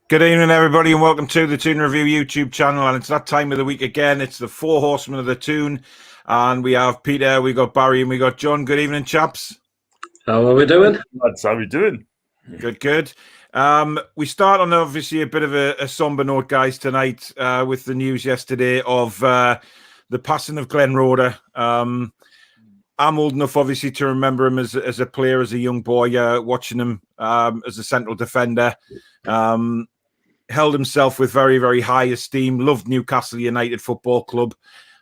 Good evening, everybody, and welcome to the Toon Review YouTube channel. And it's that time of the week again. It's the four horsemen of the Toon. And we have Peter, we got Barry, and we got John. Good evening, chaps. How are we doing? How are we doing? Good, good. We start on obviously a bit of a somber note, guys, tonight with the news yesterday of the passing of Glenn Roeder. I'm old enough, obviously, to remember him as a player, as a young boy, watching him as a central defender. Held himself with very, very high esteem, loved Newcastle United Football Club.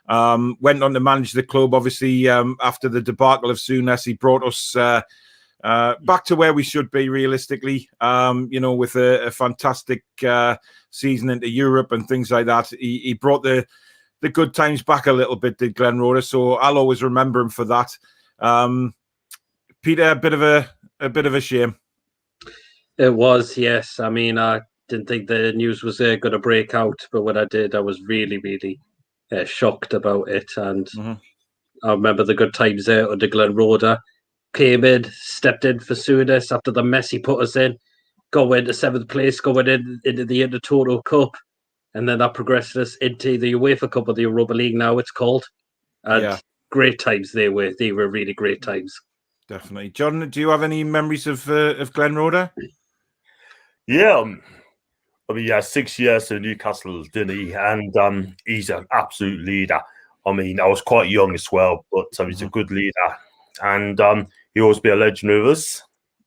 Went on to manage the club, obviously, after the debacle of Souness. He brought us back to where we should be, realistically, with a fantastic season into Europe and things like that. He brought the good times back a little bit, did Glenn Roeder, so I'll always remember him for that. Peter, a bit of a shame. It was, yes. I mean, I didn't think the news was going to break out, but when I did, I was really, really shocked about it. And I remember the good times there under Glenn Roeder. Came in, stepped in for Souness after the mess he put us in, going to seventh place, going into the Intertoto Cup, and then that progressed us into the UEFA Cup, or the Europa League now it's called. And great times they were. They were really great times. Definitely. John, do you have any memories of Glenn Roeder? Yeah, I mean, 6 years in Newcastle, didn't he? And he's an absolute leader. I mean, I was quite young as well, but he's a good leader. And he'll always be a legend with us.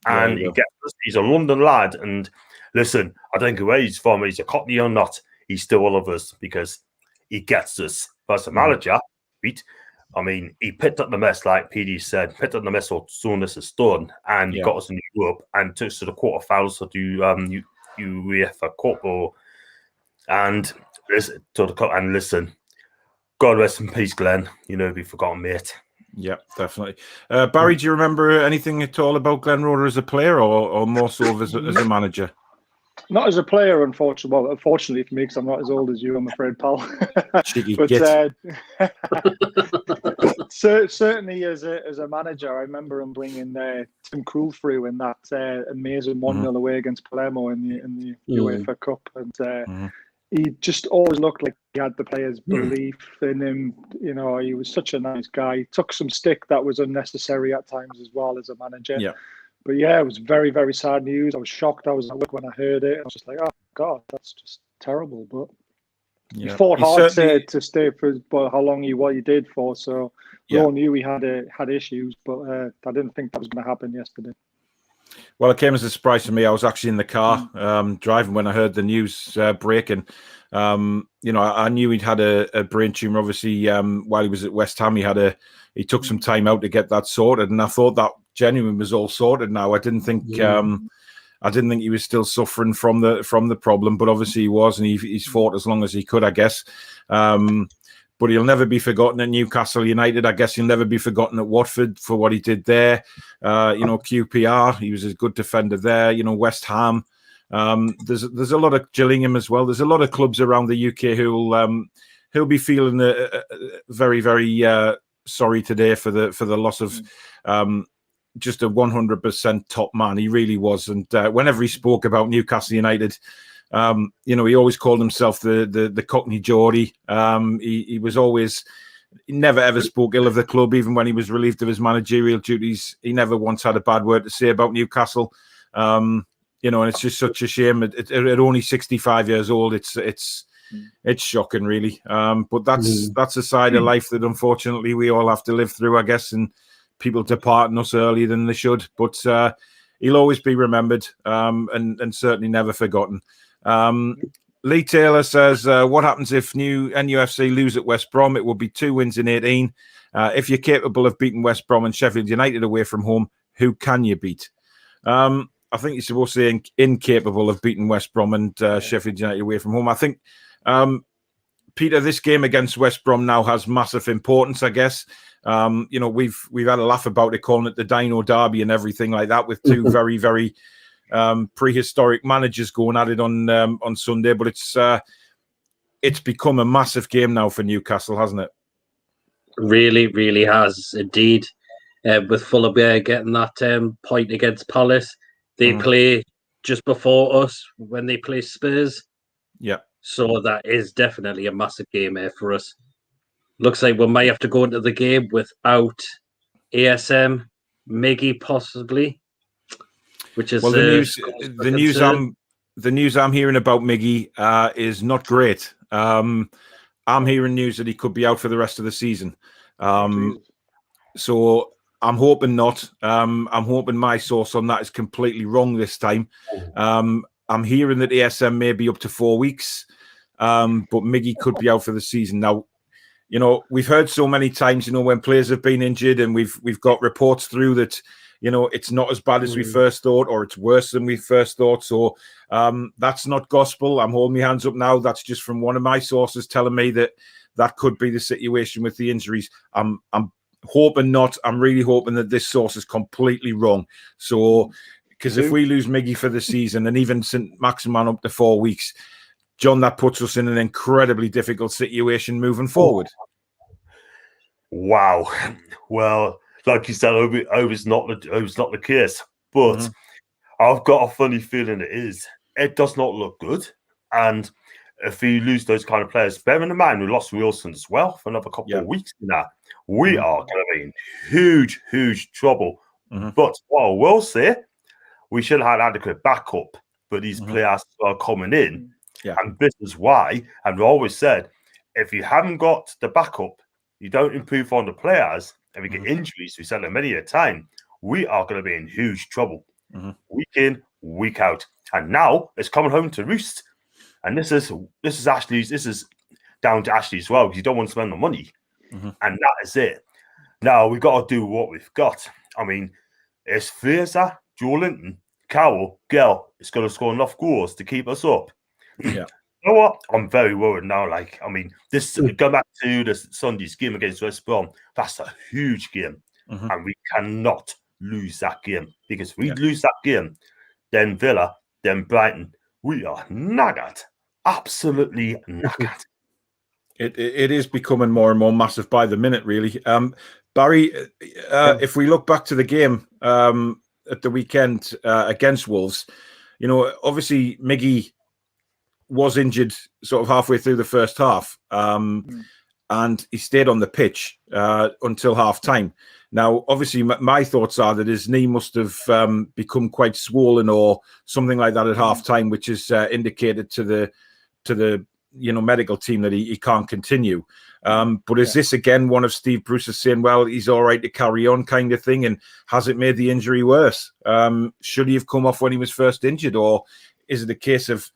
And he's a London lad. And listen, I don't care where he's from, he's a Cockney or not, he's still all of us because he gets us. But as a manager, I mean, he picked up the mess, like PD said, picked up the mess what Souness has done, and he got us in Europe and took us to the quarterfinals to do UEFA Cup and listen, God rest in peace, Glenn. You know, be forgotten, mate. Yeah, definitely. Barry, do you remember anything at all about Glenn Roeder as a player, or more so as a manager? Not as a player, unfortunately. Well, unfortunately for me, because I'm not as old as you, I'm afraid, pal. But certainly as a manager, I remember him bringing Tim Krul through in that amazing 1-0 away against Palermo in the UEFA Cup, and he just always looked like he had the players' belief in him. You know, he was such a nice guy. He took some stick that was unnecessary at times as well as a manager. Yeah. But yeah, it was very, very sad news. I was shocked. I was at work when I heard it. I was just like, oh, God, that's just terrible. But he fought hard to stay for how long what he did for. So we all knew he had issues, but I didn't think that was going to happen yesterday. Well, it came as a surprise to me. I was actually in the car driving when I heard the news breaking. I knew he'd had a brain tumor. Obviously, while he was at West Ham, he took some time out to get that sorted, and I thought that genuinely was all sorted now. I didn't think he was still suffering from the problem, but obviously he was, and he's fought as long as he could, I guess. But he'll never be forgotten at Newcastle United. I guess he'll never be forgotten at Watford for what he did there. QPR, he was a good defender there. West Ham. There's a lot of Gillingham as well. There's a lot of clubs around the UK who'll be feeling very, very sorry today for the loss of just a 100% top man. He really was. And whenever he spoke about Newcastle United, he always called himself the Cockney Geordie. He was always, he never ever spoke ill of the club, even when he was relieved of his managerial duties. He never once had a bad word to say about Newcastle. And it's just such a shame. At only 65 years old, it's shocking, really. But that's a side of life that unfortunately we all have to live through, I guess, and people departing us earlier than they should. But he'll always be remembered and certainly never forgotten. Lee Taylor says, what happens if NUFC lose at West Brom? It will be 2 wins in 18. If you're capable of beating West Brom and Sheffield United away from home, who can you beat? I think you're supposed to say incapable of beating West Brom and Sheffield United away from home. I think, Peter, this game against West Brom now has massive importance, I guess. We've had a laugh about it, calling it the Dino Derby and everything like that, with two very, very prehistoric managers going at it on Sunday. But it's become a massive game now for Newcastle, hasn't it? Really, really has indeed. With Fulham getting that point against Palace, they play just before us when they play Spurs. Yeah. So that is definitely a massive game here for us. Looks like we might have to go into the game without ASM, Miggy possibly, which is the news I'm hearing about Miggy is not great. I'm hearing news that he could be out for the rest of the season. So I'm hoping not. I'm hoping my source on that is completely wrong this time. I'm hearing that ASM may be up to 4 weeks, but Miggy could be out for the season. Now, you know, we've heard so many times, you know, when players have been injured, and we've got reports through that, you know, it's not as bad as we first thought, or it's worse than we first thought. So that's not gospel. I'm holding my hands up now. That's just from one of my sources telling me that that could be the situation with the injuries. I'm hoping not. I'm really hoping that this source is completely wrong. So, because if we lose Miggy for the season, and even St. Maximan up to 4 weeks, John, that puts us in an incredibly difficult situation moving forward. Wow. Well, like you said, it's not the case, but I've got a funny feeling it is. It does not look good, and if we lose those kind of players, bearing in mind we lost Wilson as well for another couple of weeks now, we are going to be in huge trouble. But what I will say, we should have had adequate backup, but these players are coming in. And this is why, and we always said, if you haven't got the backup, you don't improve on the players, and we get injuries, we said it many a time, we are going to be in huge trouble. Week in, week out. And now it's coming home to roost. And this is down to Ashley as well, because you don't want to spend the money. And that is it. Now we've got to do what we've got. I mean, it's Fraser, Joe Linton, Carroll, Gell is going to score enough goals to keep us up. Yeah. You know what? I'm very worried now. Like, I mean, go back to the Sunday's game against West Brom. That's a huge game. And we cannot lose that game. Because if we lose that game, then Villa, then Brighton, we are knackered. Absolutely knackered. It is becoming more and more massive by the minute, really. Barry, if we look back to the game at the weekend against Wolves, you know, obviously Miggy was injured sort of halfway through the first half, and he stayed on the pitch until half time. Now, obviously, my thoughts are that his knee must have become quite swollen or something like that at half time, which is indicated to the medical team that he can't continue. But is this again one of Steve Bruce's saying, well, he's all right to carry on kind of thing, and has it made the injury worse? Should he have come off when he was first injured, or is it a case of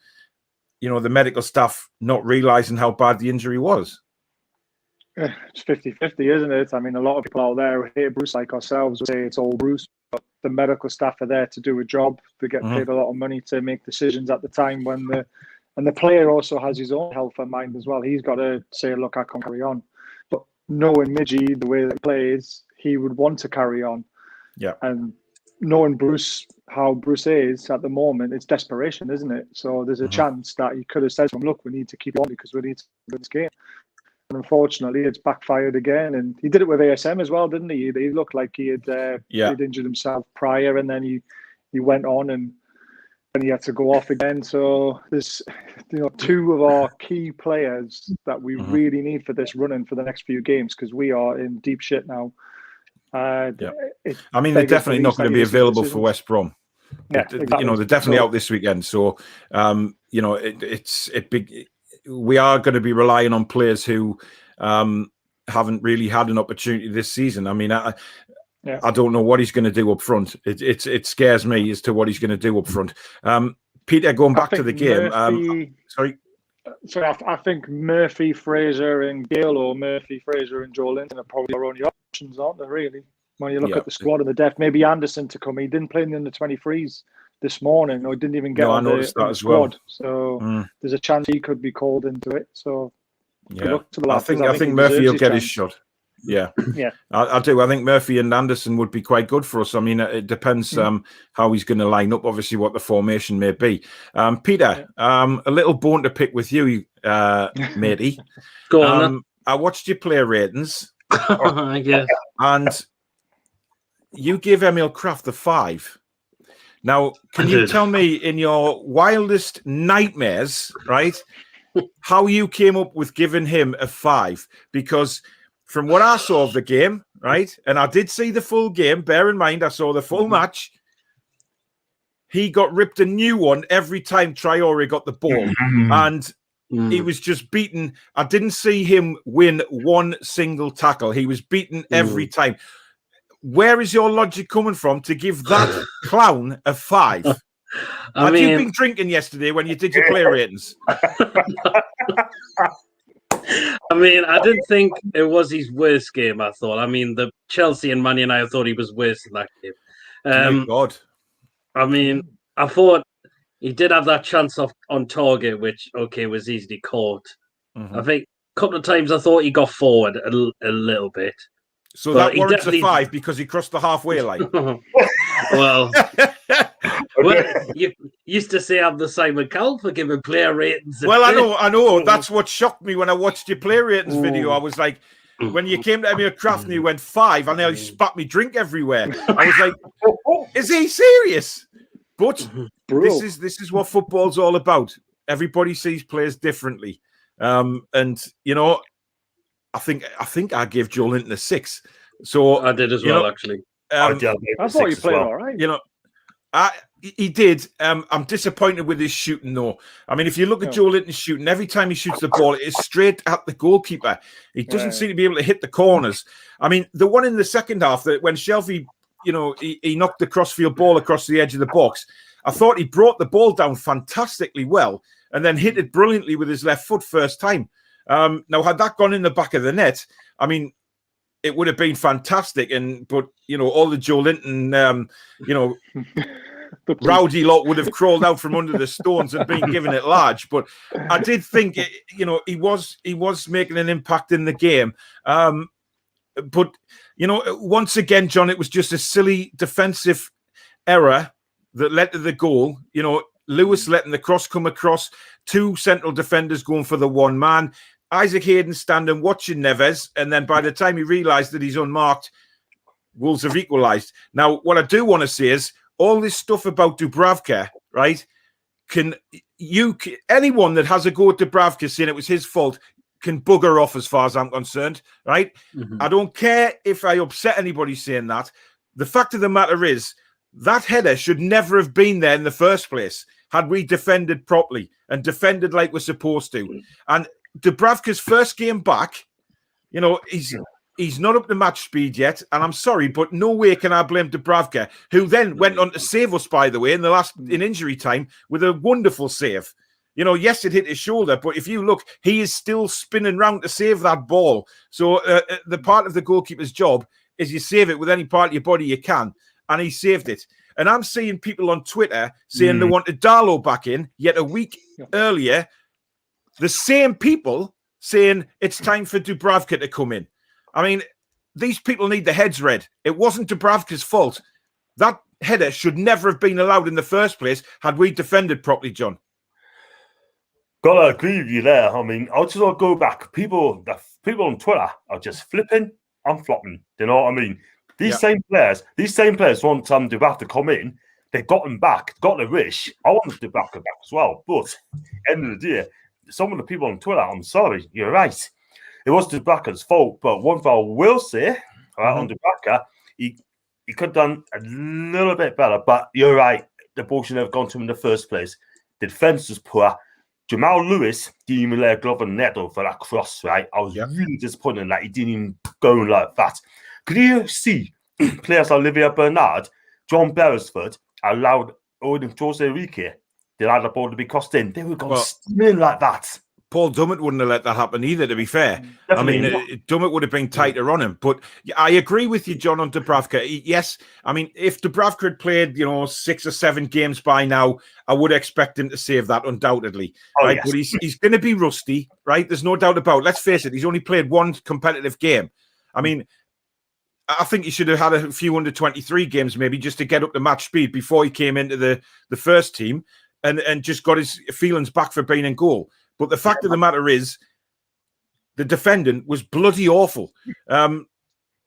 the medical staff not realizing how bad the injury was? It's 50-50, isn't it? I mean, a lot of people out there who hate Bruce, like ourselves, say it's all Bruce, but the medical staff are there to do a job. They get paid a lot of money to make decisions at the time when the player also has his own health in mind as well. He's got to say, look, I can't carry on. But knowing Midgie, the way that he plays, he would want to carry on. Yeah. And knowing Bruce, how Bruce is at the moment, it's desperation, isn't it? So there's a chance that he could have said to him, look, we need to keep on because we need to win this game. And unfortunately, it's backfired again. And he did it with ASM as well, didn't he? He looked like he had he'd injured himself prior, and then he went on and he had to go off again. So there's two of our key players that we really need for this running for the next few games, because we are in deep shit now. I mean, they're definitely not going to be available for West Brom. Yeah, exactly. They're definitely out this weekend. So, it's big. We are going to be relying on players who haven't really had an opportunity this season. I mean, I don't know what he's going to do up front. It scares me as to what he's going to do up front. Peter, going back to the game. I think Murphy, Fraser, and Gale, or Murphy, Fraser, and Joe Linton are probably our only options, aren't they? Really, when you look at the squad and the depth, maybe Anderson to come. He didn't play in the 23s this morning, or didn't even get on the squad. Well. So there's a chance he could be called into it. So good luck to the lads, I think Murphy will get his shot. Yeah, I do. I think Murphy and Anderson would be quite good for us. I mean, it depends how he's going to line up. Obviously, what the formation may be. Peter, a little bone to pick with you, matey. Go on. I watched your player ratings. Yeah, and you gave Emil Kraft a 5. Now, can you tell me in your wildest nightmares, right, how you came up with giving him a 5? Because from what I saw of the game, right, and I did see the full game, bear in mind, I saw the full match, he got ripped a new one every time Traore got the ball. And he was just beaten. I didn't see him win one single tackle. He was beaten every time. Where is your logic coming from to give that clown a 5? Had you been drinking yesterday when you did your player ratings? I mean, I didn't think it was his worst game, I thought. I mean, the Chelsea and Man United, I thought he was worse in that game. Dear God. I mean, I thought he did have that chance on target, which, was easily caught. I think a couple of times I thought he got forward a little bit. So that warrants a 5 because he crossed the halfway line. well, you used to say I'm the Simon Cowell for giving player ratings. Well, I know. That's what shocked me when I watched your player ratings video. I was like, when you came to Emir Craft and you went 5, I nearly spat me drink everywhere. I was like, is he serious? But this is what football's all about. Everybody sees players differently. And you know, I think I gave Joe Linton a 6. So I did as well, actually. I thought you played all right. You know, he did. I'm disappointed with his shooting, though. I mean, if you look at Joe Linton's shooting, every time he shoots the ball, it's straight at the goalkeeper. He doesn't seem to be able to hit the corners. I mean, the one in the second half, that when Shelby, you know, he knocked the crossfield ball across the edge of the box, I thought he brought the ball down fantastically well and then hit it brilliantly with his left foot first time. Now, had that gone in the back of the net, I mean, it would have been fantastic. But you know, all the Joe Linton, you know, rowdy lot would have crawled out from under the stones and been given it large. But I did think, you know, he was making an impact in the game. But you know, once again, John, it was just a silly defensive error that led to the goal. You know, Lewis letting the cross come across, 2 central defenders going for the one man, Isaac Hayden standing watching Neves, and then by the time he realised that he's unmarked, Wolves have equalised. Now, what I do want to say is all this stuff about Dubravka, right? Anyone that has a go at Dubravka saying it was his fault can bugger off as far as I'm concerned, right? I don't care if I upset anybody saying that. The fact of the matter is that header should never have been there in the first place had we defended properly and defended like we're supposed to. And Dubravka's first game back, you know, he's not up to match speed yet, and I'm sorry, but no way can I blame Dubravka, who then went on to save us, by the way, in injury time with a wonderful save. You know, yes, it hit his shoulder, but if you look, he is still spinning round to save that ball. So the part of the goalkeeper's job is you save it with any part of your body you can, and he saved it. And I'm seeing people on Twitter saying they wanted Darlow back in, yet a week earlier, the same people saying it's time for Dubravka to come in. I mean, these people need their heads read. It wasn't Dubravka's fault. That header should never have been allowed in the first place had we defended properly, John. Gotta agree with you there. I mean, I'll just go back. People on Twitter are just flipping and flopping. You know what I mean? These same players want Dubravka to come in. They got him back, got the wish. I want Dubravka back as well. But end of the day, some of the people on Twitter, I'm sorry, you're right. It was Dubravka's fault. But one thing I will say, on Dubravka, he could have done a little bit better. But you're right. The ball should have gone to him in the first place. The defense was poor. Jamal Lewis didn't even lay a glove on net for that cross, right? I was really disappointed that he didn't even go like that. Could you see players like Olivier Bernard, John Beresford allowed Jose Enrique, they allowed the ball to be crossed in? They were going steaming like that. Paul Dummett wouldn't have let that happen either, to be fair. Definitely. I mean, Dummett would have been tighter on him. But I agree with you, John, on Dubravka. Yes, I mean, if Dubravka had played, 6 or 7 games by now, I would expect him to save that undoubtedly. Right? Yes. But he's going to be rusty, right? There's no doubt about it. Let's face it, he's only played 1 competitive game. I mean, I think he should have had a few under 23 games maybe just to get up to match speed before he came into the first team and just got his feelings back for being in goal. But the fact of the matter is, the defending was bloody awful.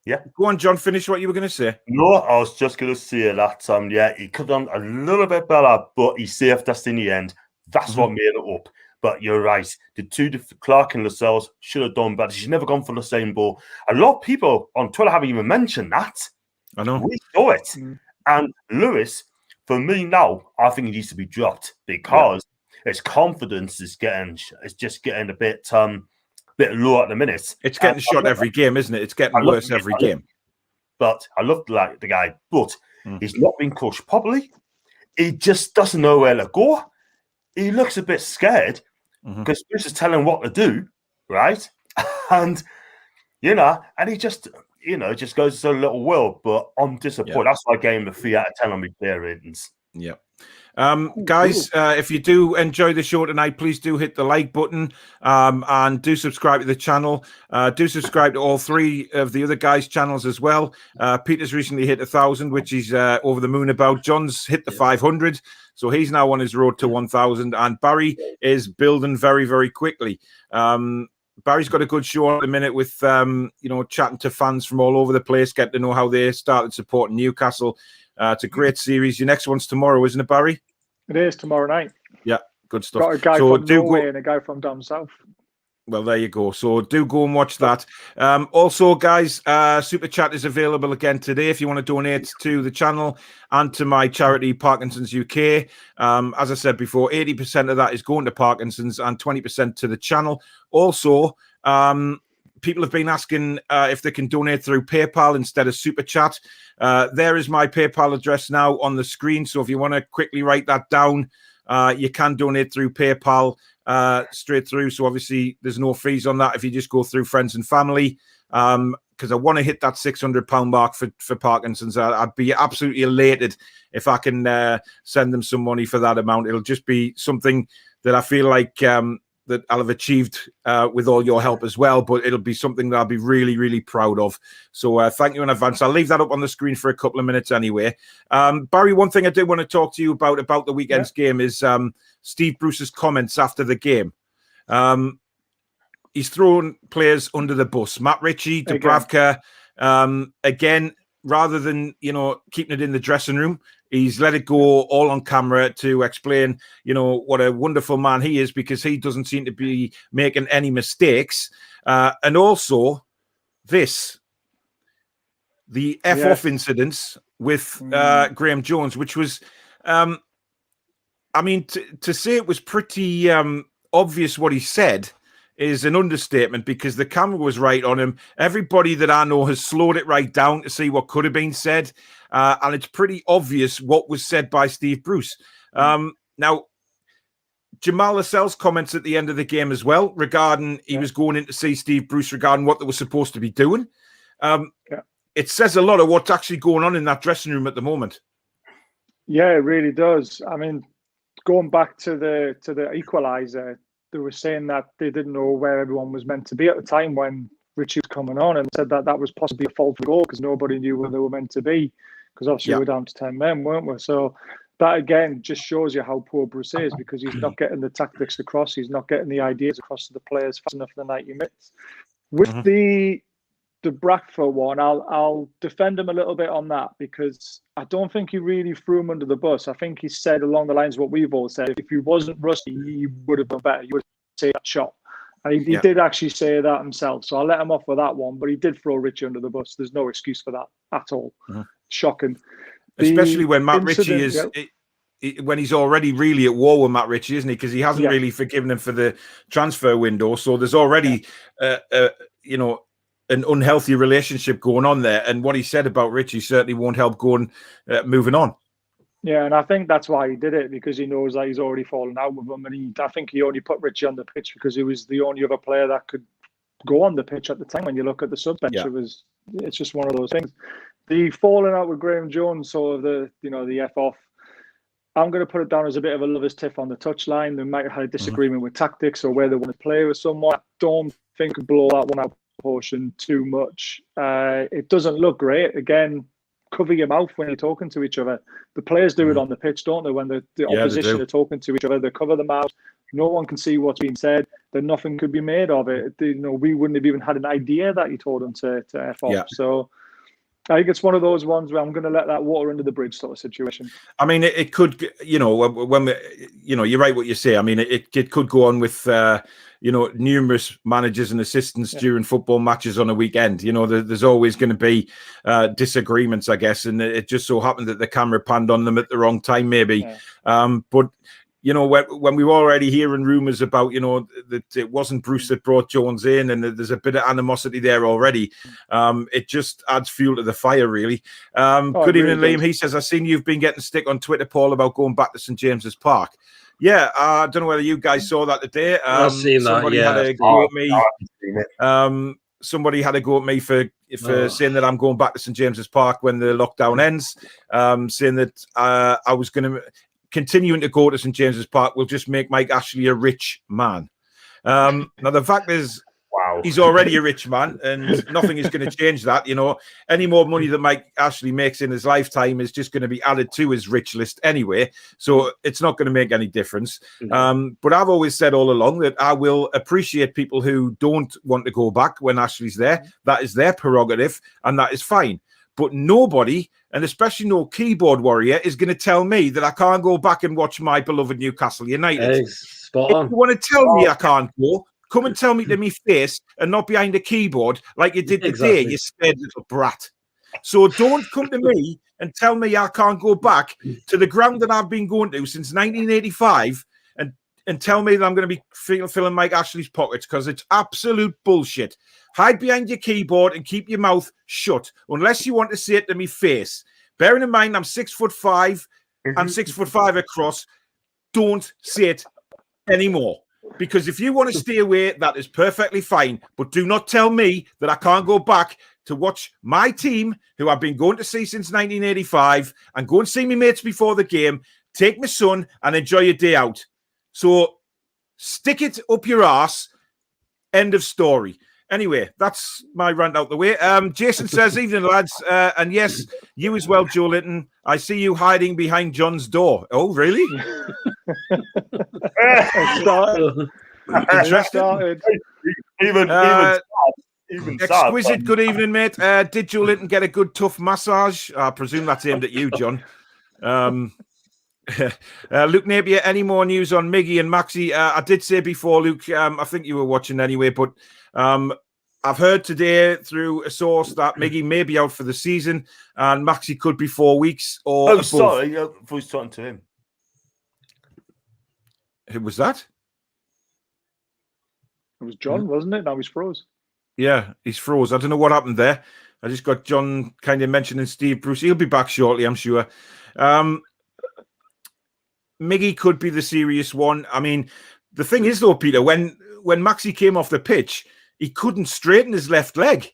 Yeah. Go on, John. Finish what you were going to say. No, I was just going to say that. Yeah, he could have done a little bit better, but he saved us in the end. That's what made it up. But you're right. The two, Clark and Lascelles, should have done better. She's never gone for the same ball. A lot of people on Twitter haven't even mentioned that. I know. We saw it. And Lewis, for me now, I think he needs to be dropped because his confidence is just getting a bit low at the minute. It's getting shot every game, isn't it? It's getting worse every game. But I love the guy, but he's not been coached properly. He just doesn't know where to go. He looks a bit scared because Bruce is telling him what to do, right? And and he just goes a little wild. But I'm disappointed. That's why I gave him a 3 out of 10 on my player ratings. Yeah. Guys, if you do enjoy the show tonight, please do hit the like button and do subscribe to the channel. Do subscribe to all 3 of the other guys' channels as well. Peter's recently hit 1,000, which he's over the moon about. John's hit the 500, so he's now on his road to 1,000. And Barry is building very, very quickly. Barry's got a good show at the minute with, chatting to fans from all over the place, getting to know how they started supporting Newcastle. It's a great series. Your next one's tomorrow, isn't it, Barry? It is tomorrow night. Yeah, good stuff. Got a guy from Norway and a guy from down south. Well, there you go. So do go and watch that. Also, guys, Super Chat is available again today if you want to donate to the channel and to my charity, Parkinson's UK. As I said before, 80% of that is going to Parkinson's and 20% to the channel. Also, people have been asking if they can donate through PayPal instead of Super Chat. There is my PayPal address now on the screen. So if you want to quickly write that down, you can donate through PayPal straight through. So obviously there's no fees on that if you just go through friends and family. Because I want to hit that £600 mark for Parkinson's. I'd be absolutely elated if I can send them some money for that amount. It'll just be something that I feel like that I'll have achieved with all your help as well, but it'll be something that I'll be really, really proud of. So thank you in advance. I'll leave that up on the screen for a couple of minutes anyway. Barry, one thing I did want to talk to you about the weekend's game is Steve Bruce's comments after the game. He's thrown players under the bus. Matt Ritchie, Dubravka, again, rather than, keeping it in the dressing room, he's let it go all on camera to explain, what a wonderful man he is because he doesn't seem to be making any mistakes. And also the F-off incidents with Graham Jones, which was, to say it was pretty obvious what he said is an understatement because the camera was right on him. Everybody that I know has slowed it right down to see what could have been said. And it's pretty obvious what was said by Steve Bruce. Now, Jamal Lascelles comments at the end of the game as well regarding he was going in to see Steve Bruce regarding what they were supposed to be doing. It says a lot of what's actually going on in that dressing room at the moment. Yeah, it really does. I mean, going back to the equaliser, they were saying that they didn't know where everyone was meant to be at the time when Richie was coming on and said that was possibly a fault for goal because nobody knew where they were meant to be because obviously we're down to 10 men, weren't we? So that, again, just shows you how poor Bruce is because he's not getting the tactics across. He's not getting the ideas across to the players fast enough for the 90 minutes. With the Bradford one, I'll defend him a little bit on that because I don't think he really threw him under the bus. I think he said along the lines of what we've all said, if he wasn't rusty, he would have done better. He would have saved that shot. And he did actually say that himself. So I'll let him off with that one. But he did throw Richie under the bus. There's no excuse for that at all. Shocking. Especially when Matt Ritchie is... when he's already really at war with Matt Ritchie, isn't he? Because he hasn't really forgiven him for the transfer window. So there's already, an unhealthy relationship going on there. And what he said about Ritchie certainly won't help moving on. Yeah, and I think that's why he did it, because he knows that he's already fallen out with him. And I think he only put Ritchie on the pitch because he was the only other player that could go on the pitch at the time. When you look at the sub bench, it's just one of those things. The falling out with Graham Jones, sort of the F off, I'm going to put it down as a bit of a lover's tiff on the touchline. They might have had a disagreement with tactics or where they want to play with someone. I don't think blow that one out of proportion too much. It doesn't look great. Again, cover your mouth when you're talking to each other. The players do it on the pitch, don't they? When the opposition are talking to each other, they cover their mouth. No one can see what's being said. Then nothing could be made of it. We wouldn't have even had an idea that he told him to F off. Yeah. So I think it's one of those ones where I'm going to let that water under the bridge sort of situation. I mean, it could, when we, you're right what you say. I mean, it could go on with, numerous managers and assistants during football matches on a weekend. There's always going to be disagreements, I guess, and it just so happened that the camera panned on them at the wrong time, maybe. Yeah. But when we were already hearing rumours about, that it wasn't Bruce that brought Jones in, and there's a bit of animosity there already, it just adds fuel to the fire, really. Good evening, Liam. He says, I've seen you've been getting stick on Twitter, Paul, about going back to St James's Park. Yeah, I don't know whether you guys saw that today. I've seen somebody that, had a go at me. Somebody had a go at me for saying that I'm going back to St James's Park when the lockdown ends, saying that I was going to... Continuing to go to St James's Park will just make Mike Ashley a rich man. Now, the fact is, he's already a rich man, and nothing is going to change that. Any more money that Mike Ashley makes in his lifetime is just going to be added to his rich list anyway. So it's not going to make any difference. But I've always said all along that I will appreciate people who don't want to go back when Ashley's there. That is their prerogative, and that is fine. But nobody, and especially no keyboard warrior, is going to tell me that I can't go back and watch my beloved Newcastle United. Spot on. If you want to tell me I can't go, come and tell me to my face and not behind a keyboard like you did today, you scared little brat. So don't come to me and tell me I can't go back to the ground that I've been going to since 1985 and tell me that I'm going to be filling Mike Ashley's pockets, because it's absolute bullshit. Hide behind your keyboard and keep your mouth shut, unless you want to say it to me face. Bearing in mind, I'm 6'5", I'm 6'5" across. Don't say it anymore. Because if you want to stay away, that is perfectly fine. But do not tell me that I can't go back to watch my team, who I've been going to see since 1985, and go and see my mates before the game, take my son, and enjoy your day out. So stick it up your arse. End of story. Anyway, that's my rant out the way. Jason says, evening, lads. And yes, you as well, Joe Linton. I see you hiding behind John's door. Oh, really? Interesting. Even exquisite. Good evening, mate. Did Joe Linton get a good, tough massage? I presume that's aimed at you, John. Luke Napier, any more news on Miggy and Maxi? I did say before, Luke, I think you were watching anyway, but I've heard today through a source that Miggy may be out for the season and Maxi could be 4 weeks or above. Sorry, I was talking to him. Who was that? It was John, wasn't it? Now he's froze. Yeah, he's froze. I don't know what happened there. I just got John kind of mentioning Steve Bruce. He'll be back shortly, I'm sure. Miggy could be the serious one. I mean, the thing is, though, Peter, when Maxi came off the pitch, he couldn't straighten his left leg.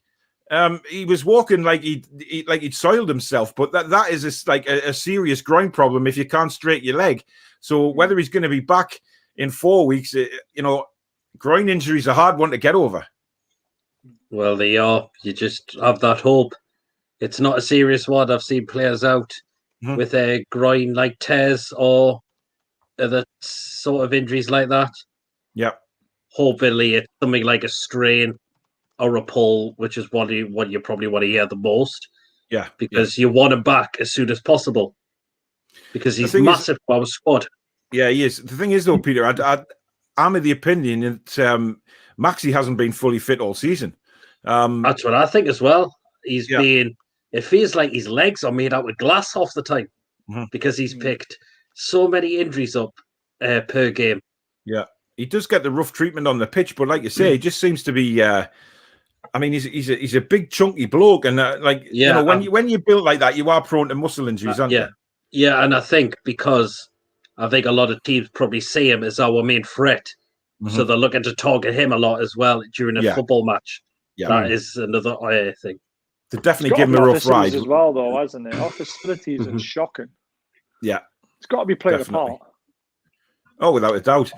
He was walking like he'd soiled himself. But that is a serious groin problem if you can't straighten your leg. So whether he's going to be back in 4 weeks, groin injuries are a hard one to get over. Well, they are. You just have that hope. It's not a serious one. I've seen players out with a groin like tears or other sort of injuries like that. Yeah. Hopefully it's something like a strain or a pull, which is what you probably want to hear the most. Yeah. Because you want him back as soon as possible. Because he's massive for our squad. Yeah, he is. The thing is, though, Peter, I'm of the opinion that Maxi hasn't been fully fit all season. That's what I think as well. It feels like his legs are made out of glass half the time because he's picked so many injuries up per game. Yeah, he does get the rough treatment on the pitch, but like you say, he just seems to be. I mean, he's a big chunky bloke, and when you build like that, you are prone to muscle injuries, aren't you? Yeah, and I think because I think a lot of teams probably see him as our main threat, so they're looking to target him a lot as well during a football match. Yeah, that is another thing. To definitely give him a rough ride as well, though, hasn't it? Our facilities are shocking. Yeah, it's got to be playing a part. Oh, without a doubt.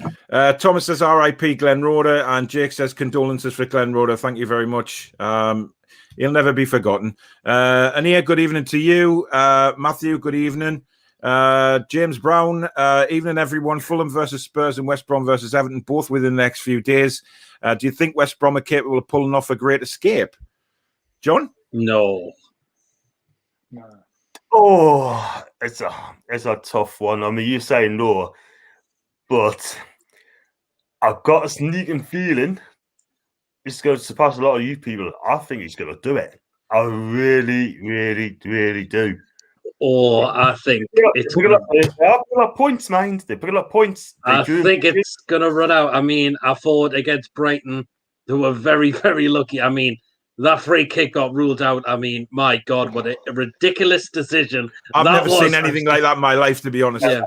Thomas says R.I.P. Glenn Roeder, and Jake says condolences for Glenn Roeder. Thank you very much. He'll never be forgotten. Ania, good evening to you. Matthew, good evening. James Brown, evening everyone. Fulham versus Spurs and West Brom versus Everton, both within the next few days. Do you think West Brom are capable of pulling off a great escape? John? No. Oh, it's a tough one. I mean, you say no, but I've got a sneaking feeling it's going to surpass a lot of you people. I think he's going to do it. I really, really, really do. Or I think it's picking up points, mind. They're picking up points. I think it's going to run out. I mean, I thought against Brighton, they were very, very lucky. I mean, that free kick got ruled out. I mean, my God, what a ridiculous decision. I've never seen anything like that in my life, to be honest. Yeah.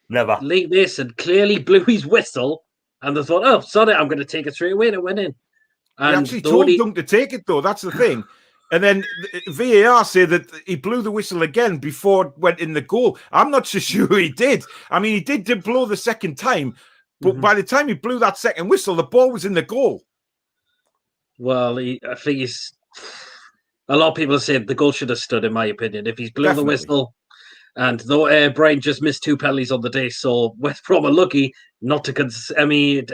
Never. Lee Mason clearly blew his whistle, and they thought, oh, sorry, I'm going to take it straight away, and it went in. And he actually told Dunk to take it, though. That's the thing. And then VAR say that he blew the whistle again before it went in the goal. I'm not so sure he did. I mean, he did blow the second time, but by the time he blew that second whistle, the ball was in the goal. Well, I think a lot of people said the goal should have stood, in my opinion. If he's blew the whistle, and though Brian just missed 2 penalties on the day, so West Brom are lucky not to concede. I mean,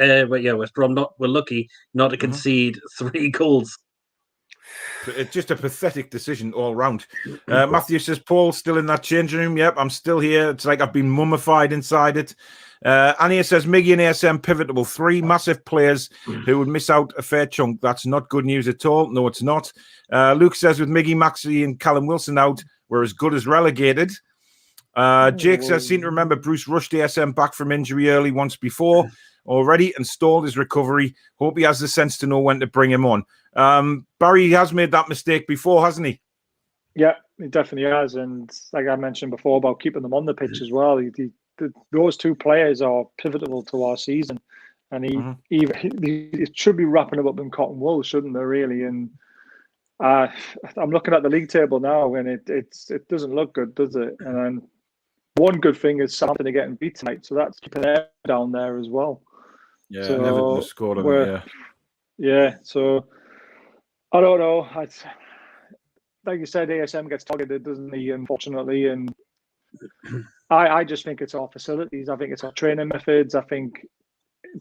West Brom were lucky not to concede 3 goals. It's just a pathetic decision all round. Matthew says, Paul, still in that changing room? Yep, I'm still here. It's like I've been mummified inside it. Ania says, Miggy and ASM pivotal. 3 massive players who would miss out a fair chunk. That's not good news at all. No, it's not. Luke says, with Miggy, Maxey and Callum Wilson out, we're as good as relegated. Jake says, seem to remember Bruce rushed ASM back from injury early once before already and stalled his recovery. Hope he has the sense to know when to bring him on. Barry has made that mistake before, hasn't he? Yeah, he definitely has. And like I mentioned before about keeping them on the pitch as well, those 2 players are pivotal to our season. And he should be wrapping them up in cotton wool, shouldn't they, really? And I'm looking at the league table now, and it doesn't look good, does it? And then one good thing is Southampton are getting beat tonight, so that's keeping them down there as well. Yeah, so never scored on it, yeah. So I don't know. Like you said, ASM gets targeted, doesn't he? Unfortunately, and I just think it's our facilities. I think it's our training methods. I think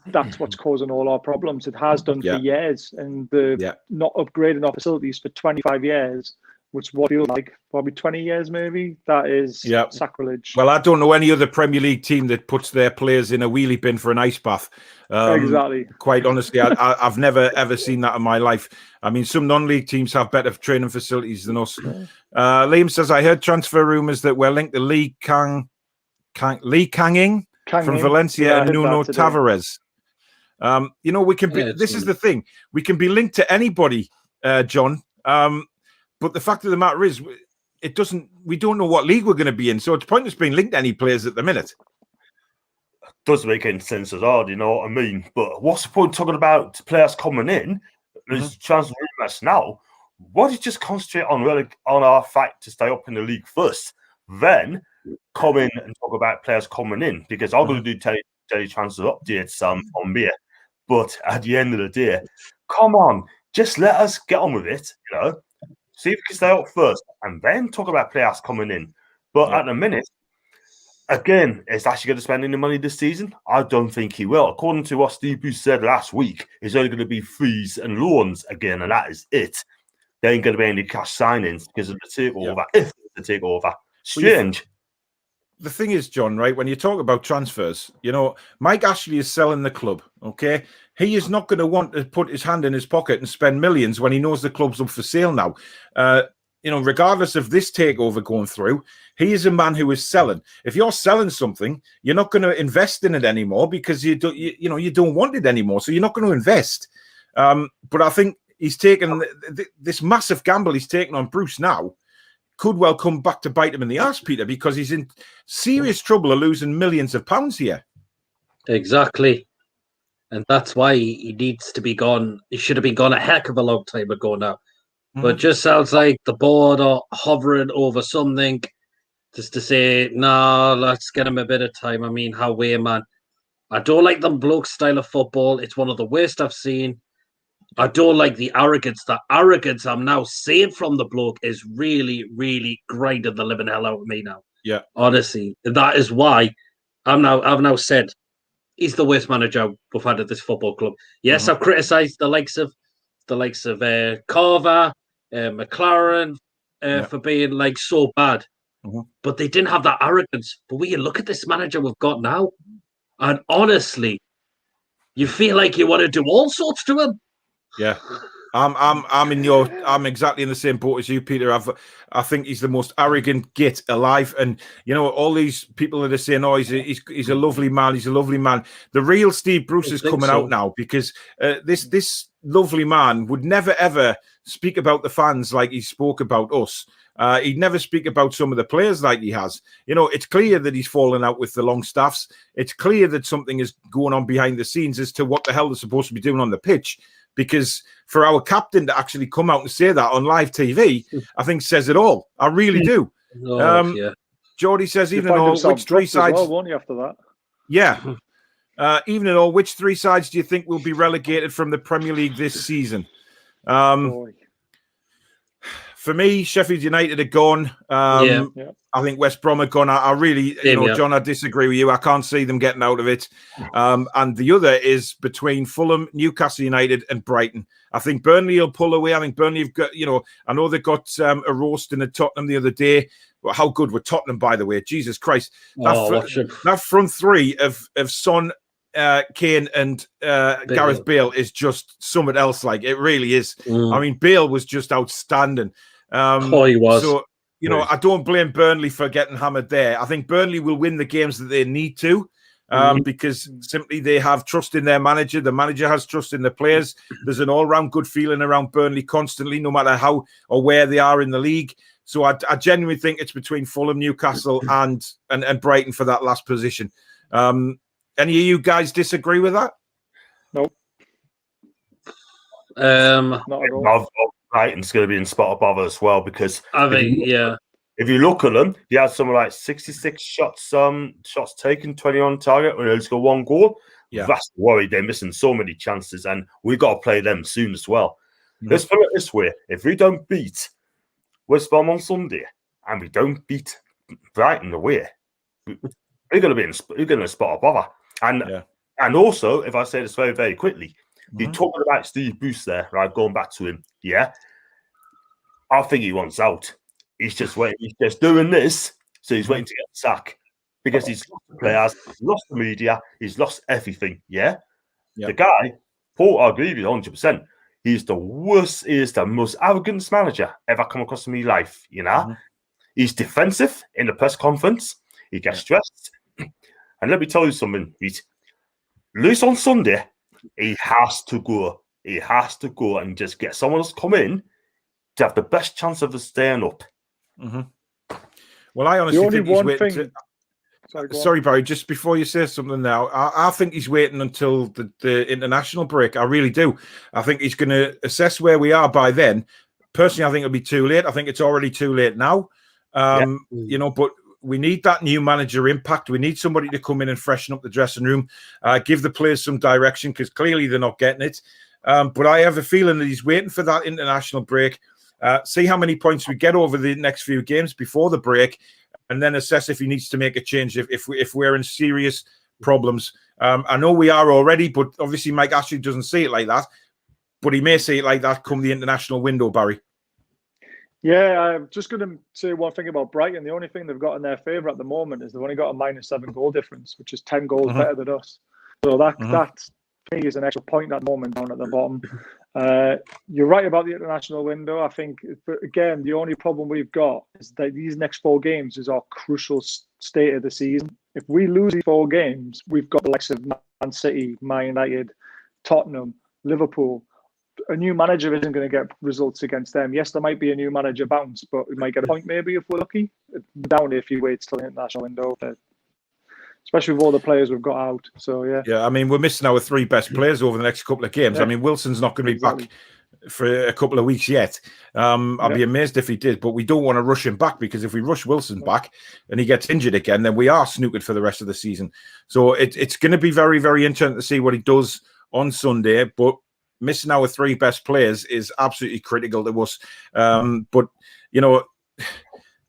that's what's causing all our problems. It has done for years, and not upgrading our facilities for 25 years, which what feels like probably 20 years, maybe. That is sacrilege. Well, I don't know any other Premier League team that puts their players in a wheelie bin for an ice bath. Exactly. Quite honestly, I've never ever seen that in my life. I mean, some non-league teams have better training facilities than us. Liam says, I heard transfer rumours that we're linked to Lee Kanging from Valencia and Nuno Tavares. You know, we can be. This is the thing. We can be linked to anybody, John. But the fact of the matter is, we don't know what league we're going to be in. So it's pointless being linked to any players at the minute. Doesn't make any sense at all, you know what I mean? But what's the point talking about players coming in? There's transfer rumours now. Why don't you just concentrate on our fight to stay up in the league first? Then come in and talk about players coming in, because I'm going to do daily transfer updates on me. But at the end of the day, come on, just let us get on with it, you know. See if we can stay up first and then talk about players coming in. But at the minute, again, is actually going to spend any money this season? I don't think he will. According to what Steve Bruce said last week, it's only going to be fees and loans again, and that is it. There ain't going to be any cash signings because of the takeover. If the takeover, strange. The thing is, John, right, when you talk about transfers, you know, Mike Ashley is selling the club, okay? He is not going to want to put his hand in his pocket and spend millions when he knows the club's up for sale now. You know, regardless of this takeover going through, he is a man who is selling. If you're selling something, you're not going to invest in it anymore because you don't want it anymore, so you're not going to invest. But I think he's taken this massive gamble he's taken on Bruce now. Could well come back to bite him in the arse, Peter, because he's in serious trouble of losing millions of pounds here. Exactly. And that's why he needs to be gone. He should have been gone a heck of a long time ago now. But it just sounds like the board are hovering over something just to say, no, let's get him a bit of time. I mean, how way, man. I don't like the bloke style of football. It's one of the worst I've seen. I don't like the arrogance. The arrogance I'm now seeing from the bloke is really, really grinding the living hell out of me now. Yeah. Honestly, that is why I've now said he's the worst manager we've had at this football club. Yes, I've criticised the likes of Carver, McLaren for being like so bad, but they didn't have that arrogance. But when you look at this manager we've got now, and honestly, you feel like you want to do all sorts to him. Yeah. I'm exactly in the same boat as you, Peter. I think he's the most arrogant git alive. And all these people that are saying, "Oh, he's a lovely man. He's a lovely man." The real Steve Bruce is coming out now, because this lovely man would never ever speak about the fans like he spoke about us. He'd never speak about some of the players like he has. It's clear that he's fallen out with the long staffs. It's clear that something is going on behind the scenes as to what the hell they're supposed to be doing on the pitch. Because for our captain to actually come out and say that on live TV, I think says it all. I really do. Geordie says, even though which three sides, won't you, after that? Yeah. Even in all, which three sides do you think will be relegated from the Premier League this season? For me, Sheffield United are gone. I think West Brom are gone. I really, John, I disagree with you. I can't see them getting out of it. And the other is between Fulham, Newcastle United, and Brighton. I think Burnley will pull away. I think Burnley have got, I know they got a roasting at Tottenham the other day. Well, how good were Tottenham, by the way? Jesus Christ. That front three of Son, Kane and Gareth Bale is just something else. Like, it really is. I mean, Bale was just outstanding. He was. So, I don't blame Burnley for getting hammered there. I think Burnley will win the games that they need to, because simply they have trust in their manager. The manager has trust in the players. There's an all-round good feeling around Burnley constantly, no matter how or where they are in the league. So I genuinely think it's between Fulham, Newcastle, and Brighton for that last position. Any of you guys disagree with that? Nope. Not at all. Brighton's going to be in spot of bother as well, because if you look at them, they had something like 66 shots taken, 20 on target, and they just got one goal. Yeah. That's the worry. They're missing so many chances, and we've got to play them soon as well. Let's put it this way: if we don't beat West Brom on Sunday and we don't beat Brighton away, we're going to be in a spot of bother. And also, if I say this very, very quickly, you're talking about Steve Bruce there, right? Going back to him, I think he wants out. He's just waiting. He's just doing this, so he's waiting to get the sack, because he's lost the players, he's lost the media, he's lost everything. The guy, Paul, I agree with you 100%. He's the worst. He is the most arrogant manager ever come across in my life. He's defensive in the press conference. He gets stressed, and let me tell you something. He's loose on Sunday. He has to go. He has to go and just get someone else come in to have the best chance of staying up. Well, I honestly think he's waiting. Sorry, Barry, just before you say something now, I think he's waiting until the international break. I really do. I think he's going to assess where we are by then. Personally, I think it'll be too late. I think it's already too late now. But we need that new manager impact. We need somebody to come in and freshen up the dressing room, give the players some direction, because clearly they're not getting it. But I have a feeling that he's waiting for that international break, see how many points we get over the next few games before the break, and then assess if he needs to make a change if we're in serious problems. I know we are already, but obviously Mike Ashley doesn't see it like that. But he may see it like that come the international window, Barry. Yeah, I'm just going to say one thing about Brighton. The only thing they've got in their favour at the moment is they've only got a -7 goal difference, which is 10 goals better than us. So that for me is an extra point at the moment down at the bottom. You're right about the international window. I think, but again, the only problem we've got is that these next 4 games is our crucial state of the season. If we lose these 4 games, we've got the likes of Man City, Man United, Tottenham, Liverpool. A new manager isn't going to get results against them. Yes, there might be a new manager bounce, but we might get a point maybe if we're lucky. Down if he waits till the international window, especially with all the players we've got out. So I mean, we're missing our 3 best players over the next couple of games. I mean, Wilson's not going to be back for a couple of weeks yet. I'll be amazed if he did, but we don't want to rush him back, because if we rush Wilson back and he gets injured again, then we are snookered for the rest of the season. So it's going to be very, very interesting to see what he does on Sunday. But missing our 3 best players is absolutely critical to us. But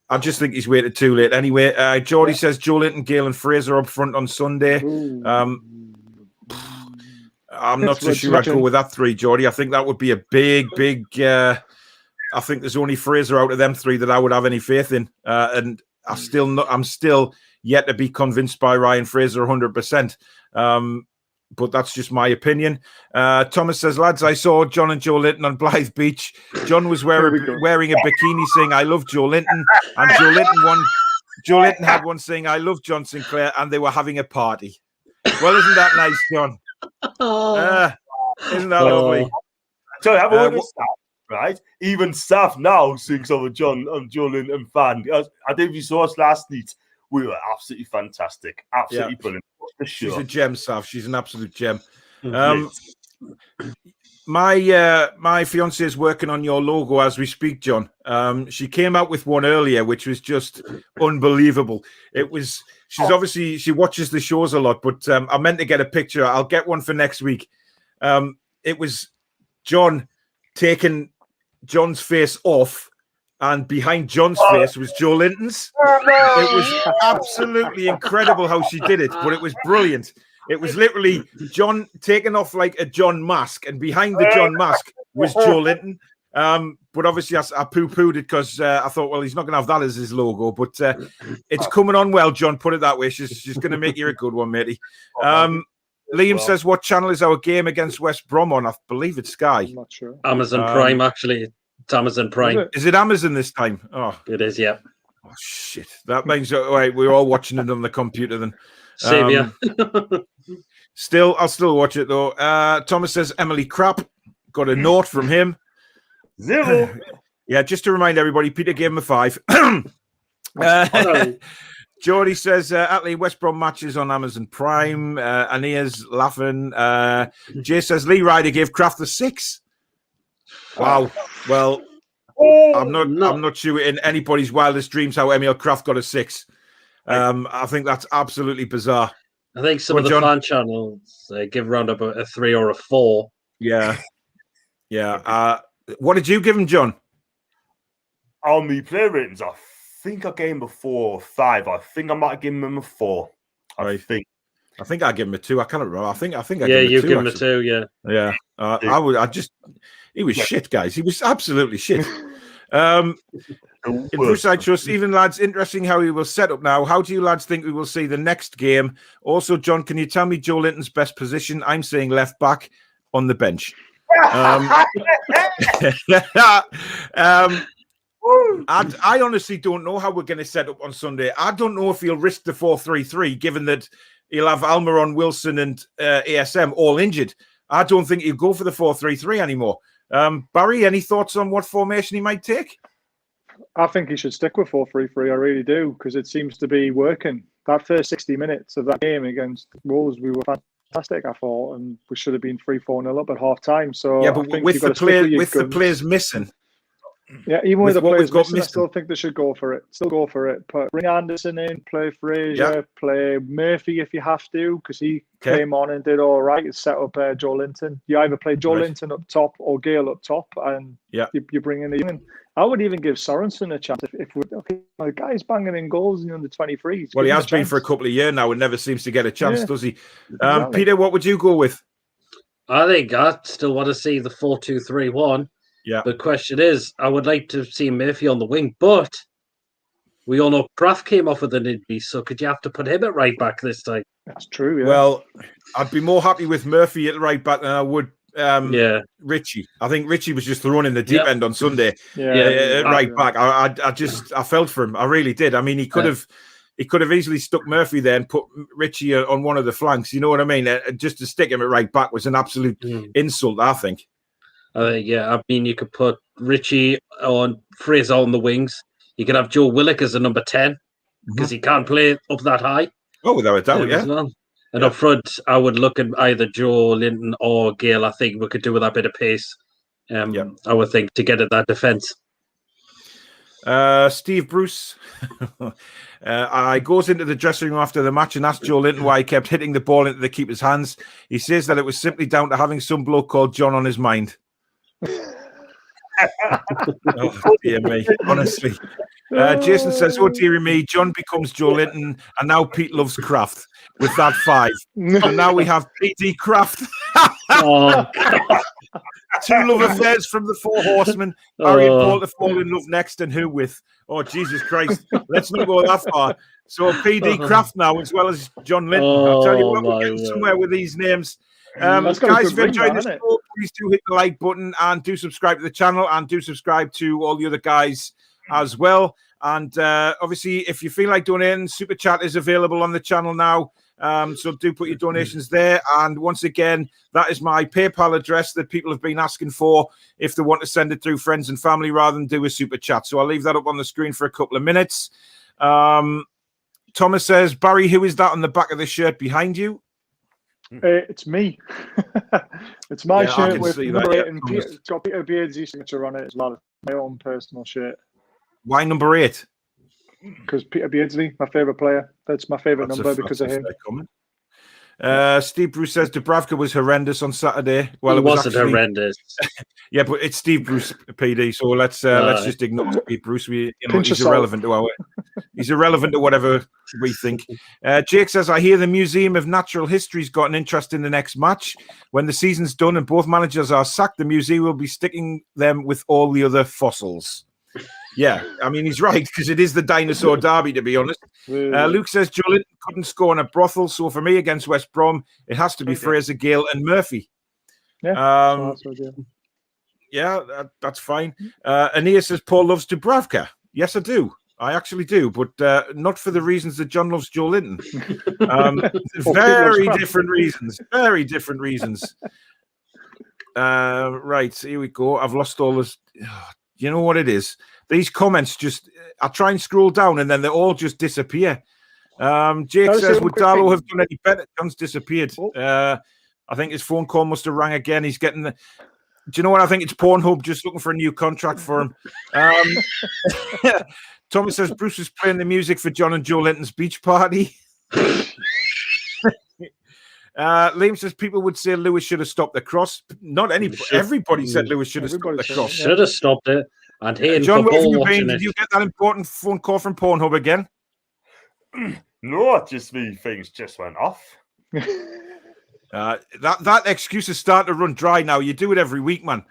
I just think he's waited too late. Anyway, Geordie says Joe Linton, Gale, and Fraser up front on Sunday. I'm not so sure I'd go with that 3, Geordie. I think that would be a big. I think there's only Fraser out of them 3 that I would have any faith in, and I'm still yet to be convinced by Ryan Fraser 100%. But that's just my opinion. Thomas says, lads, I saw John and Joe Linton on Blythe Beach. John was wearing a bikini saying, I love Joe Linton. And Joe Linton had one saying, I love John Sinclair. And they were having a party. Well, isn't that nice, John? Isn't that lovely? So I've already right? Even staff now thinks of a Joe Linton fan. I think you saw us last night. We were absolutely fantastic. Absolutely brilliant. Sure. She's a gem, Sav. She's an absolute gem. My fiance is working on your logo as we speak, John. She came out with one earlier, which was just unbelievable. She watches the shows a lot, but I meant to get a picture. I'll get one for next week. It was John taking John's face off, and behind John's face was Joe Linton's. It was absolutely incredible how she did it, but it was brilliant. It was literally John taking off like a John mask, and behind the John mask was Joe Linton. But obviously I poo-pooed it because I thought, well, he's not going to have that as his logo. But it's coming on well, John, put it that way. She's going to make you a good one, matey. Liam says, what channel is our game against West Brom on? I believe it's Sky. I'm not sure. Amazon Prime, actually. It's Amazon Prime. Is it Amazon this time? Oh, it is, yeah. Oh, shit. That means we're all watching it on the computer then. Same, yeah. I'll still watch it, though. Thomas says, Emily Crap. Got a note from him. 0. Yeah, just to remind everybody, Peter gave him a 5. Geordie says, Atlee West Brom matches on Amazon Prime. Ania's laughing. Jay says, Lee Ryder gave Kraft a 6. Wow. Well, I'm not sure in anybody's wildest dreams how Emil Kraft got a 6. I think that's absolutely bizarre. I think some of the fan channels give around about a 3 or a 4. Yeah. Yeah. What did you give him, John? On the player ratings, I think I gave him a 4 or 5. I think I might have given him a 4. I think I gave him a 2. I can't remember. I think I gave him a 2. Yeah, you give him a 2. Yeah. Yeah. He was shit, guys. He was absolutely shit. In Bruce I trust, even lads, interesting how he will set up now. How do you lads think we will see the next game? Also, John, can you tell me Joe Linton's best position? I'm saying left back on the bench. I honestly don't know how we're going to set up on Sunday. I don't know if he'll risk the 4-3-3, given that he'll have Almiron, Wilson, and ASM all injured. I don't think he'll go for the 4-3-3 anymore. Barry, any thoughts on what formation he might take? I think he should stick with 4-3-3. I really do, because it seems to be working. That first 60 minutes of that game against Wolves, we were fantastic, I thought, and we should have been 3-4-0 up at half time. So yeah, but with the players missing. Yeah, even with the players missing, I still think they should go for it. Still go for it. Bring Anderson in, play Fraser, play Murphy if you have to, because he came on and did all right. Set up Joe Linton. You either play Joe Linton up top or Gale up top, and you bring in the young. I would even give Sorensen a chance if the guy's banging in goals in under 23. Well, he has been for a couple of years now and never seems to get a chance, does he? Exactly. Peter, what would you go with? I think I still want to see the 4-2-3-1. Yeah. The question is, I would like to see Murphy on the wing, but we all know Kraft came off with an injury, so could you have to put him at right back this time? That's true, yeah. Well, I'd be more happy with Murphy at right back than I would Richie. I think Richie was just thrown in the deep end on Sunday. Right back. I felt for him. I really did. I mean, he could have easily stuck Murphy there and put Richie on one of the flanks. You know what I mean? Just to stick him at right back was an absolute insult, I think. I mean, you could put Richie on Fraser on the wings. You could have Joe Willock as a number 10 because he can't play up that high. Oh, without a doubt, as well. And up front, I would look at either Joe Linton or Gale. I think we could do with that bit of pace. I would think to get at that defence. Steve Bruce goes into the dressing room after the match and asks Joe Linton why he kept hitting the ball into the keeper's hands. He says that it was simply down to having some bloke called John on his mind. Oh, dear me. Honestly, Jason says, "Oh dearie me, John becomes Joe Linton, and now Pete loves Kraft with that 5. So now we have PD Kraft." Oh, Two love affairs from the 4 Horsemen. Harry and Paul to fall in love next, and who with? Oh, Jesus Christ. Let's not go that far. So PD Kraft now, as well as John Linton. I'll tell you what, we're getting somewhere with these names. Guys, if you enjoyed this show, please do hit the like button and do subscribe to the channel and do subscribe to all the other guys as well. And obviously, if you feel like donating, Super Chat is available on the channel now. So do put your donations there. And once again, that is my PayPal address that people have been asking for if they want to send it through friends and family rather than do a Super Chat. So I'll leave that up on the screen for a couple of minutes. Thomas says, "Barry, who is that on the back of the shirt behind you?" It's me. It's my shirt with number 8 and Thomas. it's got Peter Beardsley's signature on it as well. My own personal shirt. Why number 8? Because Peter Beardsley, my favourite player. That's my favourite number because of him. Steve Bruce says Dubravka was horrendous on Saturday. Well, it wasn't actually horrendous. Yeah, but it's Steve Bruce, PD. So let's just ignore Steve Bruce. He's irrelevant to he's irrelevant to whatever we think. Jake says, "I hear the Museum of Natural History's got an interest in the next match. When the season's done and both managers are sacked, the museum will be sticking them with all the other fossils." Yeah, I mean, he's right, because it is the dinosaur derby, to be honest. Luke says, "Joe Linton couldn't score in a brothel, so for me against West Brom, it has to be Fraser, Gale and Murphy." Yeah, that's fine. Aeneas says, "Paul loves Dubravka." Yes, I do. I actually do, but not for the reasons that John loves Joe Linton. Very different reasons. Very different reasons. Right, here we go. I've lost all this. You know what it is? These comments I try and scroll down and then they all just disappear. Jake says, "Would Darlow have done any better?" John's disappeared. I think his phone call must have rang again. He's getting the. Do you know what? I think it's Pornhub just looking for a new contract for him. Thomas says, "Bruce is playing the music for John and Joe Linton's beach party." Liam says, "People would say Lewis should have stopped the cross." Not anybody. Everybody said Lewis should have stopped the cross. Should have stopped it. And John, where have you been? Did you get that important phone call from Pornhub again? No, just me. Things just went off. That excuse is starting to run dry now. You do it every week, man.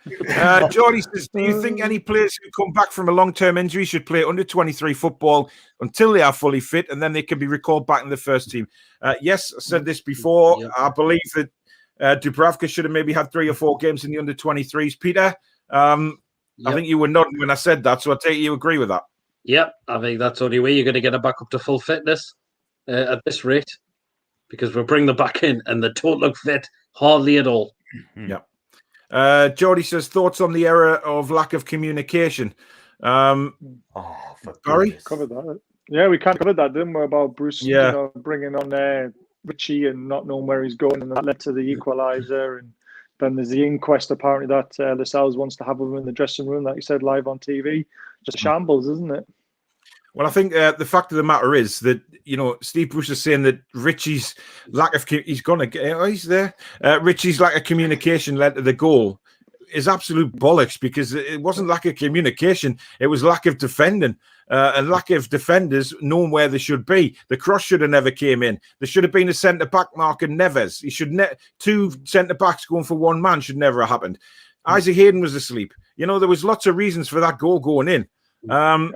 Jordy says, "Do you think any players who come back from a long-term injury should play under 23 football until they are fully fit and then they can be recalled back in the first team?" Yes, I said this before. Yep. I believe that Dubravka should have maybe had 3 or 4 games in the under 23s. Peter, I think you were nodding when I said that, so I take it you agree with that. Yep, I think that's the only way you're going to get it back up to full fitness at this rate, because we'll bring them back in and they don't look fit hardly at all. Yeah. Jody says, "Thoughts on the error of lack of communication?" Barry? Covered that. Yeah, we kind of covered that, didn't we, about Bruce bringing on Richie and not knowing where he's going, and that led to the equaliser. And then there's the inquest, apparently, that Lascelles wants to have him in the dressing room, like you said, live on TV. Just shambles, isn't it? Well, I think the fact of the matter is that, Steve Bruce is saying that Richie's lack of Richie's lack of communication led to the goal is absolute bollocks, because it wasn't lack of communication. It was lack of defending and lack of defenders knowing where they should be. The cross should have never came in. There should have been a centre-back marking Neves. He should 2 centre-backs going for 1 man should never have happened. Isaac Hayden was asleep. There was lots of reasons for that goal going in.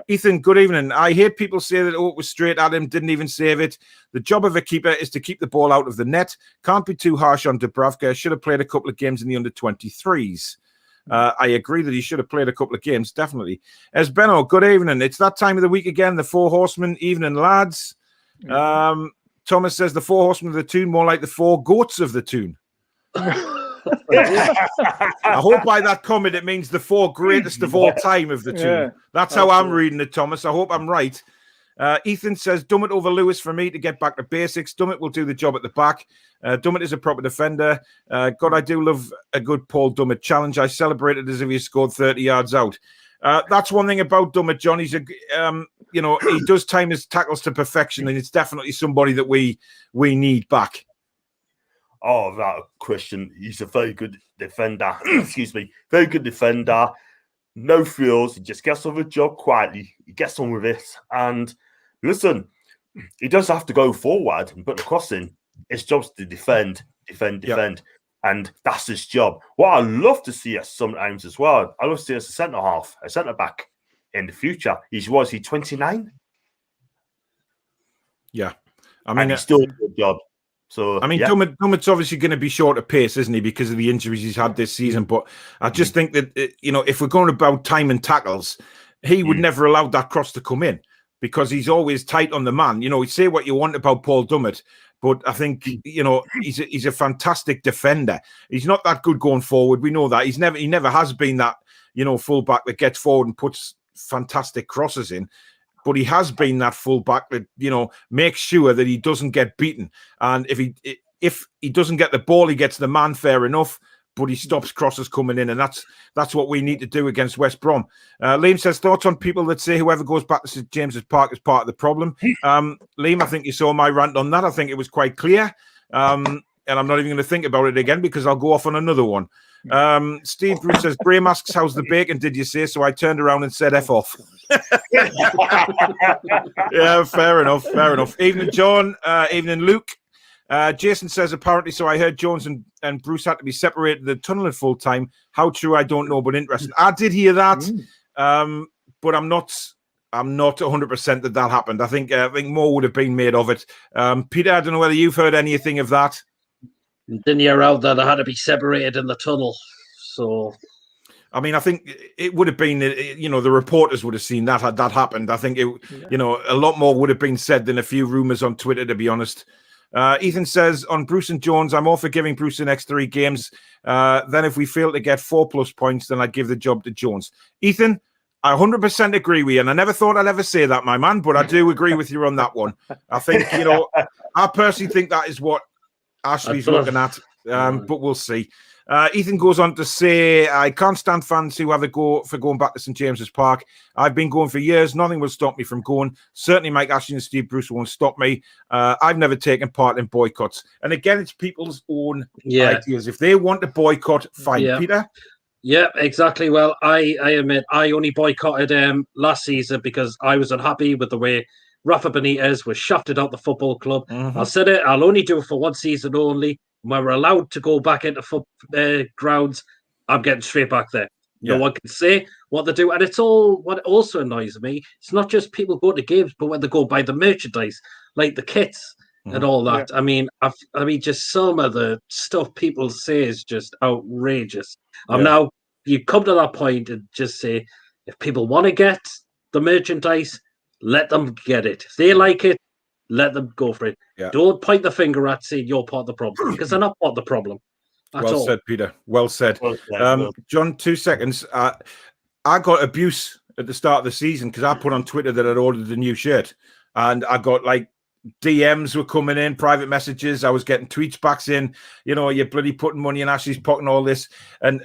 Ethan, good evening. I hear people say that it was straight at him, didn't even save it. The job of a keeper is to keep the ball out of the net. Can't be too harsh on Dubravka. Should have played a couple of games in the under-23s. I agree that he should have played a couple of games, definitely. As Benno, good evening. It's that time of the week again, the 4 Horsemen. Evening, lads. Thomas says the 4 Horsemen of the Toon, more like the 4 goats of the Toon. I hope by that comment it means the 4 greatest of all time of the Toon. Yeah, that's how I'm reading it, Thomas. I hope I'm right. Ethan says, Dummett over Lewis for me to get back to basics. Dummett will do the job at the back. Dummett is a proper defender. God, I do love a good Paul Dummett challenge. I celebrated as if he scored 30 yards out. That's one thing about Dummett, John. He's he does time his tackles to perfection, and it's definitely somebody that we need back. Oh, without question, he's a very good defender. Excuse me, very good defender. no frills. He just gets on with the job quietly. He gets on with it. And listen, he does have to go forward and put the cross in. His job's to defend. And that's his job. What I love to see us sometimes as well, I love to see us a centre-half, a centre-back in the future. He's 29? Yeah. I mean, mean, he's still a good job. So, I mean, Dummett's obviously going to be short of pace, isn't he, because of the injuries he's had this season. But I just think that, if we're going about time and tackles, he would never allow that cross to come in because he's always tight on the man. You say what you want about Paul Dummett, but I think, he's a fantastic defender. He's not that good going forward. We know that. He never has been that, fullback that gets forward and puts fantastic crosses in. But he has been that fullback that, makes sure that he doesn't get beaten. And if he doesn't get the ball, he gets the man, fair enough, but he stops crosses coming in. And that's what we need to do against West Brom. Liam says, thoughts on people that say whoever goes back to St James's Park is part of the problem. Liam, I think you saw my rant on that. I think it was quite clear. And I'm not even going to think about it again because I'll go off on another one. Steve Bruce says, Graham asks, how's the bacon, did you say? So I turned around and said F off. Yeah, fair enough. Evening, John. Evening, Luke. Jason says, apparently, so I heard Jones and Bruce had to be separated in the tunnel at full time. How true, I don't know, but interesting. I did hear that, but I'm not 100% that happened. I think more would have been made of it. Peter, I don't know whether you've heard anything of that. Didn't hear out that I had to be separated in the tunnel. So, I mean, I think it would have been, the reporters would have seen that had that happened. I think a lot more would have been said than a few rumors on Twitter, to be honest. Ethan says, on Bruce and Jones, I'm all for giving Bruce the next 3 games. Then if we fail to get 4+ points, then I'd give the job to Jones. Ethan, I 100% agree with you. And I never thought I'd ever say that, my man, but I do agree with you on that one. I think, I personally think that is what Ashley's looking at, but we'll see. Ethan goes on to say, I can't stand fans who have a go for going back to St James's Park. I've been going for years. Nothing will stop me from going. Certainly Mike Ashley and Steve Bruce won't stop me. I've never taken part in boycotts. And again, it's people's own ideas. If they want to boycott, fine. Yeah. Peter? Yeah, exactly. Well, I admit I only boycotted last season because I was unhappy with the way Rafa Benitez was shafted out the football club. I said it, I'll only do it for 1 season only. When we're allowed to go back into grounds, I'm getting straight back there. No one can say what they do. And it's all, what also annoys me, it's not just people go to games, but when they go buy the merchandise, like the kits and all that. Yeah. I mean, just some of the stuff people say is just outrageous. Now, you come to that point and just say, if people want to get the merchandise, let them get it. If they like it, let them go for it. Yeah. Don't point the finger at saying you're part of the problem, because they're not part of the problem. Well said, Peter. Well said. John, 2 seconds. I got abuse at the start of the season because I put on Twitter that I'd ordered a new shirt, and I got DMs were coming in, private messages. I was getting tweets back in, you're bloody putting money in Ashley's pocket and all this. And,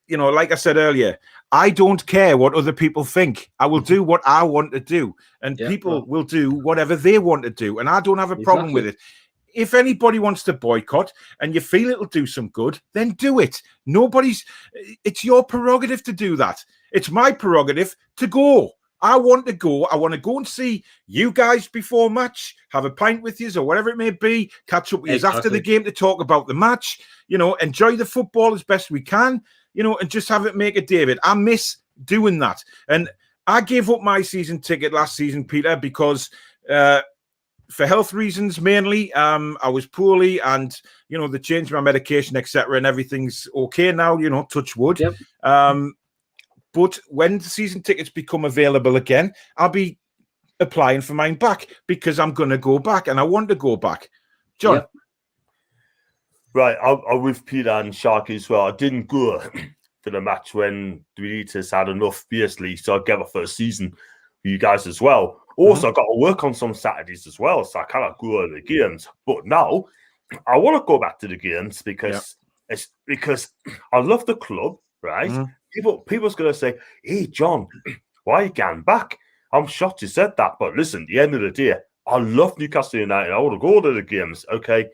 like I said earlier, I don't care what other people think. I will do what I want to do. And people will do whatever they want to do. And I don't have a problem with it. If anybody wants to boycott and you feel it'll do some good, then do it. It's your prerogative to do that. It's my prerogative to go. I want to go. I want to go and see you guys before match, have a pint with you or whatever it may be, catch up with you after the game to talk about the match, enjoy the football as best we can, and just have it make a day of it. I miss doing that. And I gave up my season ticket last season, Peter, because for health reasons mainly, I was poorly and, they changed my medication, etc. and everything's okay now, touch wood. Yep. But when the season tickets become available again, I'll be applying for mine back because I'm going to go back and I want to go back. John? Yep. Right, I'm with Peter and Sharky as well. I didn't go to the match when Benitez had enough, basically, so I gave a first season for you guys as well. Also, I got to work on some Saturdays as well, so I cannot go to the games. But now, I want to go back to the games because I love the club, right? Mm-hmm. People's going to say, hey, John, why are you going back? I'm shocked you said that. But listen, at the end of the day, I love Newcastle United. I want to go to the games, okay?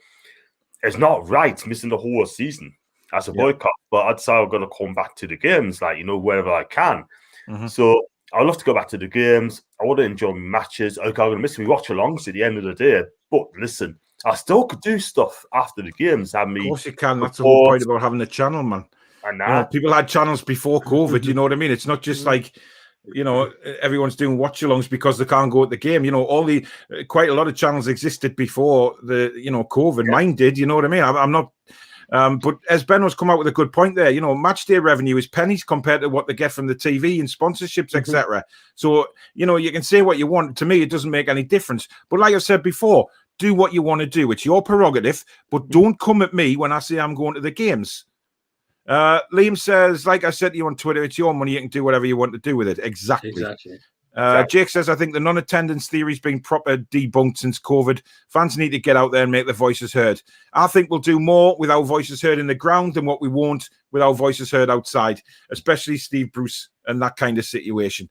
It's not right missing the whole season. as a boycott, but I'd say I'm going to come back to the games, like, you know, wherever I can. So I'd love to go back to the games. I want to enjoy matches. Okay, I'm going to miss me watch-alongs at the end of the day, but listen, I still could do stuff after the games. Of course you can. That's the whole point about having a channel, man. And you know, people had channels before COVID. You know what I mean? It's not just like, you know, everyone's doing watch-alongs because they can't go at the game. You know, quite a lot of channels existed before the, you know, COVID. Mine did. You know what I mean? I'm not. But as Benno's come out with a good point there, you know, match day revenue is pennies compared to what they get from the TV and sponsorships, etc. So, you know, you can say what you want. To me, it doesn't make any difference. But like I said before, do what you want to do. It's your prerogative, but don't come at me when I say I'm going to the games. Liam says, like I said to you on Twitter, it's your money. You can do whatever you want to do with it. Exactly. Jake says, I think the non-attendance theory's been proper debunked since COVID. Fans need to get out there and make their voices heard. I think we'll do more with our voices heard in the ground than what we won't with our voices heard outside, especially Steve Bruce and that kind of situation.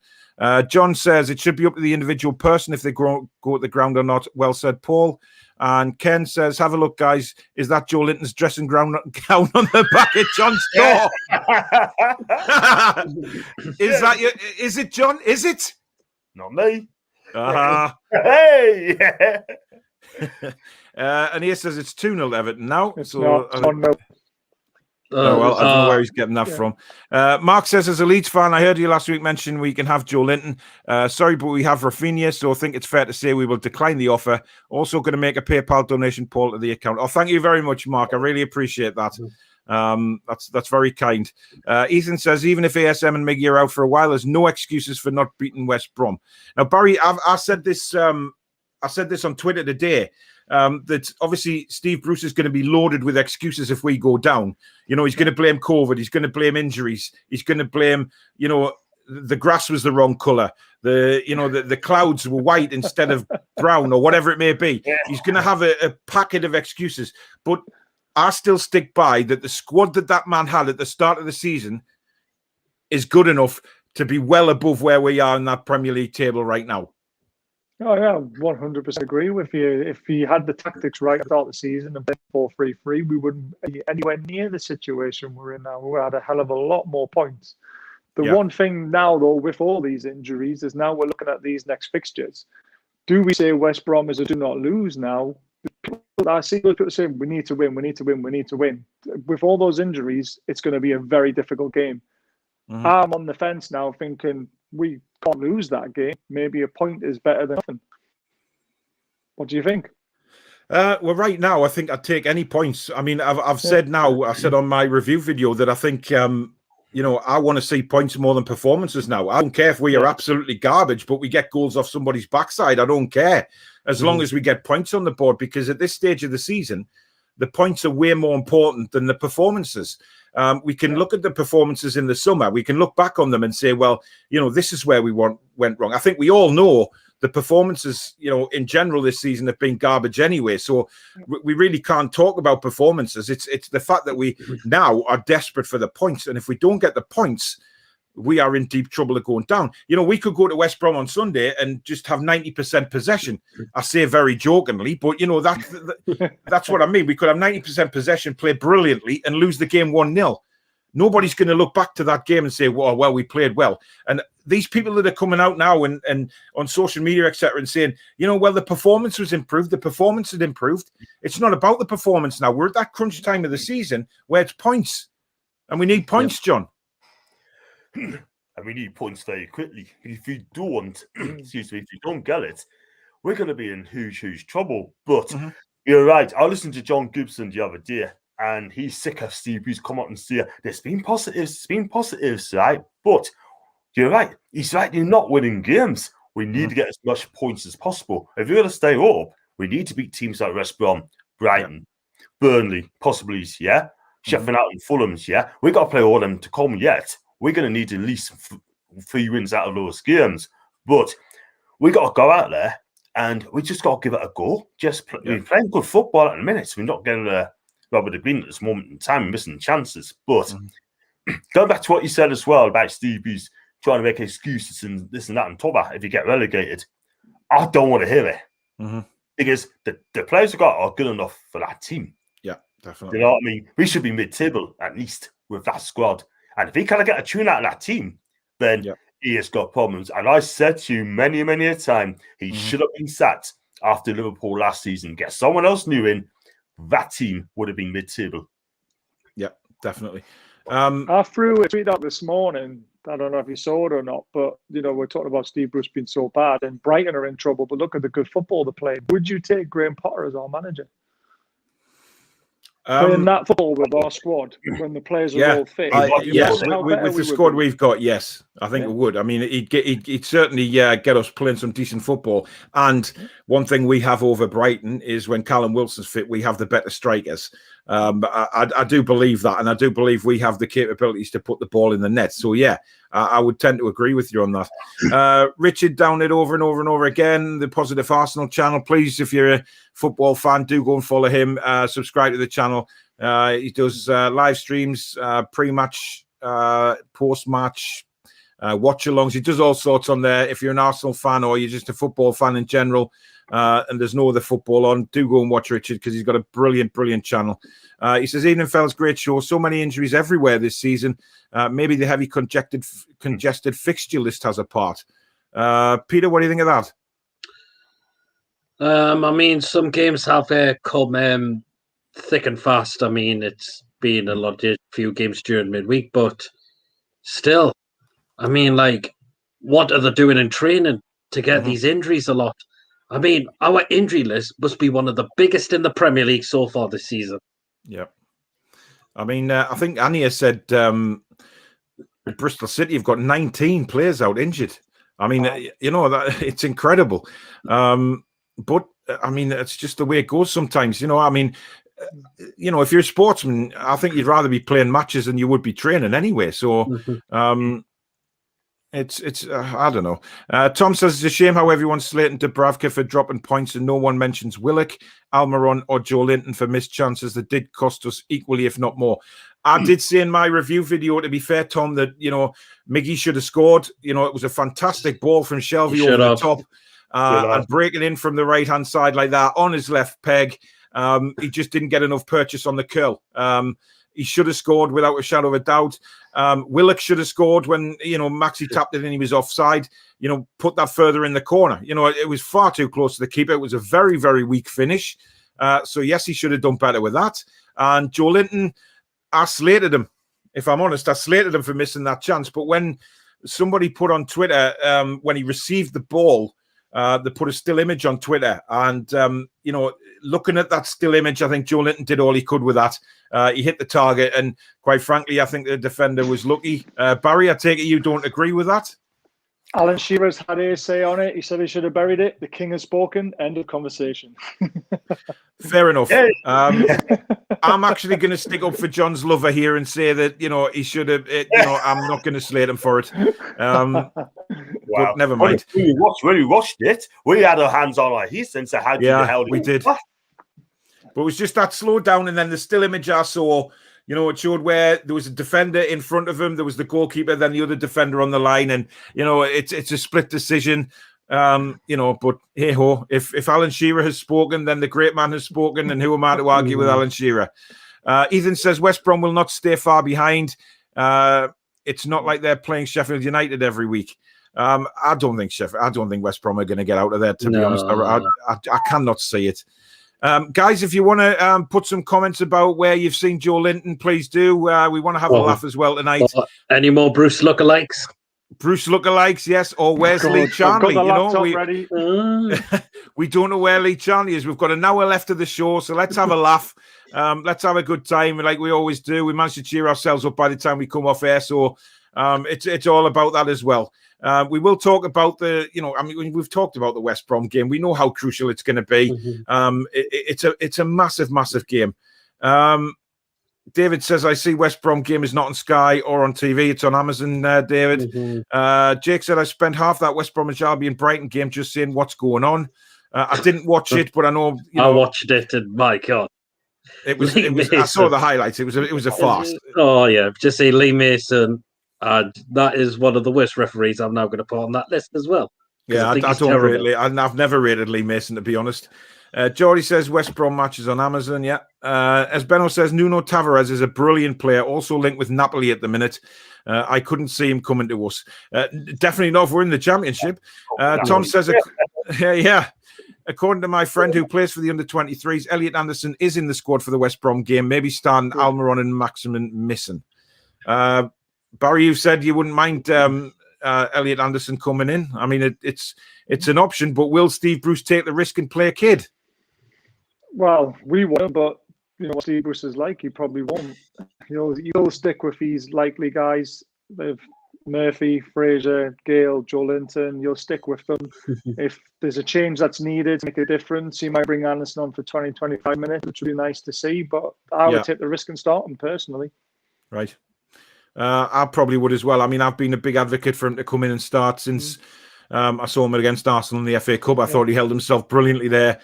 John says it should be up to the individual person if they go at the ground or not. Well said, Paul. And Ken says, have a look, guys. Is that Joe Linton's dressing gown on the back of John's door? Is it, John? Is it? Not me. Hey! And he says it's 2-0 Everton now. It's so not 1-0. Well, I don't know where he's getting that from. Mark says, as a Leeds fan, I heard you last week mention we can have Joe Linton. Sorry, but we have Rafinha, so I think it's fair to say we will decline the offer. Also going to make a PayPal donation, Paul, to the account. Oh, thank you very much, Mark. I really appreciate that. That's very kind. Ethan says, even if ASM and Miggy are out for a while, there's no excuses for not beating West Brom. Now, Barry, I said this on Twitter today. That obviously Steve Bruce is going to be loaded with excuses if we go down. You know, he's going to blame COVID. He's going to blame injuries. He's going to blame, you know, the grass was the wrong color. The clouds were white instead of brown or whatever it may be. He's going to have a packet of excuses. But I still stick by that the squad that man had at the start of the season is good enough to be well above where we are in that Premier League table right now. Oh, yeah, 100% agree with you. If he had the tactics right at the start of the season and played 4-3-3, we wouldn't be anywhere near the situation we're in now. We had a hell of a lot more points. The one thing now, though, with all these injuries is now we're looking at these next fixtures. Do we say West Brom is a do not lose now? I see people saying we need to win, we need to win, we need to win. With all those injuries, it's going to be a very difficult game. I'm on the fence now thinking we can't lose that game. Maybe a point is better than nothing. What do you think? Well, right now, I think I'd take any points. I mean, I've said now, I said on my review video that I think, you know, I want to see points more than performances now. I don't care if we are absolutely garbage, but we get goals off somebody's backside. I don't care as long as we get points on the board, because at this stage of the season, the points are way more important than the performances. We can look at the performances in the summer. We can look back on them and say, well, you know, this is where we went wrong. I think we all know the performances, you know, in general this season have been garbage anyway. So we really can't talk about performances. It's the fact that we now are desperate for the points. And if we don't get the points, we are in deep trouble of going down. You know, we could go to West Brom on Sunday and just have 90% possession. I say very jokingly, but, you know, that's what I mean. We could have 90% possession, play brilliantly, and lose the game 1-0. Nobody's going to look back to that game and say, well, we played well. And these people that are coming out now and on social media, etc., and saying, you know, well, the performance was improved. The performance had improved. It's not about the performance now. We're at that crunch time of the season where it's points. And we need points, John. And we need points very quickly. If you don't, excuse me, if you don't get it, we're going to be in huge trouble. But you're right. I listened to John Gibson the other day, and he's sick of Steve Bruce come out and say, there's been positives, right? But you're right. He's right. You're not winning games. We need to get as much points as possible. If you're going to stay up, we need to beat teams like West Brom, Brighton, Burnley, possibly, Sheffield United and Fulham's, We've got to play all of them to come yet. We're going to need at least 3 wins out of those games. But we got to go out there and we just got to give it a go. We're playing good football at the minute. We're not getting Robert Green at this moment in time, missing chances. But going back to what you said as well about Steve Bruce trying to make excuses and this and that and t'other if you get relegated, I don't want to hear it. Because the players we got are good enough for that team. Definitely. You know what I mean? We should be mid-table at least with that squad. And if he can't get a tune out of that team, then he has got problems. And I said to you many, many a time, he should have been sacked after Liverpool last season. Get someone else new in, that team would have been mid-table. Yeah, definitely. I threw a tweet out this morning. I don't know if you saw it or not, but we're talking about Steve Bruce being so bad and Brighton are in trouble. But look at the good football they're playing. Would you take Graham Potter as our manager? Playing that football with our squad when the players are all fit. Yes, with the squad we've got, yes, I think it would. I mean, he'd certainly get us playing some decent football. And one thing we have over Brighton is when Callum Wilson's fit, we have the better strikers. I do believe that, and I do believe we have the capabilities to put the ball in the net. So yeah, I would tend to agree with you on that. Richard down it over and over and over again. The Positive Arsenal channel, please, if you're a football fan, do go and follow him. Subscribe to the channel. He does live streams, pre-match, post-match, watch-alongs. He does all sorts on there. If you're an Arsenal fan or you're just a football fan in general, and there's no other football on, do go and watch Richard because he's got a brilliant, brilliant channel. He says, evening, fellas, great show. So many injuries everywhere this season. Maybe the heavy congested fixture list has a part. Peter, what do you think of that? I mean, some games have come thick and fast. I mean, it's been a few games during midweek, but still, I mean, like, what are they doing in training to get these injuries a lot? I mean, our injury list must be one of the biggest in the Premier League so far this season. Yeah. I mean, I think Ania said Bristol City have got 19 players out injured. I mean, that it's incredible. But, I mean, it's just the way it goes sometimes. I mean, if you're a sportsman, I think you'd rather be playing matches than you would be training anyway. So, It's I don't know. Tom says it's a shame how everyone's slating Dubravka for dropping points and no one mentions Willock, Almiron or Joe Linton for missed chances that did cost us equally, if not more. I did say in my review video, to be fair, Tom, that, Miggy should have scored. It was a fantastic ball from Shelvey over the top and breaking in from the right-hand side like that on his left peg. He just didn't get enough purchase on the curl. He should have scored without a shadow of a doubt. Willock should have scored when, Maxi tapped it and he was offside. Put that further in the corner. It was far too close to the keeper. It was a very, very weak finish. So, yes, he should have done better with that. And Joe Linton, I slated him. If I'm honest, I slated him for missing that chance. But when somebody put on Twitter, when he received the ball, they put a still image on Twitter. And, looking at that still image, I think Joe Linton did all he could with that. He hit the target. And quite frankly, I think the defender was lucky. Barry, I take it you don't agree with that? Alan Shearer's had a say on it. He said he should have buried it. The king has spoken. End of conversation. Fair enough. I'm actually going to stick up for John's lover here and say that, he should have, I'm not going to slate him for it. Wow. But never mind. When we watched it, we had our hands on our heels and said, how the hell we did. But it was just that slowed down, and then the still image I saw, it showed where there was a defender in front of him, there was the goalkeeper, then the other defender on the line, and it's a split decision. But hey ho, if Alan Shearer has spoken, then the great man has spoken, and who am I to argue with Alan Shearer? Ethan says West Brom will not stay far behind. It's not like they're playing Sheffield United every week. I don't think West Brom are going to get out of there, to be honest. I cannot see it. Guys, if you want to put some comments about where you've seen Joe Linton, please do. We want to have a laugh as well tonight. Any more Bruce lookalikes? Bruce lookalikes, yes, or where's Lee Charnley? We don't know where Lee Charnley is. We've got an hour left of the show, so let's have a laugh. Let's have a good time, like we always do. We managed to cheer ourselves up by the time we come off air, so it's all about that as well. We will talk about we've talked about the West Brom game. We know how crucial it's going to be. It's a massive, massive game. David says, I see West Brom game is not on Sky or on TV. It's on Amazon, David. Jake said, I spent half that West Bromwich Albion Brighton game just saying what's going on. I didn't watch it, but I know. I watched it, and my God. It was. I saw the highlights. It was a farce. Oh, yeah. Just say Lee Mason. That is one of the worst referees I'm now going to put on that list as well. Yeah, I don't rate Lee. I've never rated Lee Mason, to be honest. Geordie says West Brom matches on Amazon. Yeah. As Benno says, Nuno Tavares is a brilliant player, also linked with Napoli at the minute. I couldn't see him coming to us. Definitely not if we're in the Championship. Tom says, yeah. According to my friend who plays for the under-23s, Elliot Anderson is in the squad for the West Brom game. Maybe Stan, Almiron and Maximin missing. Barry, you said you wouldn't mind Elliot Anderson coming in. I mean, it's an option, but will Steve Bruce take the risk and play a kid? Well, we won't, but you know what Steve Bruce is like. He probably won't. He'll stick with these likely guys. They've Murphy, Fraser, Gale, Joe Linton. You'll stick with them. If there's a change that's needed to make a difference, you might bring Anderson on for 20, 25 minutes, which would be nice to see. But I would take the risk and start him personally. Right. I probably would as well. I mean, I've been a big advocate for him to come in and start since I saw him against Arsenal in the FA Cup. I thought he held himself brilliantly there.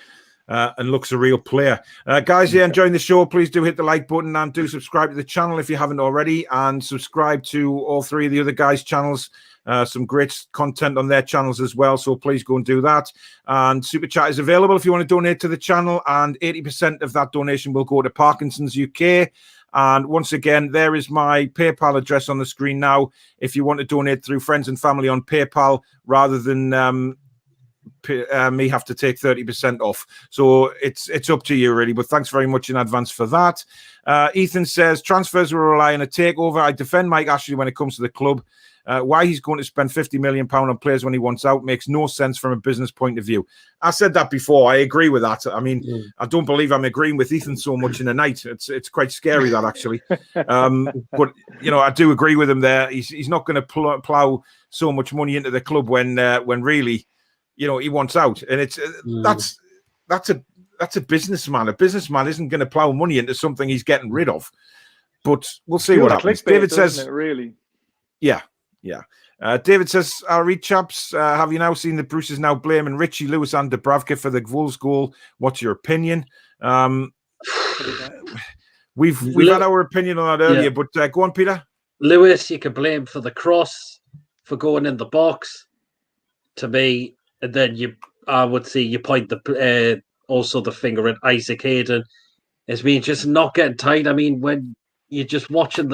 And looks a real player. Guys, enjoying the show, please do hit the like button and do subscribe to the channel if you haven't already, and subscribe to all three of the other guys' channels. Some great content on their channels as well, so please go and do that. And Super Chat is available if you want to donate to the channel, and 80% of that donation will go to Parkinson's UK. And once again, there is my PayPal address on the screen now if you want to donate through friends and family on PayPal rather than me have to take 30% off. So it's up to you really, but thanks very much in advance for that. Ethan says transfers will rely on a takeover. I defend Mike Ashley when it comes to the club. Why he's going to spend £50 million on players when he wants out makes no sense from a business point of view. I said that before. I agree with that. I mean, I don't believe I'm agreeing with Ethan so much in a night. It's quite scary, that actually. But you know, I do agree with him there. He's not going to plow so much money into the club when really, you know, he wants out, and it's that's a businessman. A businessman isn't going to plow money into something he's getting rid of. But we'll see what happens. David says, really, yeah. David says, "I'll read chaps. Have you now seen that Bruce is now blaming Richie Lewis and Dubravka for the Wolves goal? What's your opinion?" We've had our opinion on that earlier, but go on, Peter. Lewis, you can blame for the cross, for going in the box. To me. And then I would say you point also the finger at Isaac Hayden as being just not getting tight. I mean, when you're just watching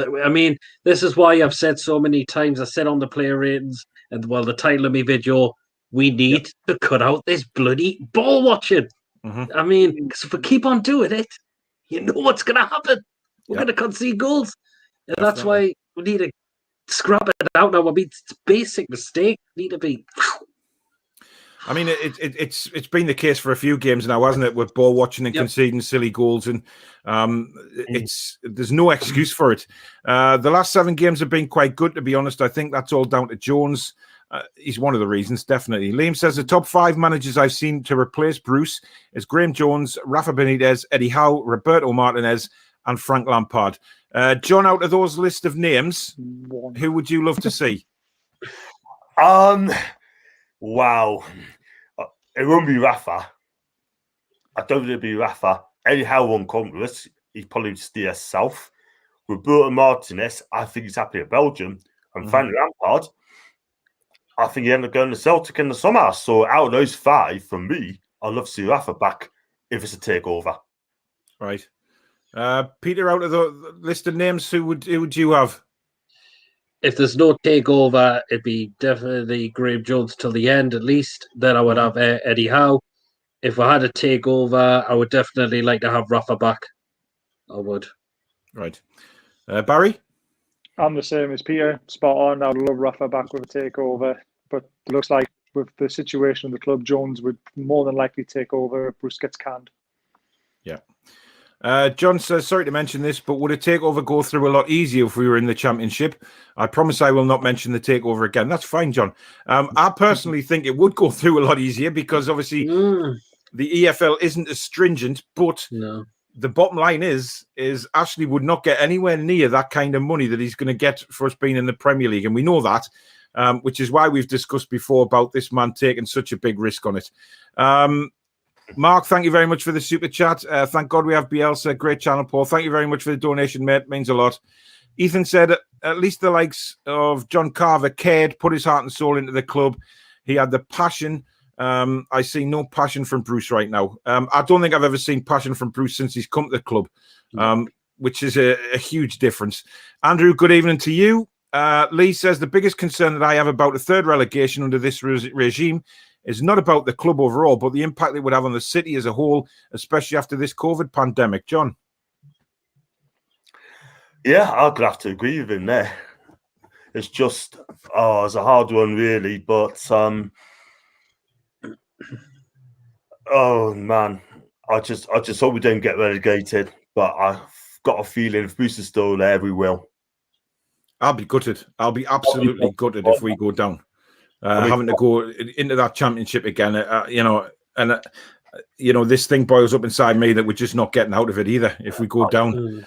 this is why I've said so many times. I said on the player ratings and the title of my video, we need to cut out this bloody ball watching. I mean, because if we keep on doing it, you know what's going to happen. We're going to concede goals, and that's why we need to scrap it out now. I mean, it's a basic mistake. We need to be. I mean, it's been the case for a few games now, hasn't it? With ball watching and conceding silly goals, and there's no excuse for it. The last 7 games have been quite good, to be honest. I think that's all down to Jones. He's one of the reasons, definitely. Liam says the top 5 managers I've seen to replace Bruce is Graham Jones, Rafa Benitez, Eddie Howe, Roberto Martinez, and Frank Lampard. John, out of those list of names, who would you love to see? Wow. It won't be Rafa. I don't think it'll be Rafa. Eddie Howe won't come to us. He'd probably steer south. Roberto Martinez, I think he's happy at Belgium. And Frank Lampard, I think he ended up going to Celtic in the summer. So out of those 5, from me, I'd love to see Rafa back if it's a takeover. Right. Peter, out of the list of names, who would you have? If there's no takeover, it'd be definitely Graham Jones till the end, at least. Then I would have Eddie Howe. If I had a takeover, I would definitely like to have Rafa back. I would. Right. Barry? I'm the same as Peter. Spot on. I would love Rafa back with a takeover. But it looks like with the situation of the club, Jones would more than likely take over if Bruce gets canned. Yeah. John says, sorry to mention this, but would a takeover go through a lot easier if we were in the Championship? I promise I will not mention the takeover again. That's fine, John. I personally think it would go through a lot easier because obviously the EFL isn't as stringent, but the bottom line is Ashley would not get anywhere near that kind of money that he's going to get for us being in the Premier League. And we know that, which is why we've discussed before about this man taking such a big risk on it. Mark, thank you very much for the super chat. Thank God we have Bielsa. Great channel, Paul. Thank you very much for the donation, mate. Means a lot. Ethan said, at least the likes of John Carver cared, put his heart and soul into the club. He had the passion I see no passion from Bruce right now. I don't think I've ever seen passion from Bruce since he's come to the club, which is a huge difference. Andrew, good evening to you. Lee says, the biggest concern that I have about a third relegation under this regime is not about the club overall, but the impact it would have on the city as a whole, especially after this COVID pandemic. John? Yeah, I'd have to agree with him there. It's just, it's a hard one, really. But, oh, man, I just hope we don't get relegated. But I've got a feeling if Bruce is still there, we will. I'll be gutted. I'll be absolutely gutted if we go down. Having to go into that championship again, this thing boils up inside me that we're just not getting out of it either if we go down.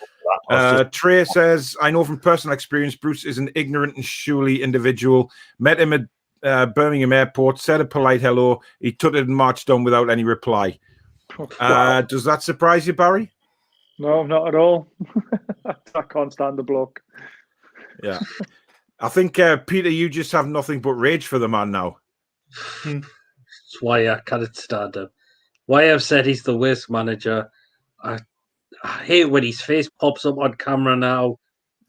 Trey says, I know from personal experience, Bruce is an ignorant and surely individual. Met him at Birmingham Airport, said a polite hello. He tutted and marched on without any reply. Does that surprise you, Barry? No, not at all. I can't stand the bloke. Yeah. I think, Peter, you just have nothing but rage for the man now. That's why I can't stand him. Why I've said he's the worst manager. I hate when his face pops up on camera now.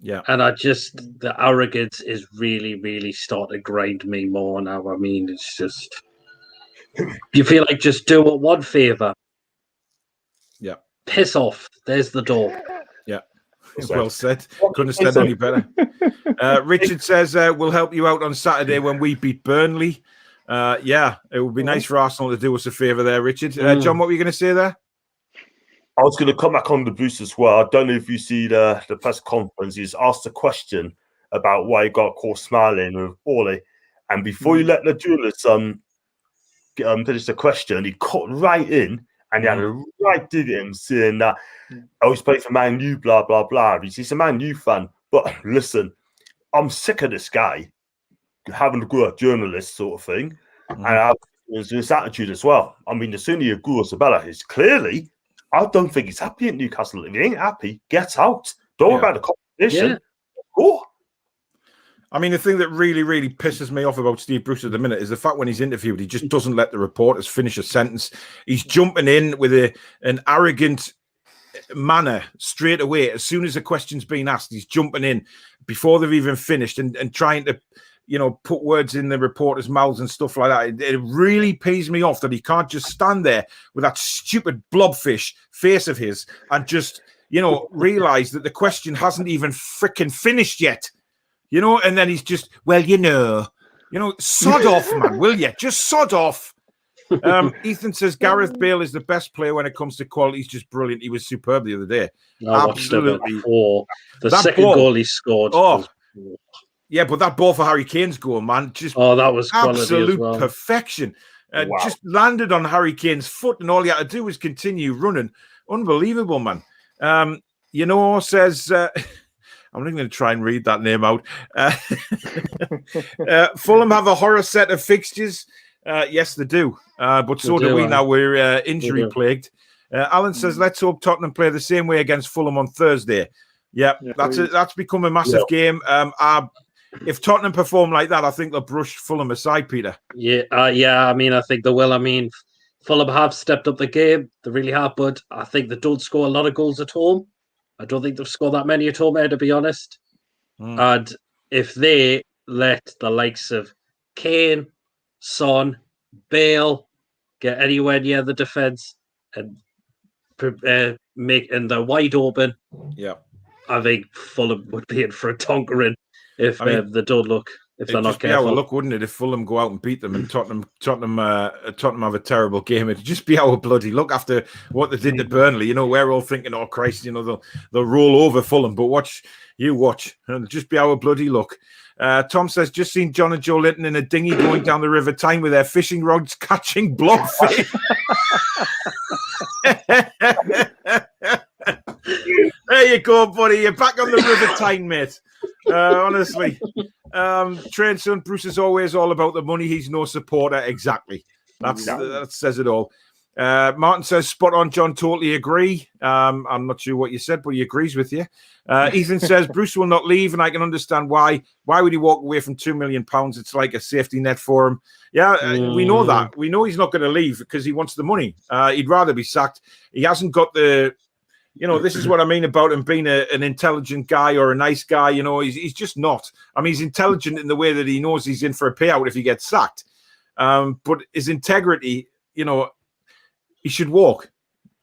Yeah. And the arrogance is really, really starting to grind me more now. I mean, it's just, you feel like just do it one favour. Yeah. Piss off. There's the door. Yeah. Well said. Couldn't have said any better. Richard says, we'll help you out on Saturday when we beat Burnley. It would be nice for Arsenal to do us a favour there, Richard. John, what were you going to say there? I was going to come back on the Bruce as well. I don't know if you see the press conference. He's asked a question about why he got caught smiling with Ole. And before you let the journalist finish the question, he cut right in and he had a right dig at him saying that I always play for Man U, blah, blah, blah. He's a Man U fan. But listen, I'm sick of this guy having to go at journalists sort of thing. And there's this attitude as well. I mean, the sooner you go, the better. It's clearly, I don't think he's happy at Newcastle. If he ain't happy, get out. Don't worry about the competition. Yeah. Go. I mean, the thing that really, really pisses me off about Steve Bruce at the minute is the fact when he's interviewed, he just doesn't let the reporters finish a sentence. He's jumping in with an arrogant manner straight away. As soon as a question's been asked, he's jumping in before they've even finished and trying to, put words in the reporters' mouths and stuff like that. It really pees me off that he can't just stand there with that stupid blobfish face of his and just, realise that the question hasn't even freaking finished yet. And then he's just, sod off, man, will you? Just sod off. Ethan says Gareth Bale is the best player when it comes to quality. He's just brilliant. He was superb the other day. Absolutely. The second goal he scored. Yeah, but that ball for Harry Kane's goal, man, just that was absolute well. perfection. Just landed on Harry Kane's foot, and all he had to do was continue running. Unbelievable, man. Says... I'm not even going to try and read that name out. Fulham have a horror set of fixtures. Yes, they do. But so do we now. We're injury-plagued. Alan says, let's hope Tottenham play the same way against Fulham on Thursday. That's become a massive game. If Tottenham perform like that, I think they'll brush Fulham aside, Peter. I mean, I think they will. I mean, Fulham have stepped up the game. They really have, but I think they don't score a lot of goals at home. I don't think they've scored that many at home, to be honest. And if they let the likes of Kane, Son, Bale get anywhere near the defence and they're wide open, I think Fulham would be in for a tonkering if they don't look. If they're not careful, our luck, wouldn't it? If Fulham go out and beat them, and Tottenham have a terrible game, it'd just be our bloody luck after what they did to Burnley. We're all thinking, "Oh Christ, they'll roll over Fulham." But watch, and it'll just be our bloody luck. Tom says, "Just seen John and Joe Linton in a dinghy going down the River Tyne with their fishing rods catching blobfish." There you go, buddy. You're back on the River Tyne, mate. Honestly. Train son, Bruce is always all about the money. He's no supporter. Exactly. That says it all. Martin says, spot on, John. Totally agree. I'm not sure what you said, but he agrees with you. Ethan says, Bruce will not leave, and I can understand why. Why would he walk away from £2 million? It's like a safety net for him. Yeah, we know that. We know he's not going to leave because he wants the money. He'd rather be sacked. He hasn't got the... this is what I mean about him being an intelligent guy or a nice guy. He's just not. I mean, he's intelligent in the way that he knows he's in for a payout if he gets sacked. But his integrity, he should walk,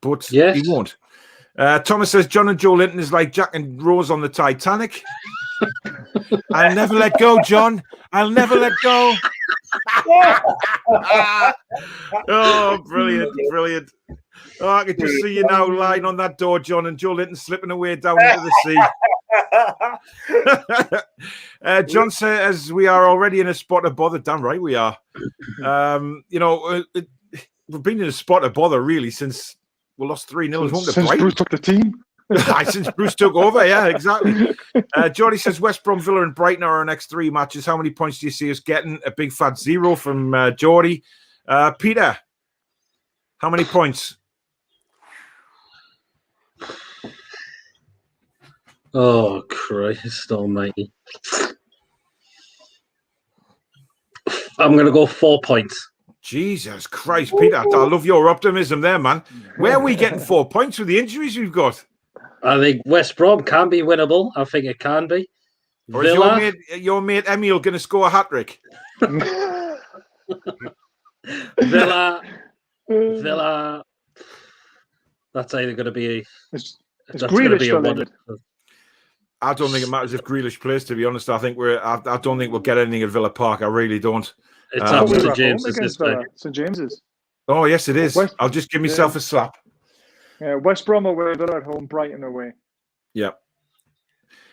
but he won't. Thomas says, John and Joe Linton is like Jack and Rose on the Titanic. I'll never let go, John. I'll never let go. Oh, brilliant, brilliant. Oh, I can just see you now lying on that door, John, and Joe Linton slipping away down into the sea. John says, we are already in a spot of bother. Damn right we are. We've been in a spot of bother, really, since we lost 3-0 since Bruce took the team. Since Bruce took over, yeah, exactly. Jordy says, West Brom, Villa and Brighton are our next 3 matches. How many points do you see us getting? A big fat 0 from Jordy. Peter, how many points? Oh, Christ almighty. I'm going to go 4 points. Jesus Christ, Peter. I love your optimism there, man. Where are we getting 4 points with the injuries we've got? I think West Brom can be winnable. I think it can be. Or Villa, is your mate Emil going to score a hat-trick? Villa. That's either going to be... It's Grealish still in it. I don't think it matters if Grealish plays, to be honest. I don't think we'll get anything at Villa Park. I really don't. It's up to St. James's. St. James's. Oh, yes, it is. I'll just give myself a slap. Yeah, West Brom away, Villa at home, Brighton away. Yeah.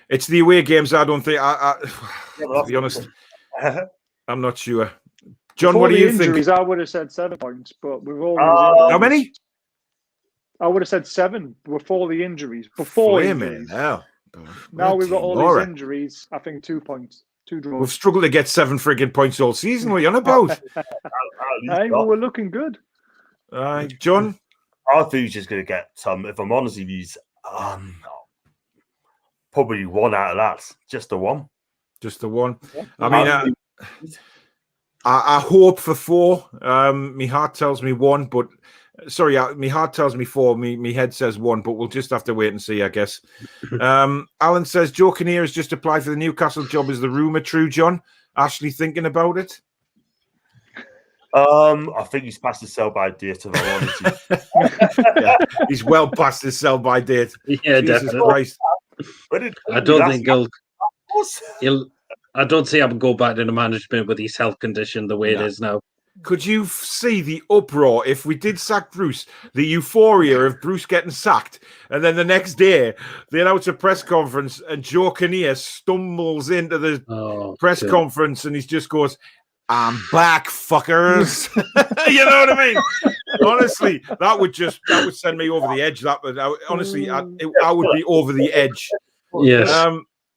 It's the away games I don't think... to be honest, I'm not sure. John, Before what do you injuries, think? I would have said 7 points, but we've all... How many? I would have said 7 before the injuries. Before injuries. Hell. Now we've got all these injuries. I think 2 points. 2 draws. We've struggled to get 7 frigging points all season. What are you on about? Hey, well, we're looking good. John? I think he's just going to get some, if I'm honest with you, probably 1 out of that. Just a 1. Just a 1. Yeah. I mean, I hope for 4. My heart tells me 1, but... Sorry, my heart tells me 4. My head says 1, but we'll just have to wait and see, I guess. Alan says, Joe Kinnear has just applied for the Newcastle job. Is the rumour true, John? Ashley thinking about it? I think he's past his sell-by date, if I'm honest. Yeah, he's well past his sell-by date. Yeah, Jesus definitely. Christ. I don't think I don't see him go back to the management with his health condition the way it is now. Could you see the uproar if we did sack Bruce, the euphoria of Bruce getting sacked, and then the next day they announce a press conference and Joe Kinnear stumbles into the press conference and he just goes, I'm back, fuckers. You know what I mean? Honestly, that would send me over the edge. Honestly, I would be over the edge. Yes.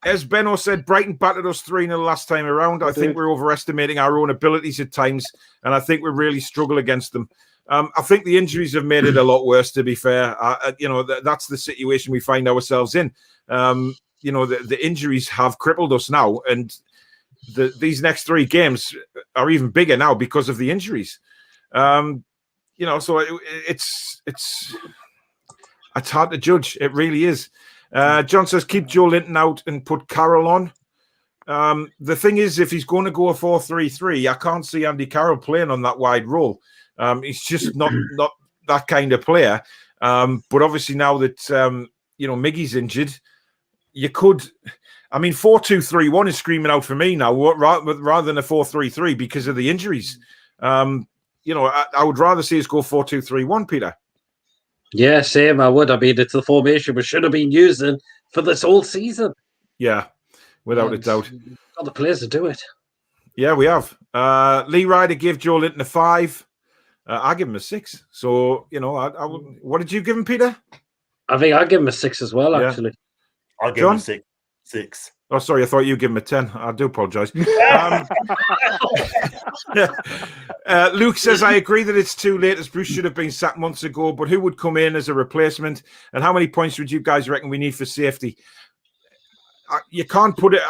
As Benno said, Brighton battered us 3-0 last time around. I think we're overestimating our own abilities at times, and I think we really struggle against them. I think the injuries have made it a lot worse, to be fair. That's the situation we find ourselves in. The injuries have crippled us now, and these next 3 games are even bigger now because of the injuries. So it's hard to judge. It really is. John says, keep Joe Linton out and put Carroll on. The thing is, if he's going to go a 4-3-3, I can't see Andy Carroll playing on that wide role. He's just not that kind of player. But obviously now that, Miggy's injured, you could... I mean, 4-2-3-1 is screaming out for me now, rather than a 4-3-3 because of the injuries. I would rather see us go 4-2-3-1, Peter. Yeah, same. I would. I mean, it's the formation we should have been using for this whole season. Yeah, without a doubt. Got the players to do it. Yeah, we have. Lee Ryder gave Joe Linton a 5. I give him a 6. So, what did you give him, Peter? I think I'd give him a 6 as well, actually. I'll give him a 6. Oh, sorry, I thought you give him a 10. I do apologise. Luke says, I agree that it's too late, as Bruce should have been sacked months ago, but who would come in as a replacement? And how many points would you guys reckon we need for safety? You can't put it...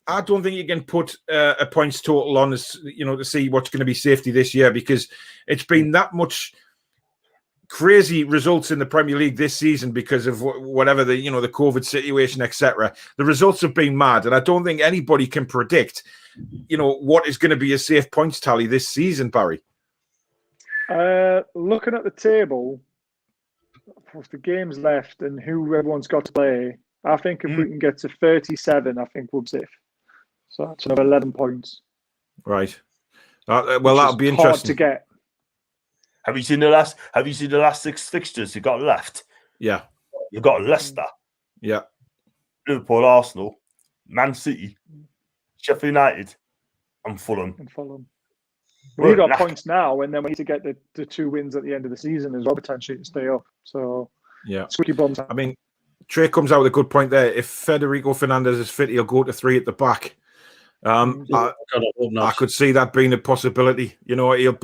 I don't think you can put a points total on us, to see what's going to be safety this year, because it's been that much crazy results in the Premier League this season because of whatever the COVID situation, etc. The results have been mad, and I don't think anybody can predict, what is going to be a safe points tally this season, Barry. Looking at the table, with the games left and who everyone's got to play, I think if we can get to 37, I think we'll be safe. So that's another 11 points. Right. Well, that'll be interesting hard to get. Have you seen the last 6 fixtures you got left? Yeah. You got Leicester. Yeah. Liverpool, Arsenal, Man City, Sheffield United, and Fulham. We've got points now, and then we need to get the 2 wins at the end of the season as well, potentially, to stay up. So, yeah. Squeaky bums. I mean, Trey comes out with a good point there. If Federico Fernandez is fit, he'll go to 3 at the back. I could see that being a possibility. He'll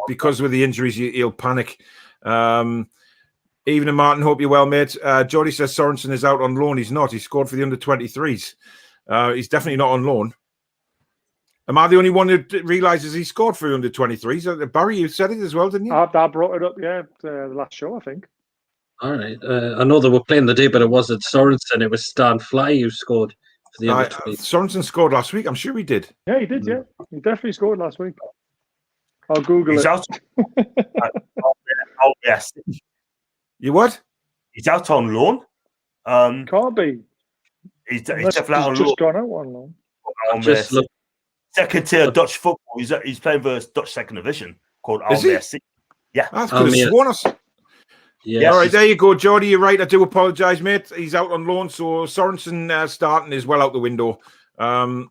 because with the injuries, he'll panic. Evening, Martin. Hope you're well, mate. Jody says Sorensen is out on loan. He's not. He scored for the under-23s. He's definitely not on loan. Am I the only one who realises he scored for the under-23s? Barry, you said it as well, didn't you? I brought it up, the last show, I think. All right. I know they were playing the day, but it wasn't Sorensen. It was Stan Fly who scored. Sorensen scored last week. I'm sure he did. Yeah, he did. Yeah, he definitely scored last week. I'll Google it. Out. Yes. You what? He's out on loan. Can't be. He's definitely out on just loan. Gone out on loan. Second tier Dutch football. He's playing for Dutch second division called Almere. Yeah, I could have sworn us. Yeah. All right, there you go, Jordy. You're right. I do apologise, mate. He's out on loan, so Sorensen starting is well out the window.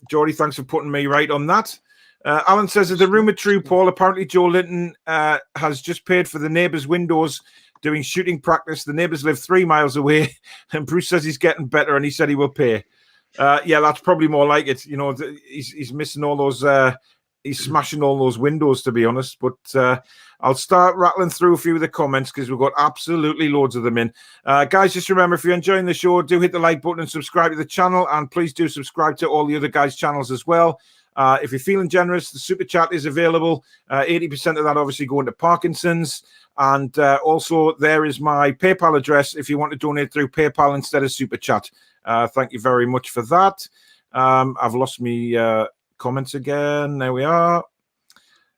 Jordy, thanks for putting me right on that. Alan says, is the rumour true, Paul? Apparently, Joe Linton has just paid for the neighbours' windows doing shooting practice. The neighbours live 3 miles away, and Bruce says he's getting better, and he said he will pay. Yeah, that's probably more like it. He's missing all those. He's smashing all those windows, to be honest. But I'll start rattling through a few of the comments because we've got absolutely loads of them in. Guys, just remember, if you're enjoying the show, do hit the like button and subscribe to the channel. And please do subscribe to all the other guys' channels as well. If you're feeling generous, the super chat is available. 80% of that obviously going to Parkinson's. And also, there is my PayPal address if you want to donate through PayPal instead of super chat. Thank you very much for that. I've lost me comments again. There we are.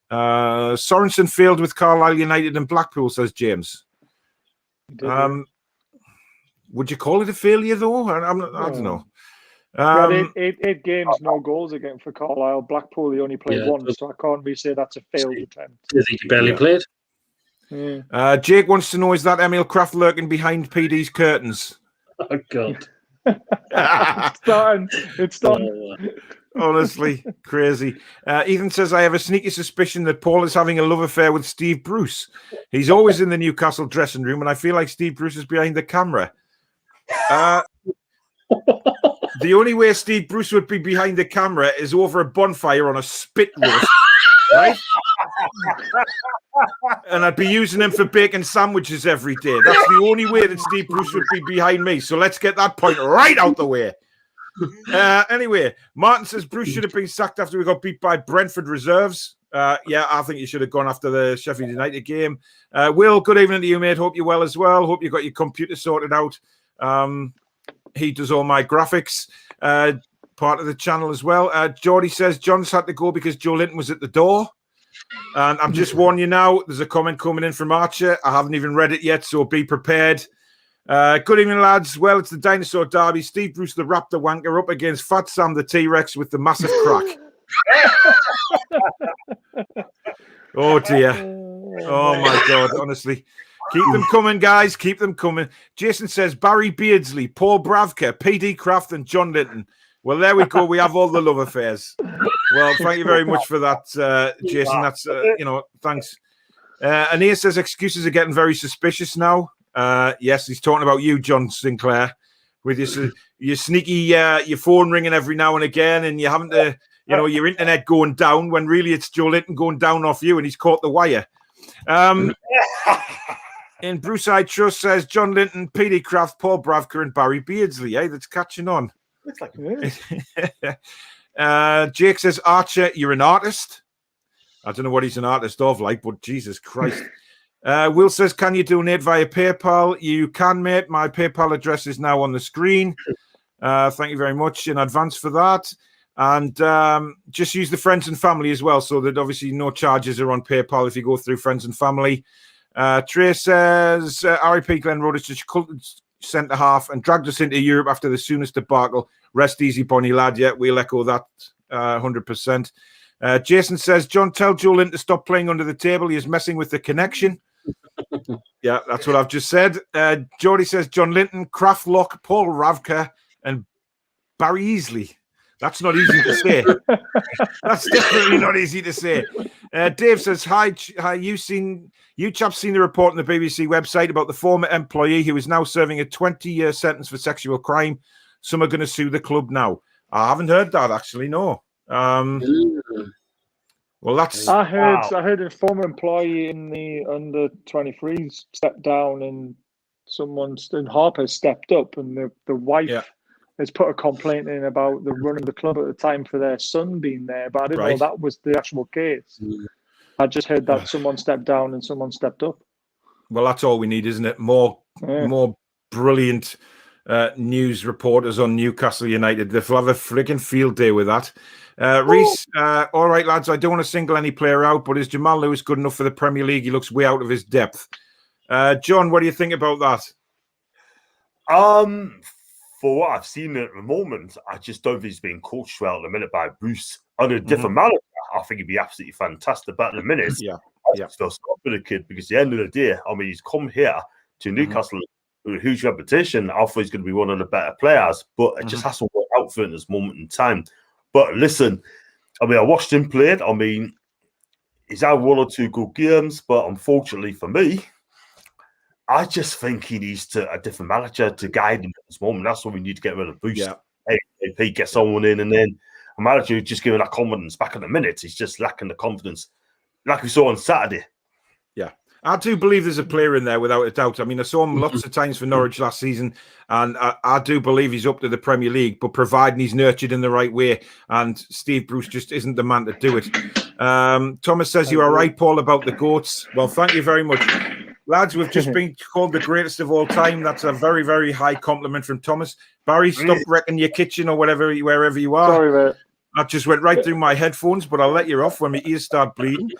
Sorensen failed with Carlisle United and Blackpool, says James. Would you call it a failure, though? I don't know. 8 games, no goals again for Carlisle. Blackpool, they only played once, so I can't really say that's a failed attempt. I think he barely played. Yeah. Jake wants to know, is that Emil Kraft lurking behind PD's curtains? Oh, God. It's starting. Honestly, crazy. Ethan says, I have a sneaky suspicion that Paul is having a love affair with Steve Bruce. He's always in the Newcastle dressing room, and I feel like Steve Bruce is behind the camera. The only way Steve Bruce would be behind the camera is over a bonfire on a spit roast, right? And I'd be using him for bacon sandwiches every day. That's the only way that Steve Bruce would be behind me. So let's get that point right out the way. Anyway, Martin says Bruce should have been sacked after we got beat by Brentford reserves. Yeah, I think you should have gone after the Sheffield United game. Will, good evening to you, mate. Hope you're well as well. Hope you got your computer sorted out. He does all my graphics, part of the channel as well. Geordie says John's had to go because Joe Linton was at the door. And I'm just warning you now, there's a comment coming in from Archer. I haven't even read it yet, so be prepared. Good evening, lads. Well, it's the Dinosaur Derby. Steve Bruce, the Raptor wanker, up against Fat Sam, the T-Rex, with the massive crack. Oh, dear. Oh, my God, honestly. Keep them coming, guys. Keep them coming. Jason says Barry Beardsley, Paul Bravka, PD Kraft, and John Linton. Well, there we go. We have all the love affairs. Well, thank you very much for that, Jason. That's, thanks. Anea says excuses are getting very suspicious now. Yes, he's talking about you, John Sinclair. with your sneaky your phone ringing every now and again, and you're having to, your internet going down when really it's Joe Linton going down off you, and he's caught the wire. And Bruce I Trust says John Linton, P.D. Kraft, Paul Bravker, and Barry Beardsley. That's catching on. Looks like Jake says, Archer, you're an artist. I don't know what he's an artist of, but Jesus Christ. Will says, can you donate via PayPal? You can, mate. My PayPal address is now on the screen. Thank you very much in advance for that. And just use the friends and family as well, so that obviously no charges are on PayPal if you go through friends and family. Trey says, RIP Glenn Rodich, centre half, and dragged us into Europe after the soonest debacle. Rest easy, Bonnie lad. Yeah, we'll echo that 100%. Jason says, John, tell Joe Linton to stop playing under the table. He is messing with the connection. Yeah, that's what I've just said. Geordie says, John Linton, Kraft Lock, Paul Ravka, and Barry Easley. That's not easy to say. That's definitely not easy to say. Dave says, hi, you chaps seen the report on the BBC website about the former employee who is now serving a 20-year sentence for sexual crime. Some are going to sue the club now. I haven't heard that, actually, no. Well, that's... I heard a former employee in the under-23s stepped down, and Harper stepped up, and the wife has put a complaint in about the run of the club at the time for their son being there, but I didn't know that was the actual case. I just heard that someone stepped down and someone stepped up. Well, that's all we need, isn't it? More brilliant news reporters on Newcastle United. They'll have a frigging field day with that. Reese, all right, lads, I don't want to single any player out, but is Jamal Lewis good enough for the Premier League? He looks way out of his depth. John, what do you think about that? For what I've seen at the moment, I just don't think he's being coached well at the minute by Bruce. Under a different manager, I think he'd be absolutely fantastic. But at the minute, I just feel sorry for the kid, because at the end of the day, I mean, he's come here to Newcastle with a huge reputation. I thought he's going to be one of the better players, but it just hasn't worked out for him at this moment in time. But listen, I mean, I watched him play. I mean, he's had one or two good games, but unfortunately for me, I just think he needs a different manager to guide him at this moment. That's what we need to get rid of Boost. He get someone in, and then a manager who's just giving that confidence back. At the minute, he's just lacking the confidence, like we saw on Saturday. Yeah, I do believe there's a player in there without a doubt. I mean, I saw him lots of times for Norwich last season, and I do believe he's up to the Premier League, but providing he's nurtured in the right way, and Steve Bruce just isn't the man to do it. Thomas says, you are right, Paul, about the GOATs. Well, thank you very much. Lads, we've just been called the greatest of all time. That's a very, very high compliment from Thomas. Barry, stop wrecking your kitchen or wherever you are. Sorry, mate. That just went right through my headphones, but I'll let you off when my ears start bleeding.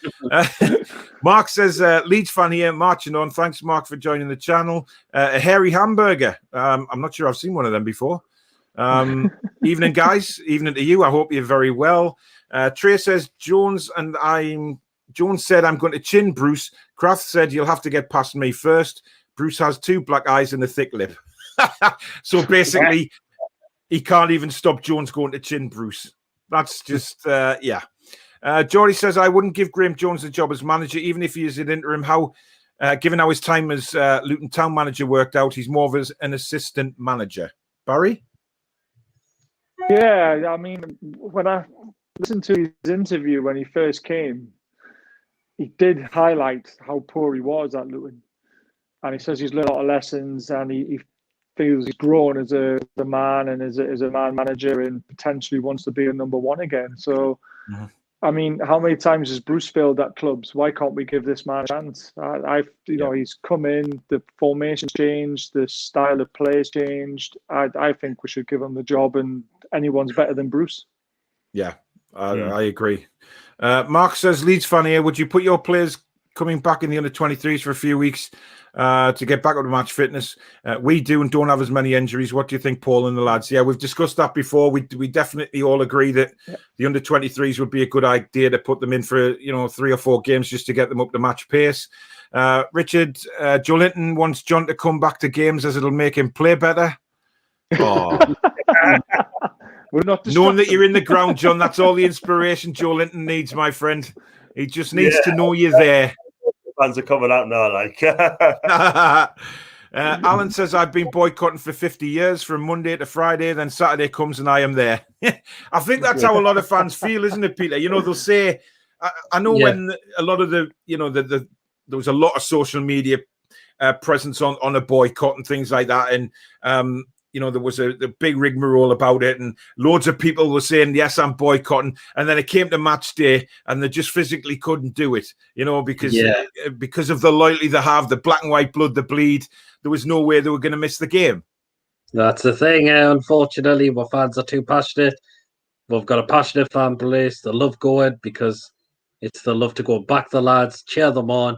Mark says, Leeds fan here, marching on. Thanks, Mark, for joining the channel. A hairy hamburger. I'm not sure I've seen one of them before. Evening, guys. Evening to you. I hope you're very well. Trey says, Jones said, I'm going to chin Bruce. Kraft said, you'll have to get past me first. Bruce has 2 black eyes and a thick lip. So basically, he can't even stop Jones going to chin Bruce. That's just, Geordie says, I wouldn't give Graham Jones the job as manager, even if he is an interim. Given how his time as Luton Town manager worked out, he's more of an assistant manager. Barry? Yeah, I mean, when I listened to his interview when he first came, he did highlight how poor he was at Luton. And he says he's learned a lot of lessons, and he feels he's grown as a man and as a man manager, and potentially wants to be a number one again. So, I mean, how many times has Bruce failed at clubs? Why can't we give this man a chance? He's come in, the formation changed, the style of play has changed. I think we should give him the job, and anyone's better than Bruce. Yeah, I agree. Mark says, Leeds fan here, would you put your players coming back in the under-23s for a few weeks to get back up to match fitness? We do and don't have as many injuries. What do you think, Paul and the lads? Yeah, we've discussed that before. We definitely all agree that the under-23s would be a good idea to put them in for 3 or 4 games just to get them up to match pace. Richard, Joe Linton wants John to come back to games as it'll make him play better. Oh. We're not knowing that you're in the ground, John, that's all the inspiration Joe Linton needs, my friend. He just needs to know you're there. Fans are coming out now, like. Alan says, I've been boycotting for 50 years from Monday to Friday, then Saturday comes and I am there. I think that's how a lot of fans feel, isn't it, Peter? They'll say, I know when a lot of there was a lot of social media presence on a boycott and things like that. And, there was a big rigmarole about it, and loads of people were saying, yes, I'm boycotting. And then it came to match day and they just physically couldn't do it, because of the loyalty they have, the black and white blood, the bleed. There was no way they were going to miss the game. That's the thing. Unfortunately, our fans are too passionate. We've got a passionate fan base. They love going because it's the love to go back the lads, cheer them on.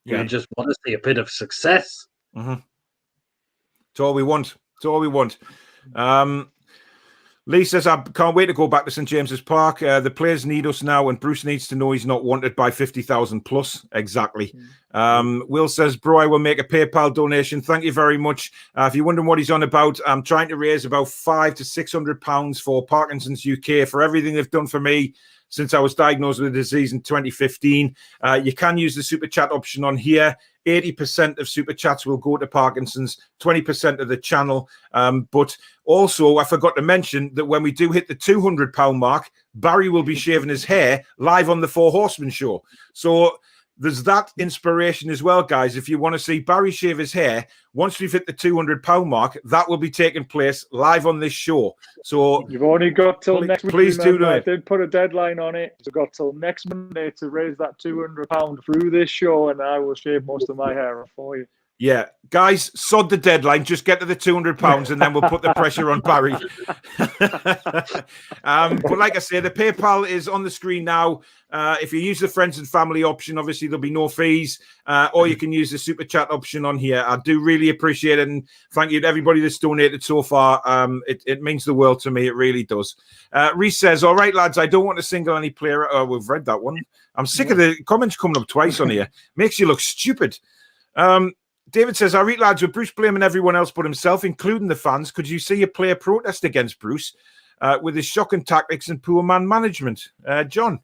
We just want to see a bit of success. Mm-hmm. It's all we want. It's all we want. Lee says, I can't wait to go back to St. James's Park. The players need us now, and Bruce needs to know he's not wanted by 50,000 plus. Exactly. Will says, bro, I will make a PayPal donation. Thank you very much. If you're wondering what he's on about, I'm trying to raise about £500 to £600 for Parkinson's UK for everything they've done for me since I was diagnosed with the disease in 2015. You can use the Super Chat option on here. 80% of Super Chats will go to Parkinson's, 20% of the channel. But also, I forgot to mention that when we do hit the £200 mark, Barry will be shaving his hair live on the Four Horsemen show. So there's that inspiration as well, guys. If you want to see Barry shave his hair, once we've hit the £200 mark, that will be taking place live on this show. So you've only got till next week. Please do I it. did put a deadline on it. You've got till next Monday to raise that £200 through this show, and I will shave most of my hair off for you. Yeah, guys, sod the deadline. Just get to the £200 and then we'll put the pressure on Barry. But like I say, the PayPal is on the screen now. If you use the friends and family option, obviously there'll be no fees, or you can use the Super Chat option on here. I do really appreciate it, and thank you to everybody that's donated so far. It means the world to me. It really does. Reese says, all right, lads, I don't want to single any player. Oh, we've read that one. I'm sick of the comments coming up twice on here. Makes you look stupid. David says, I read, lads, with Bruce blaming everyone else but himself, including the fans, could you see a player protest against Bruce with his shocking tactics and poor man management? John?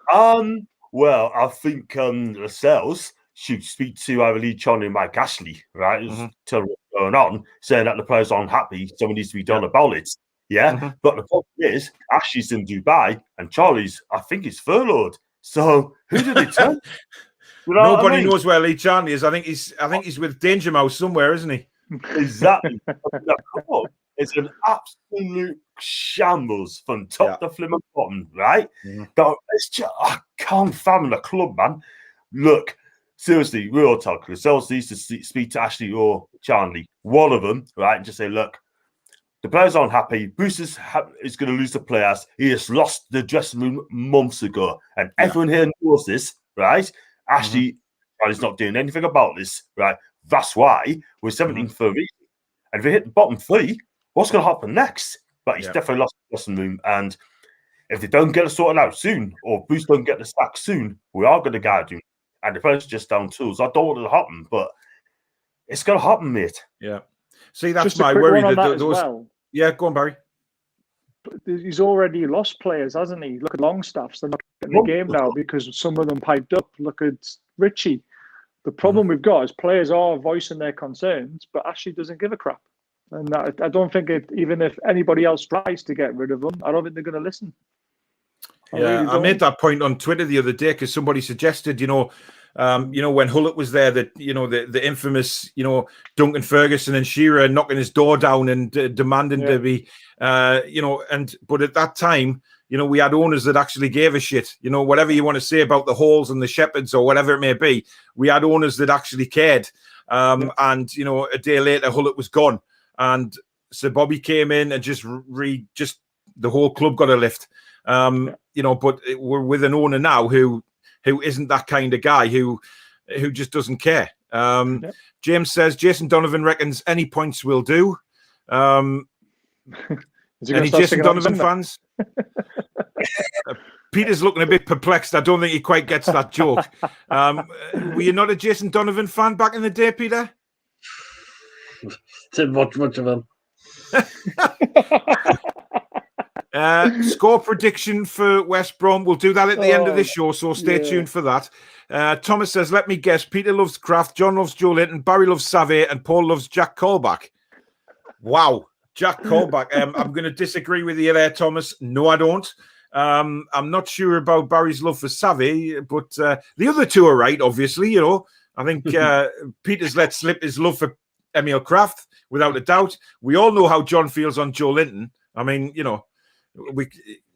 Well, I think ourselves should speak to either Lee Chon or Mike Ashley, right? Mm-hmm. Tell them what's going on, saying that the players aren't happy, something needs to be done about it. Yeah, mm-hmm. But the problem is, Ashley's in Dubai and Charlie's, I think, is furloughed. So who did they tell? Nobody knows where Lee Charnley is. I think he's with Danger Mouse somewhere, isn't he? Exactly. It's an absolute shambles from top to flim and bottom, right? Mm. It's just, I can't fathom the club, man. Look, seriously, we all talk. Ourselves needs to speak to Ashley or Charnley, one of them, right, and just say, look, the players aren't happy. Bruce is going to lose the players. He just lost the dressing room months ago, and everyone here knows this, right? Ashley is not doing anything about this, right? That's why we're 17th for a reason. And if we hit the bottom three, what's going to happen next? But he's definitely lost the dressing room. And if they don't get it sorted out soon, or Bruce don't get the sack soon, we are going to guard him. And the players just down tools. I don't want it to happen, but it's going to happen, mate. Yeah. See, that's my worry. Yeah, go on, Barry. He's already lost players, hasn't he? Look at Longstaff's. They're not getting the game now because some of them piped up. Look at Richie. The problem we've got is players are voicing their concerns, but Ashley doesn't give a crap. And I don't think even if anybody else tries to get rid of them, I don't think they're going to listen. I made that point on Twitter the other day because somebody suggested, when Hullett was there, that the infamous, Duncan Ferguson and Shearer knocking his door down and demanding to be, but at that time, we had owners that actually gave a shit. Whatever you want to say about the Halls and the Shepherds or whatever it may be, we had owners that actually cared. And a day later, Hullett was gone, and Sir Bobby came in and just the whole club got a lift. But we're with an owner now who isn't that kind of guy, who just doesn't care. James says Jason Donovan reckons any points will do. Any Jason Donovan fans? Peter's looking a bit perplexed. I don't think he quite gets that joke. Were you not a Jason Donovan fan back in the day, Peter? Didn't watch much of him. Score prediction for West Brom. We'll do that at the end of this show, so stay tuned for that. Thomas says, let me guess, Peter loves Kraft, John loves Joe Linton, Barry loves Savvy, and Paul loves Jack Colback. Wow, Jack Colback. I'm going to disagree with you there, Thomas. No, I don't. I'm not sure about Barry's love for Savvy, but the other two are right, obviously. You know, I think Peter's let slip his love for Emil Kraft, without a doubt. We all know how John feels on Joe Linton. I mean, you know,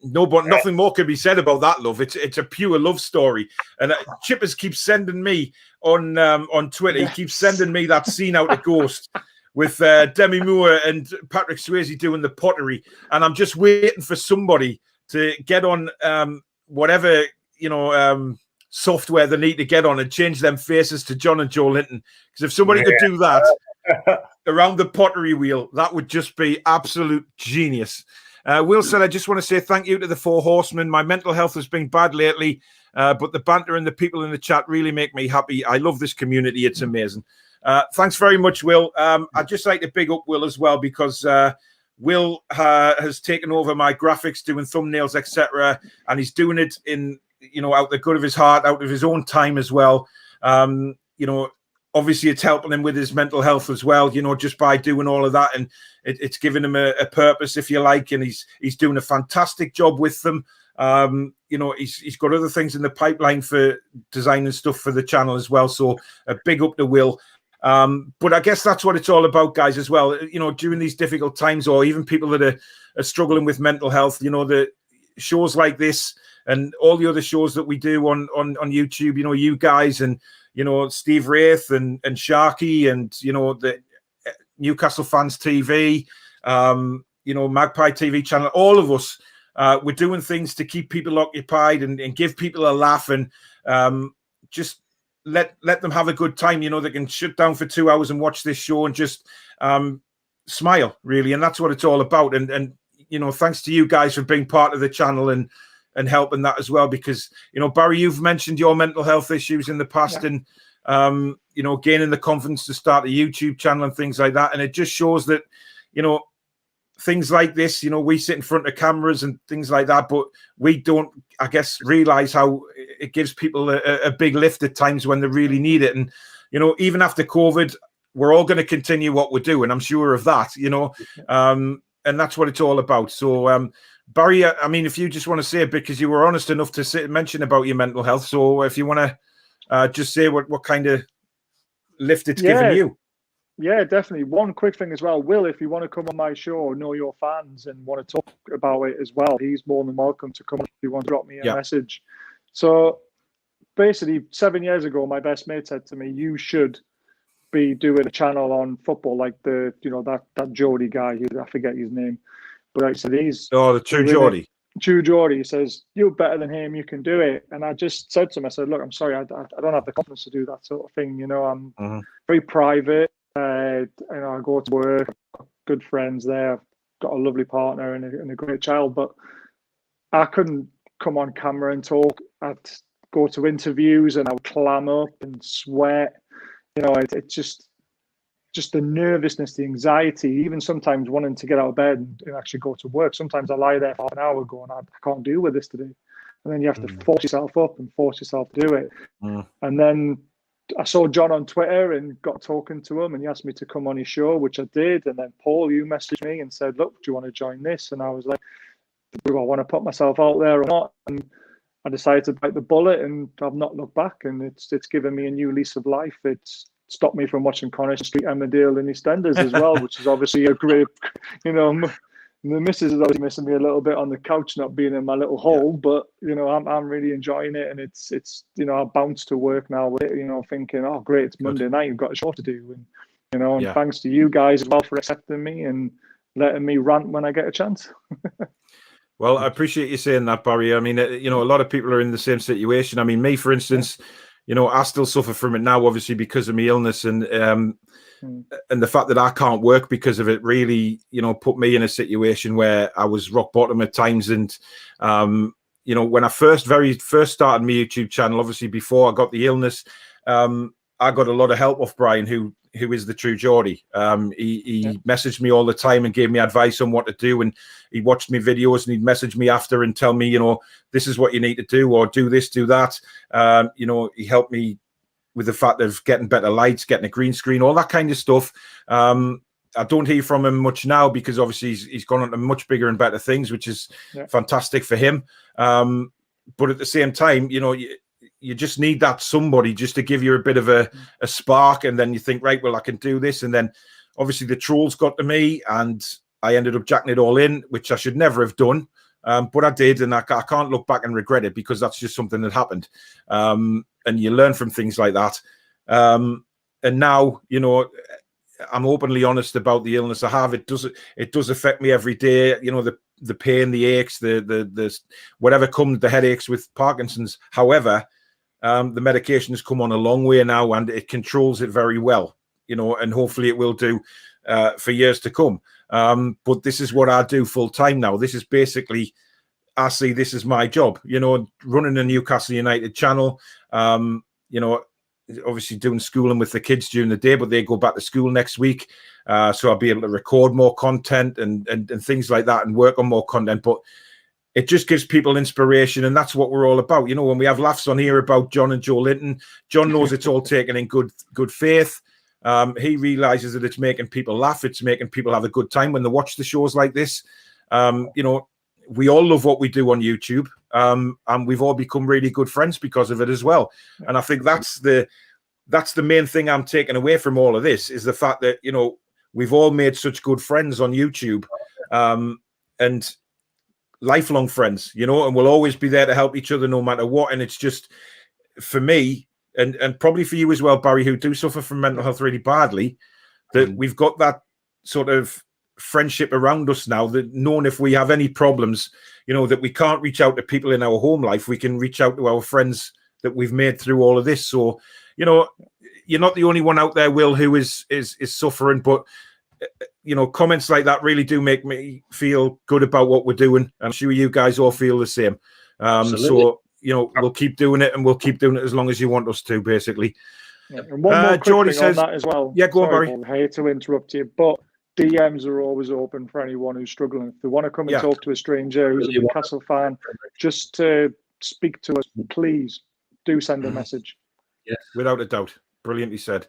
nothing more can be said about that love. It's a pure love story. And Chippers keeps sending me on Twitter. He keeps sending me that scene out of Ghost with Demi Moore and Patrick Swayze doing the pottery, and I'm just waiting for somebody to get on whatever software they need to get on and change them faces to John and Joe Linton. Because if somebody could do that around the pottery wheel, that would just be absolute genius. Will said, I just want to say thank you to the 4 Horsemen. My mental health has been bad lately, but the banter and the people in the chat really make me happy. I love this community. It's amazing. Thanks very much, Will. I'd just like to big up Will as well, because Will has taken over my graphics, doing thumbnails, etc., and he's doing it in, out the good of his heart, out of his own time as well. Obviously it's helping him with his mental health as well, just by doing all of that, and it's giving him a purpose, if you like, and he's doing a fantastic job with them. He's got other things in the pipeline for designing stuff for the channel as well, so a big up to Will. But I guess that's what it's all about, guys, as well. During these difficult times, or even people that are struggling with mental health, the shows like this and all the other shows that we do on YouTube, you guys and Steve Wraith and Sharky and the Newcastle Fans TV, Magpie TV channel, all of us, we're doing things to keep people occupied and give people a laugh, and just let them have a good time. They can shut down for 2 hours and watch this show and just smile, really, and that's what it's all about. And thanks to you guys for being part of the channel and helping that as well, because Barry, you've mentioned your mental health issues in the past, and gaining the confidence to start a YouTube channel and things like that, and it just shows that things like this, we sit in front of cameras and things like that, but we don't, I guess, realize how it gives people a big lift at times when they really need it. And even after COVID, we're all going to continue what we're doing, I'm sure of that, and that's what it's all about. So Barry, I mean, if you just want to say it, because you were honest enough to mention about your mental health, so if you want to just say what kind of lift it's given you. Yeah, definitely. One quick thing as well, Will, if you want to come on my show, Know Your Fans, and want to talk about it as well, he's more than welcome to come on if you want to drop me a message. So basically 7 years ago, my best mate said to me, you should be doing a channel on football like that Geordie guy, I forget his name. But I said, the True Geordie. True Geordie. He says, you're better than him, you can do it. And I just said to him, I said, look, I'm sorry, I don't have the confidence to do that sort of thing. I'm very private. I go to work, I've got good friends there, I've got a lovely partner and a great child, but I couldn't come on camera and talk. I'd go to interviews and I would clam up and sweat. It's just the nervousness, the anxiety, even sometimes wanting to get out of bed and actually go to work. Sometimes I lie there for half an hour going, I can't deal with this today. And then you have to force yourself up and force yourself to do it. And then I saw John on Twitter and got talking to him, and he asked me to come on his show, which I did. And then Paul, you messaged me and said, look, do you want to join this? And I was like, do I want to put myself out there or not? And I decided to bite the bullet, and I've not looked back. And it's given me a new lease of life. It's stopped me from watching Coronation Street, Emmerdale and EastEnders as well, which is obviously a great, the missus is obviously missing me a little bit on the couch, not being in my little hole, but I'm really enjoying it, and it's I bounce to work now with it, thinking, oh great, it's Monday night, you've got a show to do, and and thanks to you guys as well for accepting me and letting me rant when I get a chance. Well, I appreciate you saying that, Barry. I mean, a lot of people are in the same situation. I mean, me, for instance, I still suffer from it now, obviously, because of my illness, and the fact that I can't work because of it really, put me in a situation where I was rock bottom at times. And, when I very first started my YouTube channel, obviously before I got the illness, I got a lot of help off Brian, who who is the true Geordie. He messaged me all the time and gave me advice on what to do, and he watched me videos and he'd message me after and tell me, this is what you need to do, or do this, do that. He helped me with the fact of getting better lights, getting a green screen, all that kind of stuff. I don't hear from him much now because obviously he's gone on to much bigger and better things, which is fantastic for him. But at the same time, you just need that somebody just to give you a bit of a spark, and then you think, right, well, I can do this. And then obviously the trolls got to me and I ended up jacking it all in, which I should never have done. But I did, and I can't look back and regret it because that's just something that happened. And you learn from things like that. And now, I'm openly honest about the illness I have. It does affect me every day. The pain, the aches, the whatever comes, the headaches with Parkinson's. However, the medication has come on a long way now, and it controls it very well. And hopefully it will do for years to come. But this is what I do full time now. This is basically, I see this is my job. Running a Newcastle United channel. Obviously doing schooling with the kids during the day, but they go back to school next week. So I'll be able to record more content and things like that and work on more content. But it just gives people inspiration, and that's what we're all about. When we have laughs on here about John and Joe Linton, John knows it's all taken in good faith. He realizes that it's making people laugh. It's making people have a good time when they watch the shows like this. We all love what we do on YouTube. And we've all become really good friends because of it as well. And I think that's the main thing I'm taking away from all of this, is the fact that, we've all made such good friends on YouTube, and lifelong friends, and we'll always be there to help each other no matter what. And it's just, for me, and probably for you as well, Barry, who do suffer from mental health really badly, that we've got that sort of friendship around us now, that knowing if we have any problems, that we can't reach out to people in our home life, we can reach out to our friends that we've made through all of this. So, you're not the only one out there, Will, who is suffering, but comments like that really do make me feel good about what we're doing. And I'm sure you guys all feel the same. So, we'll keep doing it, and we'll keep doing it as long as you want us to, basically. Yeah. And one more Geordie says on that as well. Yeah, go on, Barry. Paul, I hate to interrupt you, but DMs are always open for anyone who's struggling. If they want to come and talk to a stranger who's a Newcastle fan, just to speak to us, please do send a message. Yes, without a doubt. Brilliantly said.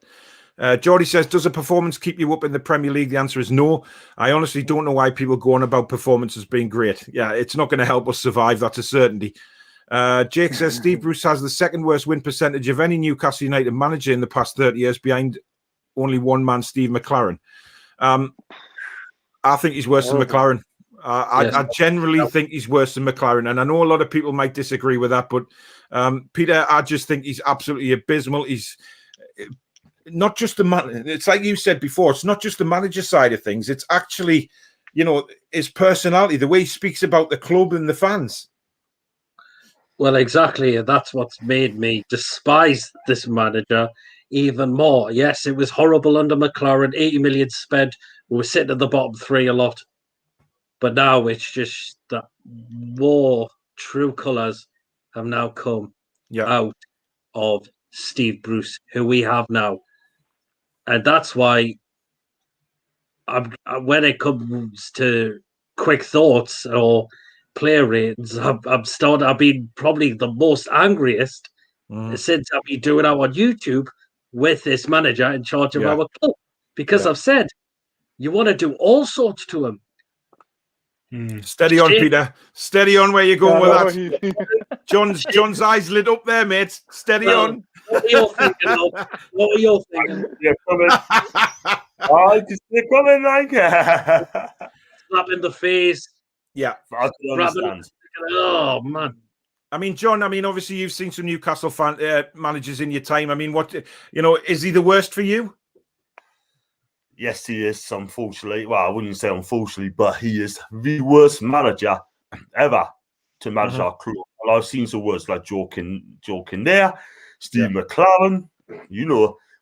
Geordie says, does a performance keep you up in the Premier League? The answer is no. I honestly don't know why people go on about performances being great. Yeah, it's not going to help us survive. That's a certainty. Jake says, Steve Bruce has the second worst win percentage of any Newcastle United manager in the past 30 years, behind only one man, Steve McLaren. I think he's worse than McLaren. I generally think he's worse than McLaren, and I know a lot of people might disagree with that, but Peter, I just think he's absolutely abysmal. He's not just the man. It's like you said before, it's not just the manager side of things. It's actually, his personality, the way he speaks about the club and the fans. Well, exactly. That's what's made me despise this manager even more. Yes, it was horrible under McLaren, 80 million spent. We were sitting at the bottom three a lot. But now it's just that more true colours have now come out of Steve Bruce, who we have now. And that's why when it comes to quick thoughts or player ratings, I've been probably the most angriest since I've been doing it on YouTube with this manager in charge of our club. Because I've said, you want to do all sorts to him. Steady on, Peter. Steady on where you're going with that. John's eyes lit up there, mate. Steady on. What are you thinking, What are you thinking? You're coming. Oh, just you're coming like slap in the face. Yeah. I can understand. Oh, man. I mean, John, obviously you've seen some Newcastle managers in your time. I mean, is he the worst for you? Yes, he is, unfortunately. Well, I wouldn't say unfortunately, but he is the worst manager ever to manage our club. Well, I've seen some worse, like joking there, Steve McLaren,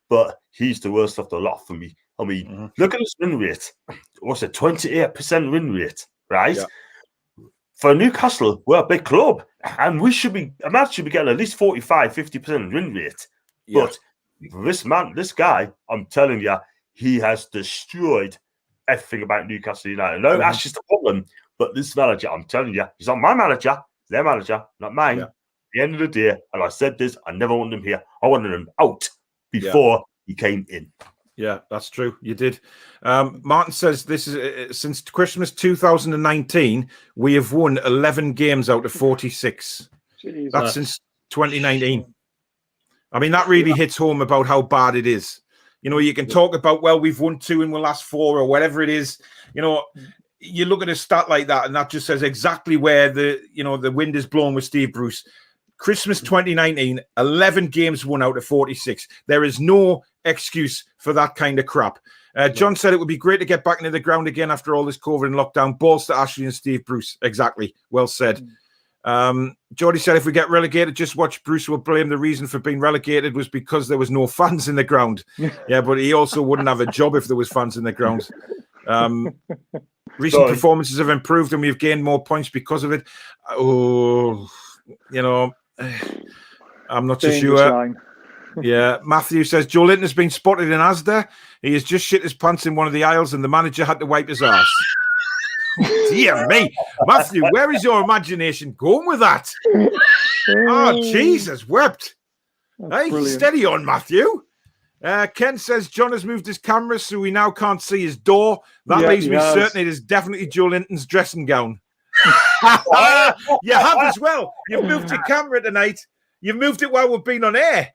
but he's the worst of the lot for me. I mean, look at his win rate. What's it, 28% win rate, right? Yeah. For Newcastle, we're a big club, and a match should be getting at least 45, 50% win rate. Yeah. But this guy, I'm telling you, he has destroyed everything about Newcastle United. No, that's just a problem. But this manager, I'm telling you, he's not my manager, their manager, not mine. Yeah. At the end of the day, and I said this, I never wanted him here. I wanted him out before he came in. Yeah, that's true. You did. Martin says this is since Christmas 2019, we have won 11 games out of 46. Jesus. That's since 2019. I mean, that really hits home about how bad it is. You know, you can talk about, well, we've won 2 in the last 4 or whatever it is. You know, you look at a stat like that, and that just says exactly where the wind is blowing with Steve Bruce. Christmas 2019, 11 games won out of 46. There is no excuse for that kind of crap. John said it would be great to get back into the ground again after all this COVID and lockdown. Balls to Ashley and Steve Bruce. Exactly. Well said. Geordie said if we get relegated, just watch. Bruce will blame the reason for being relegated was because there was no fans in the ground. Yeah, but he also wouldn't have a job if there was fans in the ground. Recent performances have improved and we've gained more points because of it. Oh, you know, I'm not so sure. Yeah, Matthew says Joe Linton has been spotted in Asda. He has just shit his pants in one of the aisles and the manager had to wipe his ass. Dear me, Matthew, where is your imagination going with that? Oh, Jesus, wept. Hey, steady on, Matthew. Ken says John has moved his camera so we now can't see his door. That leaves me certain it is definitely Joe Linton's dressing gown. You have as well. You've moved your camera tonight. You've moved it while we've been on air.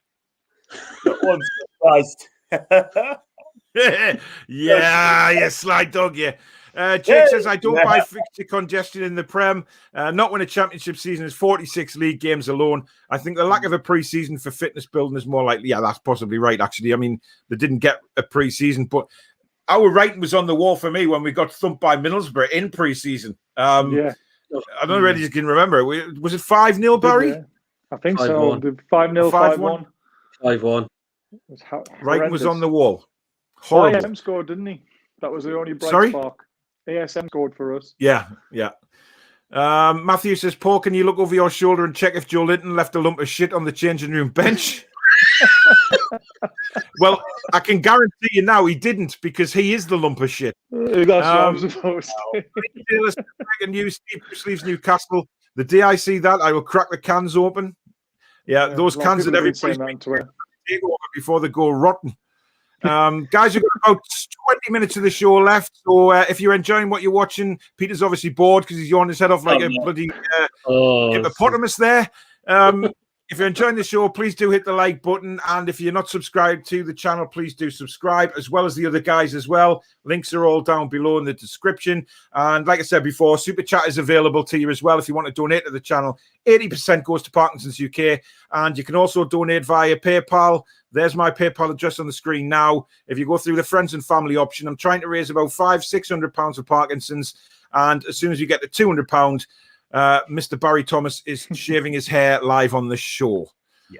Yeah, you sly dog, yeah. Jake says, I don't buy fixture congestion in the Prem. Not when a championship season is 46 league games alone. I think the lack of a pre-season for fitness building is more likely. Yeah, that's possibly right, actually. I mean, they didn't get a pre-season, but our writing was on the wall for me when we got thumped by Middlesbrough in pre-season. I don't know whether you can remember. Was it 5-0, Barry? Yeah. I think so. 5-0, 5-1. 5-1. Writing was on the wall. Horrible. ASM scored, didn't he? That was the only bright spark. ASM scored for us. Yeah. Matthew says, Paul, can you look over your shoulder and check if Joe Linton left a lump of shit on the changing room bench? Well, I can guarantee you now he didn't because he is the lump of shit. That's what I'm supposed to say. Steve Bruce leaves Newcastle. The day I see that, I will crack the cans open. Yeah, those cans that everybody's before they go rotten. Guys, we've got about 20 minutes of the show left. So if you're enjoying what you're watching, Peter's obviously bored because he's yawning his head off like a bloody hippopotamus there. If you're enjoying the show, please do hit the like button. And if you're not subscribed to the channel, please do subscribe, as well as the other guys as well. Links are all down below in the description. And like I said before, Super Chat is available to you as well if you want to donate to the channel. 80% goes to Parkinson's UK. And you can also donate via PayPal. There's my PayPal address on the screen now. If you go through the friends and family option, I'm trying to raise about £500-600 for Parkinson's. And as soon as you get to £200, Mr. Barry Thomas is shaving his hair live on the show.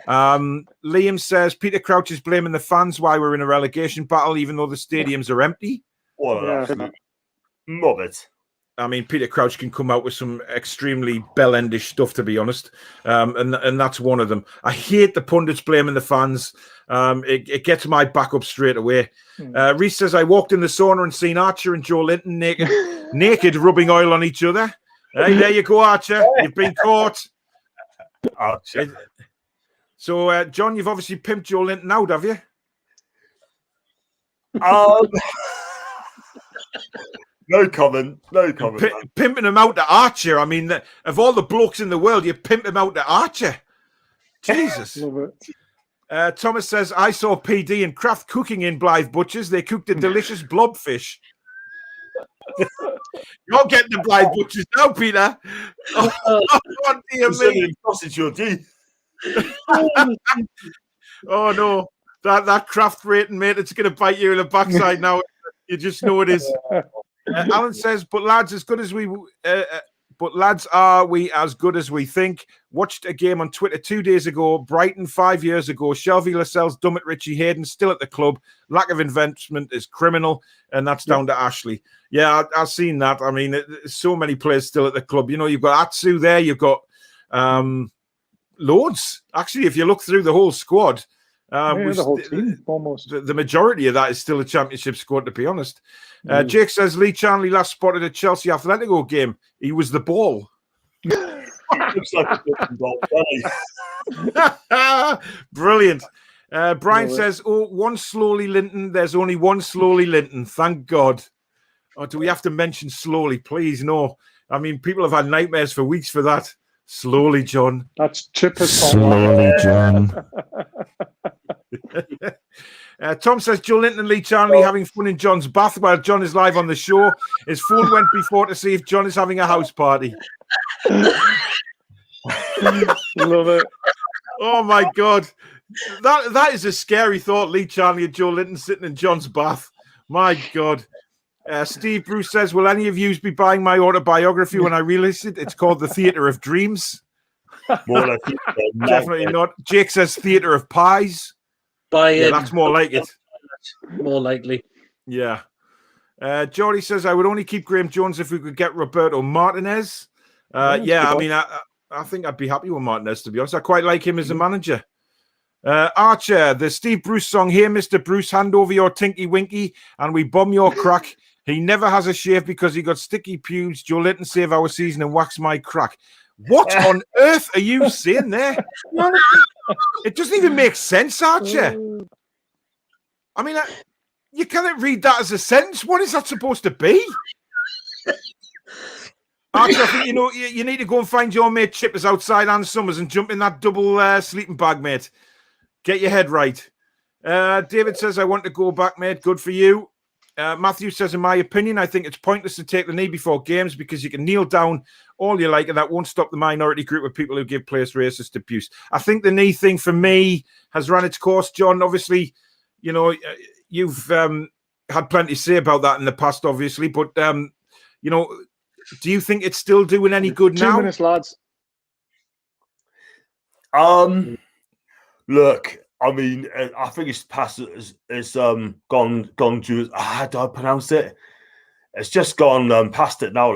Liam says Peter Crouch is blaming the fans why we're in a relegation battle, even though the stadiums are empty. Love it. I mean, Peter Crouch can come out with some extremely bell-endish stuff, to be honest, and that's one of them. I hate the pundits blaming the fans. It gets my back up straight away. Reese says I walked in the sauna and seen Archer and Joe Linton naked rubbing oil on each other. Hey, there you go, Archer. You've been caught. Archer. So, John, you've obviously pimped Joe Linton out, have you? No comment. Pimping him out to Archer. I mean, of all the blokes in the world, you pimp him out to Archer. Jesus. Love it. Thomas says, I saw PD and Kraft cooking in Blythe Butchers. They cooked a delicious blobfish. You're getting the Blythe Butchers now, Peter. Oh, dear me. Sausage your teeth. Oh, no. That Kraft rating, mate, it's going to bite you in the backside now. You just know it is. Alan says, but lads, are we as good as we think? Watched a game on Twitter 2 days ago. Brighton 5 years ago. Shelby Lascelles, Dummett, Richie Hayden still at the club. Lack of investment is criminal, and that's down to Ashley. Yeah, I've seen that. I mean, so many players still at the club. You know, you've got Atsu there. You've got loads. Actually, if you look through the whole squad, The whole team, almost. The majority of that is still a championship squad, to be honest. Jake says Lee Charnley last spotted a Chelsea Atletico game. He was the ball. Looks like a different ball. Brilliant. Brian says, one slowly Linton. There's only one slowly Linton. Thank God. Oh, do we have to mention slowly? Please, no. I mean, people have had nightmares for weeks for that. Slowly, John. That's Chipper's slowly, John. Tom says Joe Linton and Lee Charnley having fun in John's bath while John is live on the show. His phone went before to see if John is having a house party. Love it. Oh my God. That is a scary thought, Lee Charnley and Joe Linton sitting in John's bath. My God. Steve Bruce says, will any of you be buying my autobiography when I release it? It's called The Theatre of Dreams. Definitely not. Jake says Theatre of Pies. That's more like it. More likely. Yeah. Geordie says, I would only keep Graham Jones if we could get Roberto Martinez. I mean, I think I'd be happy with Martinez, to be honest. I quite like him as a manager. Archer, the Steve Bruce song, here, Mr. Bruce, hand over your tinky winky and we bomb your crack. He never has a shave because he got sticky pubes. Joe Linton save our season and wax my crack. What on earth are you saying there? It doesn't even make sense, Archer. I mean, you can't read that as a sentence. What is that supposed to be? Archer, I think you need to go and find your mate Chippers outside Ann Summers and jump in that double sleeping bag, mate. Get your head right. David says, I want to go back, mate. Good for you. Matthew says, in my opinion, I think it's pointless to take the knee before games because you can kneel down all you like and that won't stop the minority group of people who give players racist abuse. I think the knee thing for me has run its course, John. Obviously, you've had plenty to say about that in the past, obviously. But, do you think it's still doing any good now? 2 minutes, lads. Look, I mean, I think it's past. It's gone to. How do I pronounce it? It's just gone past it now.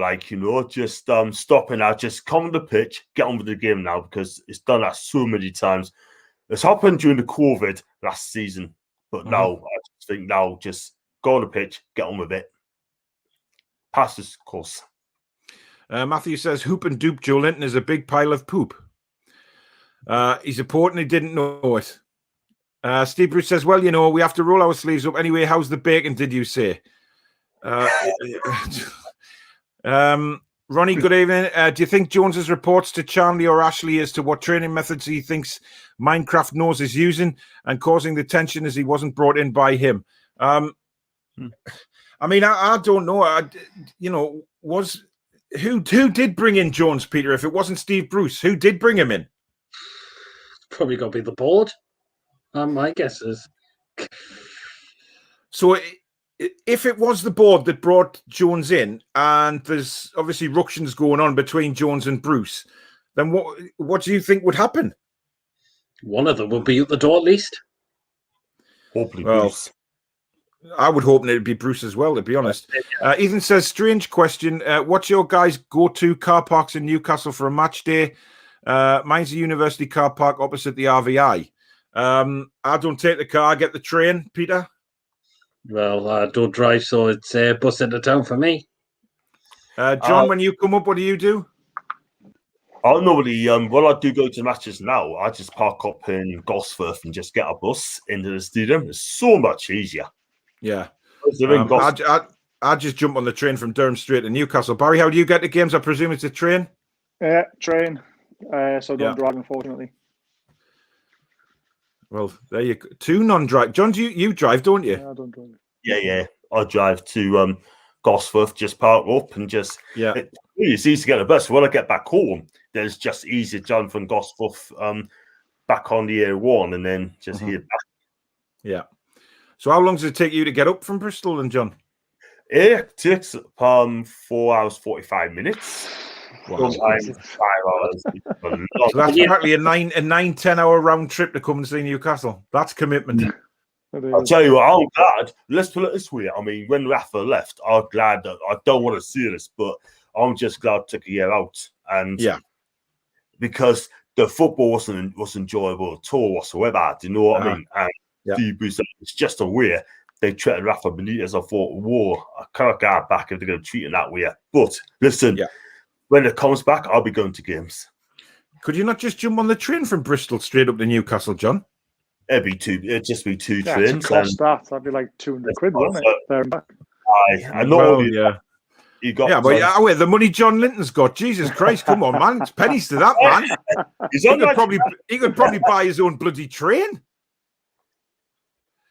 Just stopping now. Just come on the pitch, get on with the game now because it's done that so many times. It's happened during the COVID last season, but now I just think just go on the pitch, get on with it. Pass this course. Matthew says, hoop and dupe Joe Linton is a big pile of poop. He's a port and he didn't know it. Steve Bruce says, well, we have to roll our sleeves up. Anyway, how's the bacon, did you say? Ronnie, good evening. Do you think Jones's reports to Charnley or Ashley as to what training methods he thinks Minecraft knows is using and causing the tension as he wasn't brought in by him? I mean, I don't know. Who did bring in Jones, Peter? If it wasn't Steve Bruce, who did bring him in? Probably got to be the board. My guess is. So, if it was the board that brought Jones in, and there's obviously ructions going on between Jones and Bruce, then what do you think would happen? One of them would be at the door at least. Hopefully, Bruce. I would hope it would be Bruce as well, to be honest. Ethan says, strange question. What's your guys' go-to car parks in Newcastle for a match day? Mine's a university car park opposite the RVI. I don't take the car, I get the train. Peter? Well, I don't drive, so it's bus into town for me. John, when you come up, what do you do? I normally, when I do go to matches now, I just park up in Gosforth and just get a bus into the stadium. It's so much easier. Yeah. I just jump on the train from Durham straight to Newcastle. Barry, how do you get to games? I presume it's a train? Yeah, train. So I don't drive, unfortunately. Well, there you go. 2 non-drive. John, you drive, don't you? Yeah, I don't drive. Yeah. I drive to Gosforth, just park up and just... Yeah. It's easy to get a bus. When I get back home, then it's just easy to jump from Gosforth back on the A1 and then just head back. Yeah. So how long does it take you to get up from Bristol then, John? It takes 4 hours, 45 minutes. Wow. Sometimes 5 hours. So that's practically a 10 hour round trip to come and see Newcastle. That's commitment. I'll tell you what, I'm glad. Let's put it this way. I mean, when Rafa left, I'm glad that I don't want to see this, but I'm just glad I took a year out. And because the football wasn't enjoyable at all whatsoever. Do you know what I mean? And Steve Bruce, it's just a way they treated Rafa Benitez. I thought, whoa, I can't get back if they're going to treat him that way. But listen, when it comes back, I'll be going to games. Could you not just jump on the train from Bristol straight up to Newcastle, John? It'd just be two trains. Cost that. That'd be like £200, wouldn't it? There and back. I know. You got the money John Linton's got. Jesus Christ, come on, man. It's pennies to that, man. He could probably buy his own bloody train.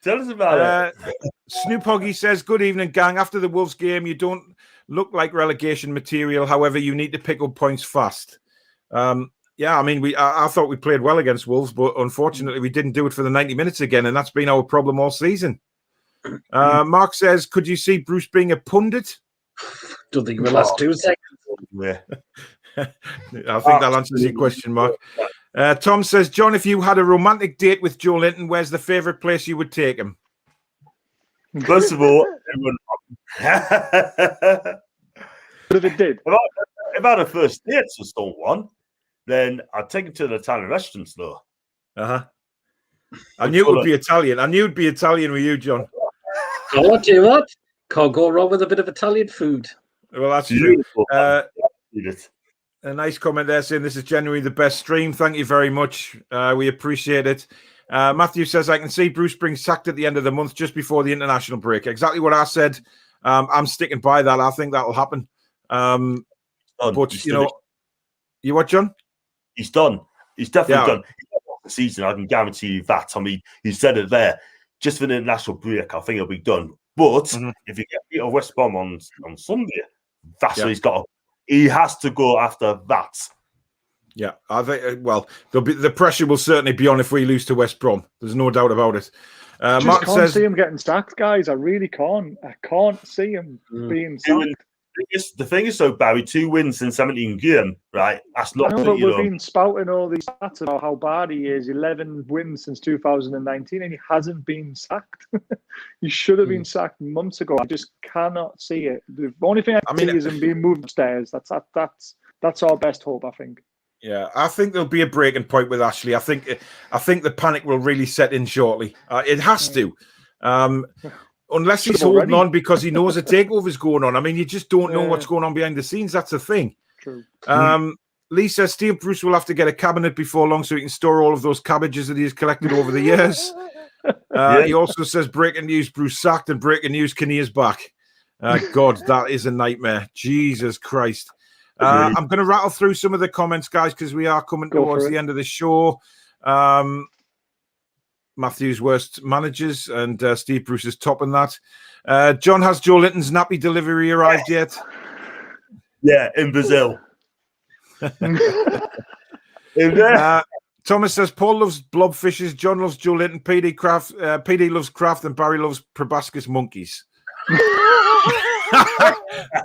Tell us about it. Snoop Hoggy says, good evening, gang. After the Wolves game, you don't look like relegation material. However, you need to pick up points fast. I mean, I thought we played well against Wolves, but unfortunately we didn't do it for the 90 minutes again, and that's been our problem all season. Mark says, could you see Bruce being a pundit? Don't think we'll last 2 seconds. Yeah. I think that answers your question, Mark. Tom says, John, if you had a romantic date with Joe Linton, where's the favourite place you would take him? First of all, But if it did, if I had a first date to someone, then I'd take him to the Italian restaurants, though. I knew it would be Italian. I knew it'd be Italian with you, John. I'll tell you what, can't go wrong with a bit of Italian food. Well, that's true. A nice comment there saying this is genuinely the best stream. Thank you very much. We appreciate it. Matthew says, I can see Bruce being sacked at the end of the month just before the international break. Exactly what I said. I'm sticking by that. I think that'll happen. But, you what, John? He's done. He's definitely done. The season, I can guarantee you that. I mean, he said it there. Just for the international break, I think he'll be done. But if you get beat at West Brom on Sunday, that's what he's got. He has to go after that. Yeah, I think. Well, the pressure will certainly be on if we lose to West Brom. There's no doubt about it. Mark can't see him getting sacked, guys. I really can't. I can't see him being sacked. The thing is, so Barry, 2 wins in 17 games, right? That's not. I know, but we've been spouting all these stats about how bad he is. 11 wins since 2019, and he hasn't been sacked. He should have been sacked months ago. I just cannot see it. The only thing I see is him being moved upstairs. That's our best hope, I think. Yeah, I think there'll be a breaking point with Ashley. I think the panic will really set in shortly. It has to. Unless he's holding on because he knows a takeover is going on. I mean, you just don't know what's going on behind the scenes. That's the thing. True. Lee says Steve Bruce will have to get a cabinet before long so he can store all of those cabbages that he's collected over the years. He also says breaking news, Bruce sacked, and breaking news, Kinnear's back. God, that is a nightmare. Jesus Christ. I'm going to rattle through some of the comments, guys, because we are coming towards the end of the show. Matthew's worst managers, and Steve Bruce is topping that. John, has Joe Linton's nappy delivery arrived yet? Yeah, in Brazil. Thomas says Paul loves blobfishes, John loves Joe Linton, PD loves Kraft, and Barry loves proboscis monkeys.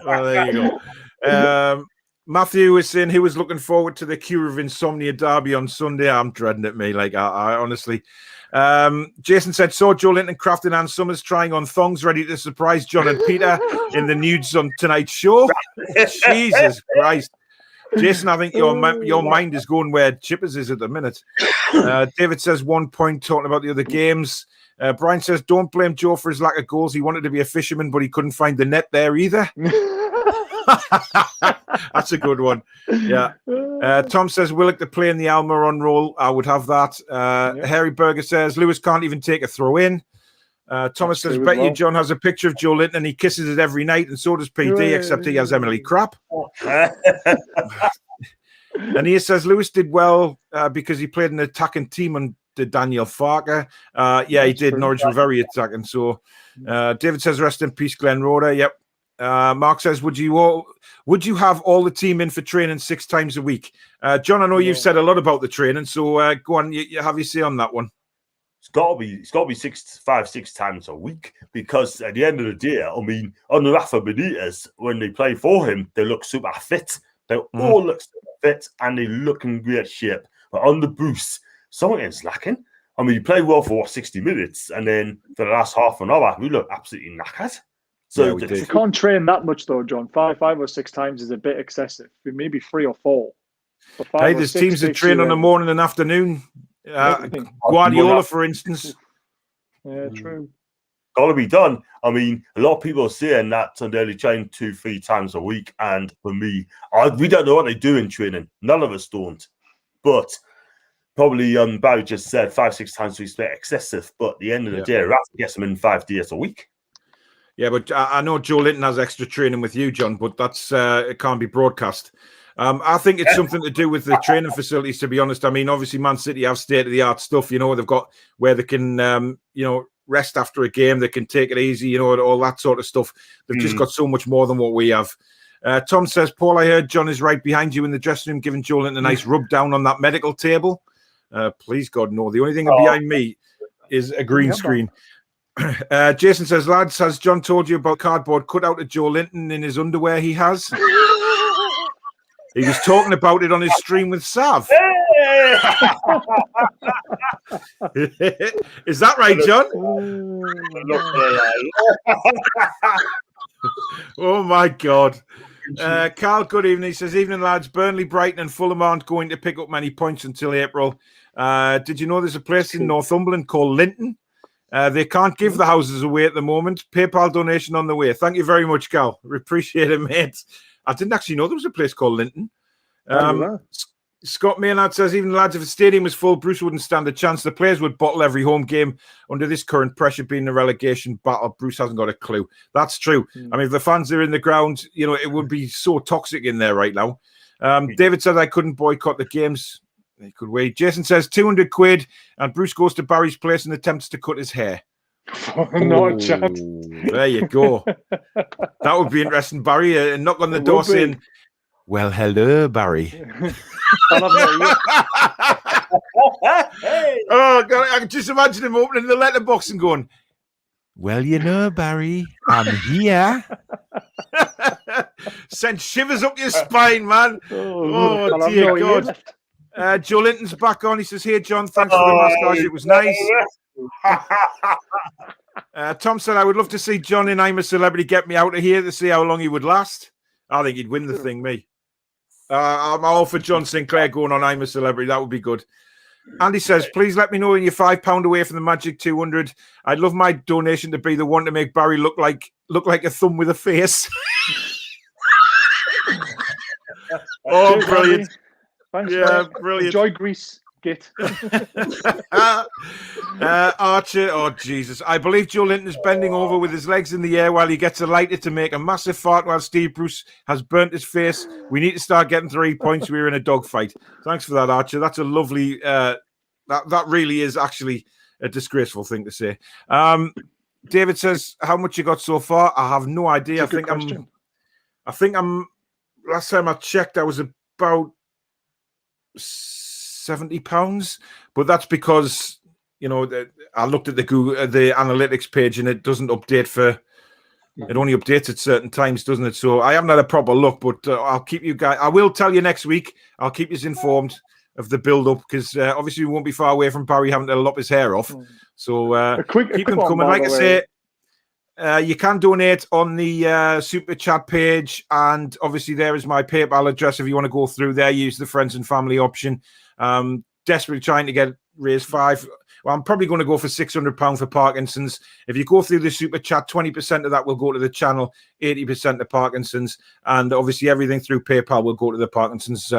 Well, there you go. Matthew is saying he was looking forward to the Cure of Insomnia derby on Sunday. I'm dreading it, me. Like, I honestly. Jason said, saw Joe Linton, Kraft, and Ann Summers trying on thongs, ready to surprise John and Peter in the nudes on tonight's show. Jesus Christ. Jason, I think your mind is going where Chippers is at the minute. David says 1 point talking about the other games. Brian says, don't blame Joe for his lack of goals. He wanted to be a fisherman, but he couldn't find the net there either. That's a good one. Yeah. Tom says Willock to play in the Almiron role. I would have that. Harry Berger says Lewis can't even take a throw in. Thomas says bet you John has a picture of Joe Linton and he kisses it every night, and so does PD, except he has Emily Crap. And he says Lewis did well because he played an attacking team under Daniel Farker. Yeah, he did. Norwich were very attacking. So David says rest in peace, Glenn Roder. Yep. Mark says, would you have all the team in for training 6 times a week? John, I know you've said a lot about the training, so go on, you have your say on that one. It's got to be 6 times a week, because at the end of the day, I mean, on the Rafa Benitez, when they play for him, they look super fit. They all look super fit and they look in great shape. But on the Bruce, something is lacking. I mean, you play well for 60 minutes, and then for the last half an hour, we look absolutely knackered. So you can't train that much though, John. 5 or 6 times is a bit excessive. Maybe 3 or 4. Hey, there's teams that train on the morning and afternoon. Guardiola, for instance. Yeah, true. Got to be done. I mean, a lot of people are saying that they only train 2-3 times a week. And for me, we don't know what they do in training. None of us don't. But probably Barry just said 5-6 times a week is a bit excessive. But at the end of the day, Rafa gets them in 5 days a week. Yeah, but I know Joe Linton has extra training with you, John, but that's it can't be broadcast. I think it's something to do with the training facilities, to be honest. I mean, obviously, Man City have state-of-the-art stuff, they've got where they can, rest after a game, they can take it easy, all that sort of stuff. They've just got so much more than what we have. Tom says, Paul, I heard John is right behind you in the dressing room, giving Joe Linton a nice rub down on that medical table. Please, God, no. The only thing behind me is a green screen. Jason says, lads, has John told you about cardboard cutout of Joe Linton in his underwear he has? He was talking about it on his stream with Sav. Is that right, John? Oh, my God. Carl, good evening. He says, evening, lads. Burnley, Brighton and Fulham aren't going to pick up many points until April. Did you know there's a place in Northumberland called Linton? They can't give the houses away at the moment. PayPal donation on the way. Thank you very much, Cal. We appreciate it, mate. I didn't actually know there was a place called Linton. Scott Maynard says, even lads, if the stadium was full, Bruce wouldn't stand a chance. The players would bottle every home game under this current pressure being a relegation battle. Bruce hasn't got a clue. That's true. I mean, if the fans are in the ground, it would be so toxic in there right now. David said I couldn't boycott the games. He could wait. Jason says 200 quid and Bruce goes to Barry's place and attempts to cut his hair. Not a chance. There you go. That would be interesting, Barry. A knock on the door saying, well, hello, Barry. Oh, God, I can just imagine him opening the letterbox and going, well, Barry, I'm here. Send shivers up your spine, man. Oh dear God. Joe Linton's back on. He says, hey, John, thanks for the massage. It was nice. Tom said, I would love to see John in I'm a Celebrity get me out of here to see how long he would last. I think he'd win the thing, me. I'm all for John Sinclair going on I'm a Celebrity. That would be good. Andy says, please let me know when you're £5 away from the Magic 200. I'd love my donation to be the one to make Barry look like a thumb with a face. Oh, cheers, brilliant. Andy. Thanks, yeah, brilliant. Enjoy Greece. Git. Archer, oh Jesus. I believe Joe Linton is bending over with his legs in the air while he gets a lighter to make a massive fart while Steve Bruce has burnt his face. We need to start getting 3 points. We're in a dogfight. Thanks for that, Archer. That's a lovely that really is actually a disgraceful thing to say. David says, how much you got so far? I have no idea. I think I'm last time I checked I was about £70, but that's because I looked at the analytics page and it doesn't update it only updates at certain times, doesn't it? So I haven't had a proper look, but I'll keep you guys. I will tell you next week. I'll keep you informed of the build up because obviously we won't be far away from Barry having to lop his hair off. So keep them coming. Like I say, you can donate on the super chat page, and obviously there is my PayPal address if you want to go through there. Use the friends and family option. Desperately trying to raise 5. Well, I'm probably going to go for £600 for Parkinson's. If you go through the super chat, 20% of that will go to the channel, 80% to Parkinson's, and obviously everything through PayPal will go to the Parkinson's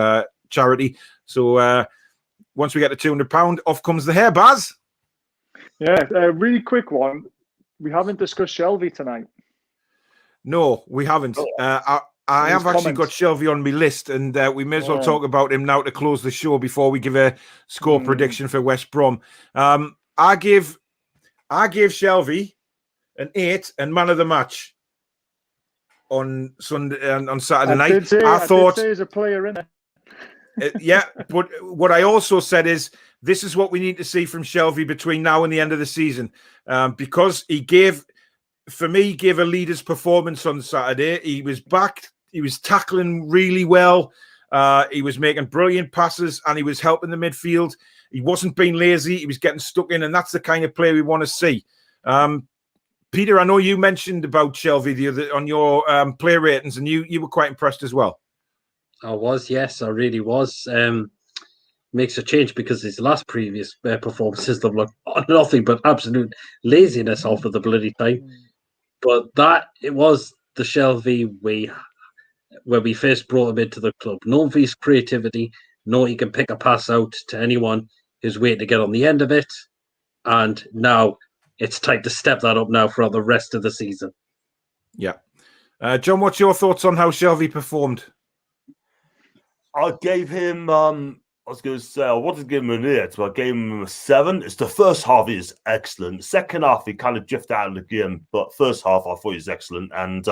charity. So once we get to £200, off comes the hair, Baz. Yeah, a really quick one. We haven't discussed Shelby tonight. No, we haven't. I have actually got Shelby on my list, and we may as well talk about him now to close the show before we give a score prediction for West Brom. I gave Shelby an 8 and man of the match on Sunday on Saturday night. I thought there's a player in it. Yeah, but what I also said is this is what we need to see from Shelby between now and the end of the season, because he gave a leader's performance on Saturday. He was back. He was tackling really well. He was making brilliant passes and he was helping the midfield. He wasn't being lazy. He was getting stuck in, and that's the kind of play we want to see. Peter, I know you mentioned about Shelby on your play ratings, and you were quite impressed as well. I was, yes, I really was. Makes a change because his last previous performances have looked nothing but absolute laziness half of the bloody time. But it was the Shelby way where we first brought him into the club. Known for his creativity, know he can pick a pass out to anyone who's waiting to get on the end of it. And now it's time to step that up now for the rest of the season. Yeah. John, what's your thoughts on how Shelby performed? I gave him, I was going to say, I wanted to give him an 8, but I gave him a 7. It's the first half is excellent. Second half, he kind of drifted out of the game, but first half, I thought he was excellent. And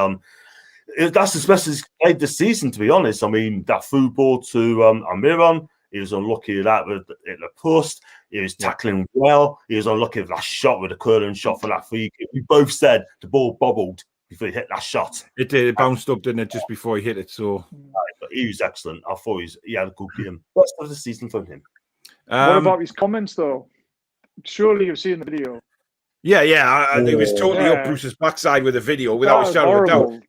that's as best as he's played this season, to be honest. I mean, that through ball to Amiron, he was unlucky at that with the post. He was tackling well. He was unlucky with that shot with the curling shot for that free kick. We both said the ball bobbled before he hit that shot. It did. It bounced up, didn't it, just before he hit it? So but he was excellent. I thought he had a good game. Best of the season from him. What about his comments, though? Surely you've seen the video. Yeah. He was totally up Bruce's backside with the video, without a shadow of a doubt.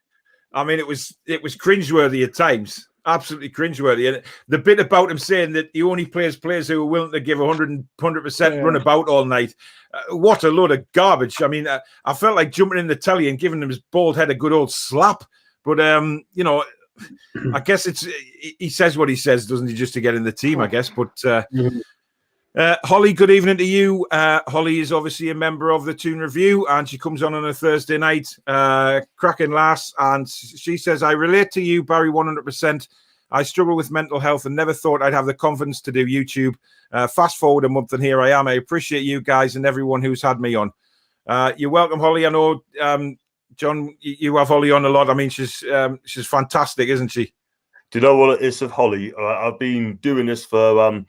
I mean, it was cringeworthy at times. Absolutely cringeworthy. And the bit about him saying that he only plays players who are willing to give 100% run about all night. What a load of garbage. I mean, I felt like jumping in the telly and giving him his bald head a good old slap. But, I guess he says what he says, doesn't he, just to get in the team, I guess. But Holly, good evening to you. Holly is obviously a member of the Toon Review, and she comes on a Thursday night. Cracking lass, and she says, I relate to you, Barry, 100%. I struggle with mental health and never thought I'd have the confidence to do YouTube. Fast forward a month and here I am. I appreciate you guys and everyone who's had me on. You're welcome, Holly. I know, John, you have Holly on a lot. I mean, she's fantastic, isn't she? Do you know what it is with Holly? I've been doing this for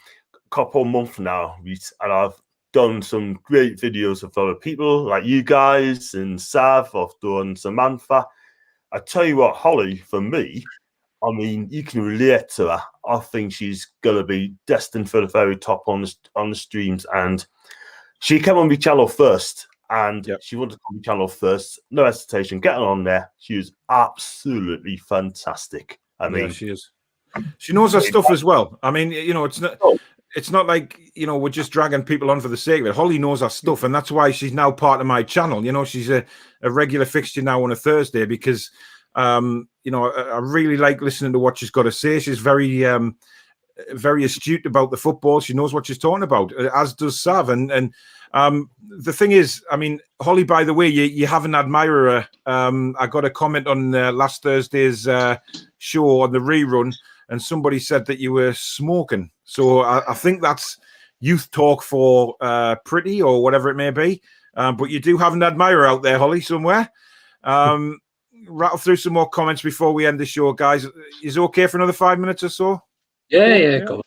couple months now, and I've done some great videos with other people like you guys and Sav. I've done Samantha. I tell you what, Holly, for me, I mean, you can relate to her. I think she's gonna be destined for the very top on the streams. And she came on my channel first, and she wanted to come on my channel first. No hesitation, getting on there. She was absolutely fantastic. I mean, she is. She knows her stuff as well. I mean, it's not. It's not like, we're just dragging people on for the sake of it. Holly knows her stuff, and that's why she's now part of my channel. She's a regular fixture now on a Thursday because, I really like listening to what she's got to say. She's very, very astute about the football. She knows what she's talking about, as does Sav. And the thing is, I mean, Holly, by the way, you have an admirer. I got a comment on last Thursday's show on the rerun, and somebody said that you were smoking. So I think that's youth talk for pretty or whatever it may be. But you do have an admirer out there, Holly, somewhere. Rattle through some more comments before we end the show, guys. Is it okay for another 5 minutes or so? Yeah. Go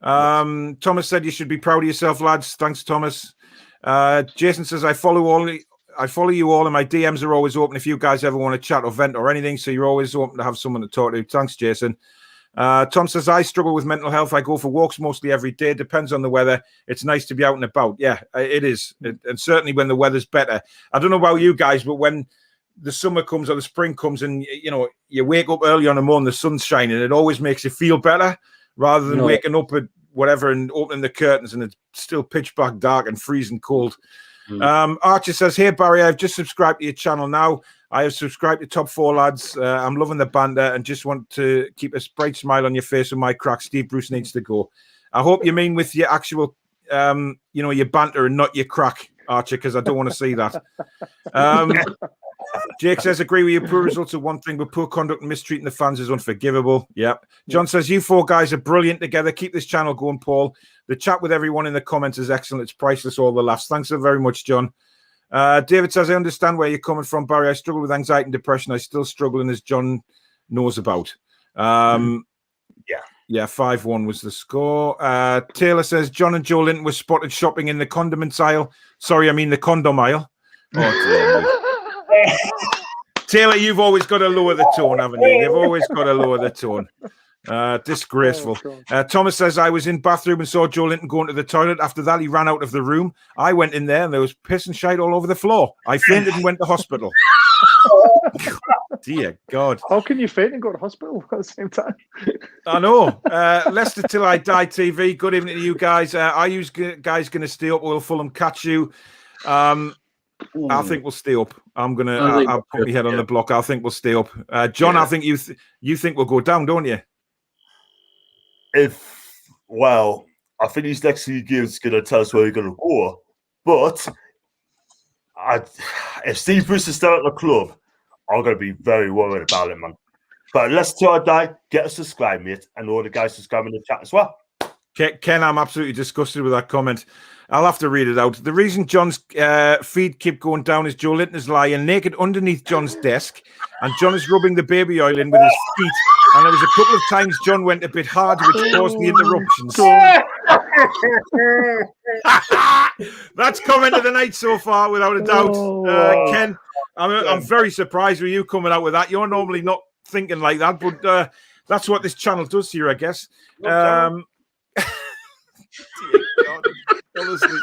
on. Thomas said you should be proud of yourself, lads. Thanks, Thomas. Jason says, I follow you all, and my DMs are always open if you guys ever want to chat or vent or anything. So you're always open to have someone to talk to. Thanks, Jason. Tom says, I struggle with mental health. I go for walks mostly every day. Depends on the weather. It's nice to be out and about. Yeah, it is. And certainly when the weather's better. I don't know about you guys, but when the summer comes or the spring comes and, you wake up early on the morning, the sun's shining, it always makes you feel better rather than waking up at whatever and opening the curtains and it's still pitch black dark and freezing cold. Archer says, hey, Barry, I've just subscribed to your channel now. I have subscribed to Top 4 Lads. I'm loving the banter and just want to keep a bright smile on your face with my crack. Steve Bruce needs to go. I hope you mean with your actual, your banter and not your crack, Archer, because I don't want to see that. Jake says, agree with you. Poor results are one thing, but poor conduct and mistreating the fans is unforgivable. Yep. John says, you four guys are brilliant together. Keep this channel going, Paul. The chat with everyone in the comments is excellent. It's priceless, all the laughs. Thanks so very much, John. David says, I understand where you're coming from, Barry. I struggle with anxiety and depression. I still struggle, and as John knows about. Yeah, 5-1 was the score. Taylor says, John and Joe Linton were spotted shopping in the condiments aisle. Sorry, I mean the condom aisle. Taylor, you've always got to lower the tone, haven't you? You've always got to lower the tone. Disgraceful. Thomas says, I was in bathroom and saw Joe Linton going to the toilet. After that, he ran out of the room. I went in there and there was piss and shite all over the floor. I fainted and went to hospital. Dear God. How can you faint and go to hospital at the same time? I know. Leicester Till I Die TV. Good evening to you guys. Are you guys going to stay up? Or will Fulham catch you? I think we'll stay up. I'll put my head on the block. I think we'll stay up. John, I think you think we'll go down, don't you? I think these next few games going to tell us where we're going to go. But if Steve Bruce is still at the club, I'm going to be very worried about it, man. But let's till I die. Get us subscribed, mate, and all the guys subscribe in the chat as well. Ken, I'm absolutely disgusted with that comment. I'll have to read it out. The reason John's feed keep going down is Joe Linton is lying naked underneath John's desk, and John is rubbing the baby oil in with his feet. And there was a couple of times John went a bit hard, which caused the interruptions. That's comment of the night so far, without a doubt. Ken, I'm very surprised with you coming out with that. You're normally not thinking like that, but that's what this channel does to you, I guess. Honestly,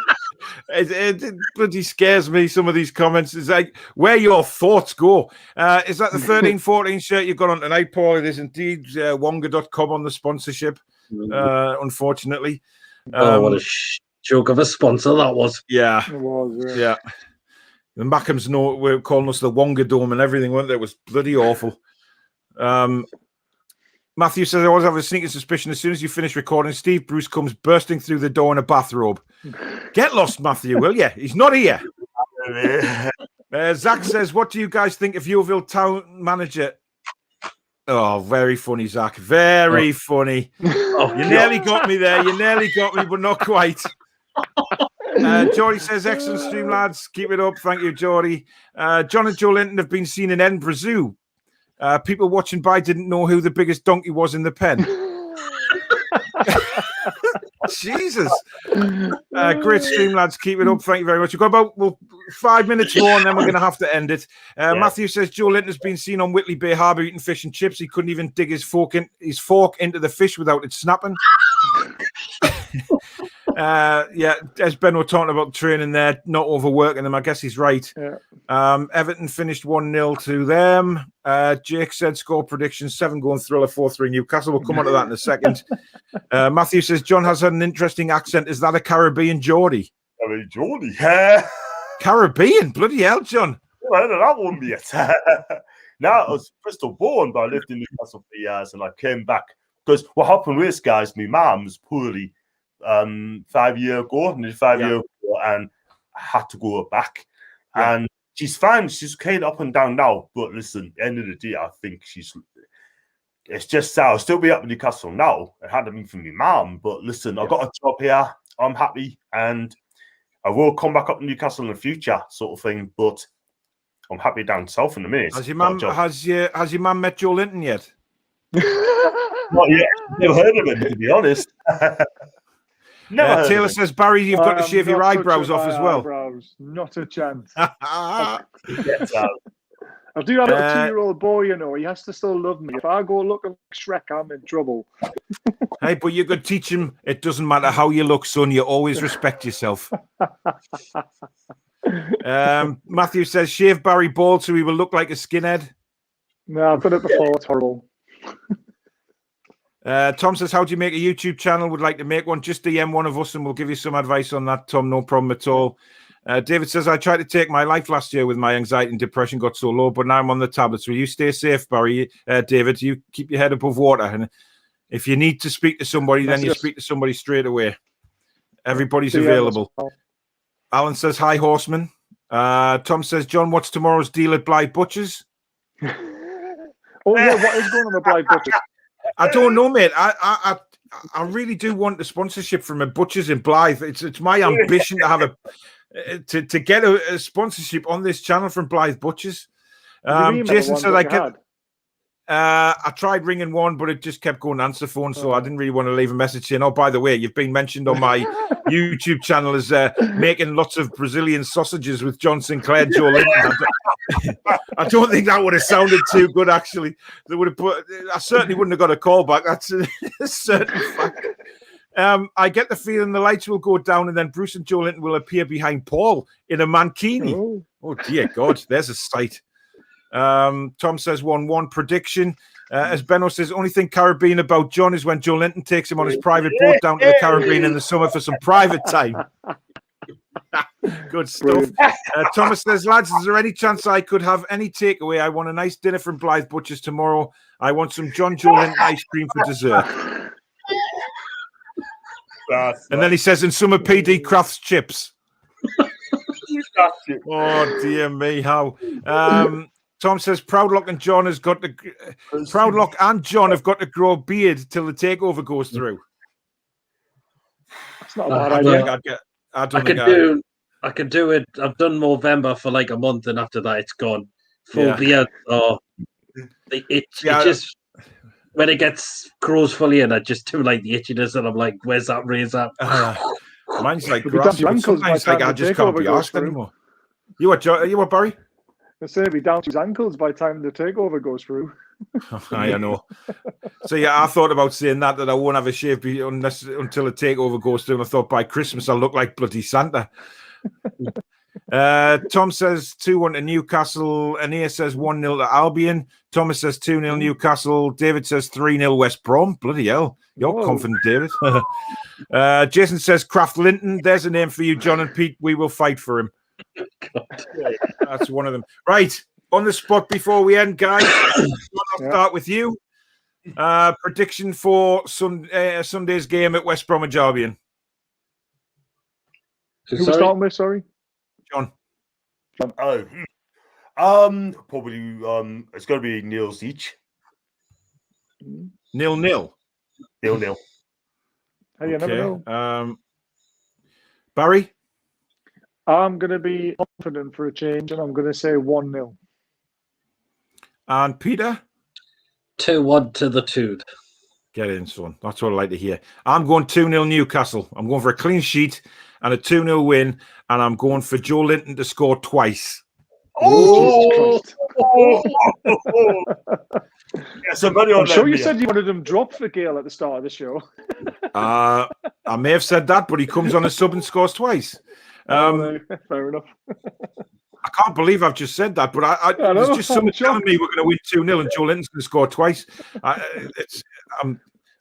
it bloody scares me, some of these comments. It's like where your thoughts go. Is that the 13-14 shirt you've got on tonight, Paul? It is indeed wonga.com on the sponsorship, unfortunately. What a joke of a sponsor that was. Yeah. It was, yeah. The Mackhams were calling us the Wonga Dome and everything, weren't they? It was bloody awful. Matthew says, I always have a sneaking suspicion as soon as you finish recording, Steve Bruce comes bursting through the door in a bathrobe. Get lost, Matthew, will you? He's not here. Zach says, what do you guys think of Yeovil Town manager? Oh, very funny, Zach. Very funny. You nearly got me there. You nearly got me, but not quite. Geordie says, excellent stream, lads. Keep it up. Thank you, Geordie. John and Joe Linton have been seen in Edinburgh Zoo. People watching by didn't know who the biggest donkey was in the pen. Jesus. Great stream, lads. Keep it up. Thank you very much. We've got about 5 minutes more and then we're going to have to end it. Matthew says, Joe Linton has been seen on Whitley Bay Harbour eating fish and chips. He couldn't even dig his fork into the fish without it snapping. As Ben were talking about training there, not overworking them. I guess he's right. Yeah. Everton finished 1-0 to them. Jake said score prediction 7-goal thriller 4-3 Newcastle. We'll come on to that in a second. Matthew says John has had an interesting accent. Is that a Caribbean Geordie? Geordie. Caribbean? Bloody hell, John. Well, that won't be it. Now I was Bristol born, but I lived in Newcastle for years and I came back because what happened with this, guys, my mum was poorly 5 years ago, and I had to go back. And she's fine. She's okay up and down now. But listen, at the end of the day, I think it's just sad. I'll still be up in Newcastle now. It hadn't been for my mum. But listen, I've got a job here. I'm happy. And I will come back up to Newcastle in the future, sort of thing. But I'm happy down south in a minute. Has your mum met Joe Linton yet? Not yet. Never heard of him, to be honest. Taylor says, Barry, you've got to shave your eyebrows off as well. Not a chance. I do have a 2-year-old boy, you know. He has to still love me. If I go looking like Shrek, I'm in trouble. Hey, but you could teach him it doesn't matter how you look, son. You always respect yourself. Matthew says, shave Barry bald so he will look like a skinhead. No, I've done it before. It's horrible. Tom says, how do you make a YouTube channel? Would like to make one. Just DM one of us and we'll give you some advice on that, Tom. No problem at all. David says, I tried to take my life last year with my anxiety and depression got so low, but now I'm on the tablets. Will you stay safe, Barry? David, you keep your head above water. And if you need to speak to somebody, then you speak to somebody straight away. Everybody's available. Alan says, hi, Horsemen. Tom says, John, what's tomorrow's deal at Blythe Butchers? What is going on at Blythe Butchers? I don't know, mate. I really do want the sponsorship from a Butchers in Blythe. It's my ambition to have to get a sponsorship on this channel from Blythe Butchers. Jason said I tried ringing one, but it just kept going answer phone, so I didn't really want to leave a message saying, oh, by the way, you've been mentioned on my YouTube channel as making lots of Brazilian sausages with John Sinclair, Joe Linton. I don't think that would have sounded too good, actually. They would have I certainly wouldn't have got a call back. That's a certain fact. I get the feeling the lights will go down and then Bruce and Joe Linton will appear behind Paul in a mankini. Oh dear God, there's a sight. Tom says 1-1 prediction. As Benno says, only thing Caribbean about John is when Joe Linton takes him on his private boat down to the Caribbean in the summer for some private time. Good stuff. Thomas says, lads, is there any chance I could have any takeaway? I want a nice dinner from Blythe Butchers tomorrow. I want some Joe Linton ice cream for dessert. And then he says, in summer, PD Crafts chips. Oh, dear me, how. Tom says Proudlock and John have got to grow a beard till the takeover goes through. That's not a bad idea. I could do it. I've done Movember for like a month, and after that, it's gone. Full beard. Oh, it just when it grows fully, and I just do like the itchiness, and I'm like, "Where's that razor?" Mine's like grass. Sometimes like I just can't be asked anymore. You what, Barry? I say it'll be down to his ankles by the time the takeover goes through. I know. So yeah, I thought about saying that I won't have a shave until the takeover goes through. And I thought by Christmas I'll look like bloody Santa. Tom says 2-1 to Newcastle. Anea says 1-0 to Albion. Thomas says 2-0 Newcastle. David says 3-0 West Brom. Bloody hell. You're confident, David. Jason says Kraft Linton. There's a name for you, John and Pete. We will fight for him. That's one of them. Right. On the spot before we end, guys. I'll start with you. Prediction for Sunday's game at West Bromwich Albion. Who was starting with? Sorry, John. Oh, probably. It's going to be 0 each. 0-0. 0-0. Hey, you never know. Barry. I'm going to be confident for a change, and I'm going to say 1-0. And Peter? 2-1 to the Toon. Get in, son. That's what I like to hear. I'm going 2-0 Newcastle. I'm going for a clean sheet and a 2-0 win, and I'm going for Joe Linton to score twice. Oh, Jesus Christ. I'm sure you said you wanted him dropped for Gale at the start of the show. I may have said that, but he comes on a sub and scores twice. Fair enough. I can't believe I've just said that, but there's just someone telling me we're going to win 2-0 and Joe Linton's going to score twice. I'm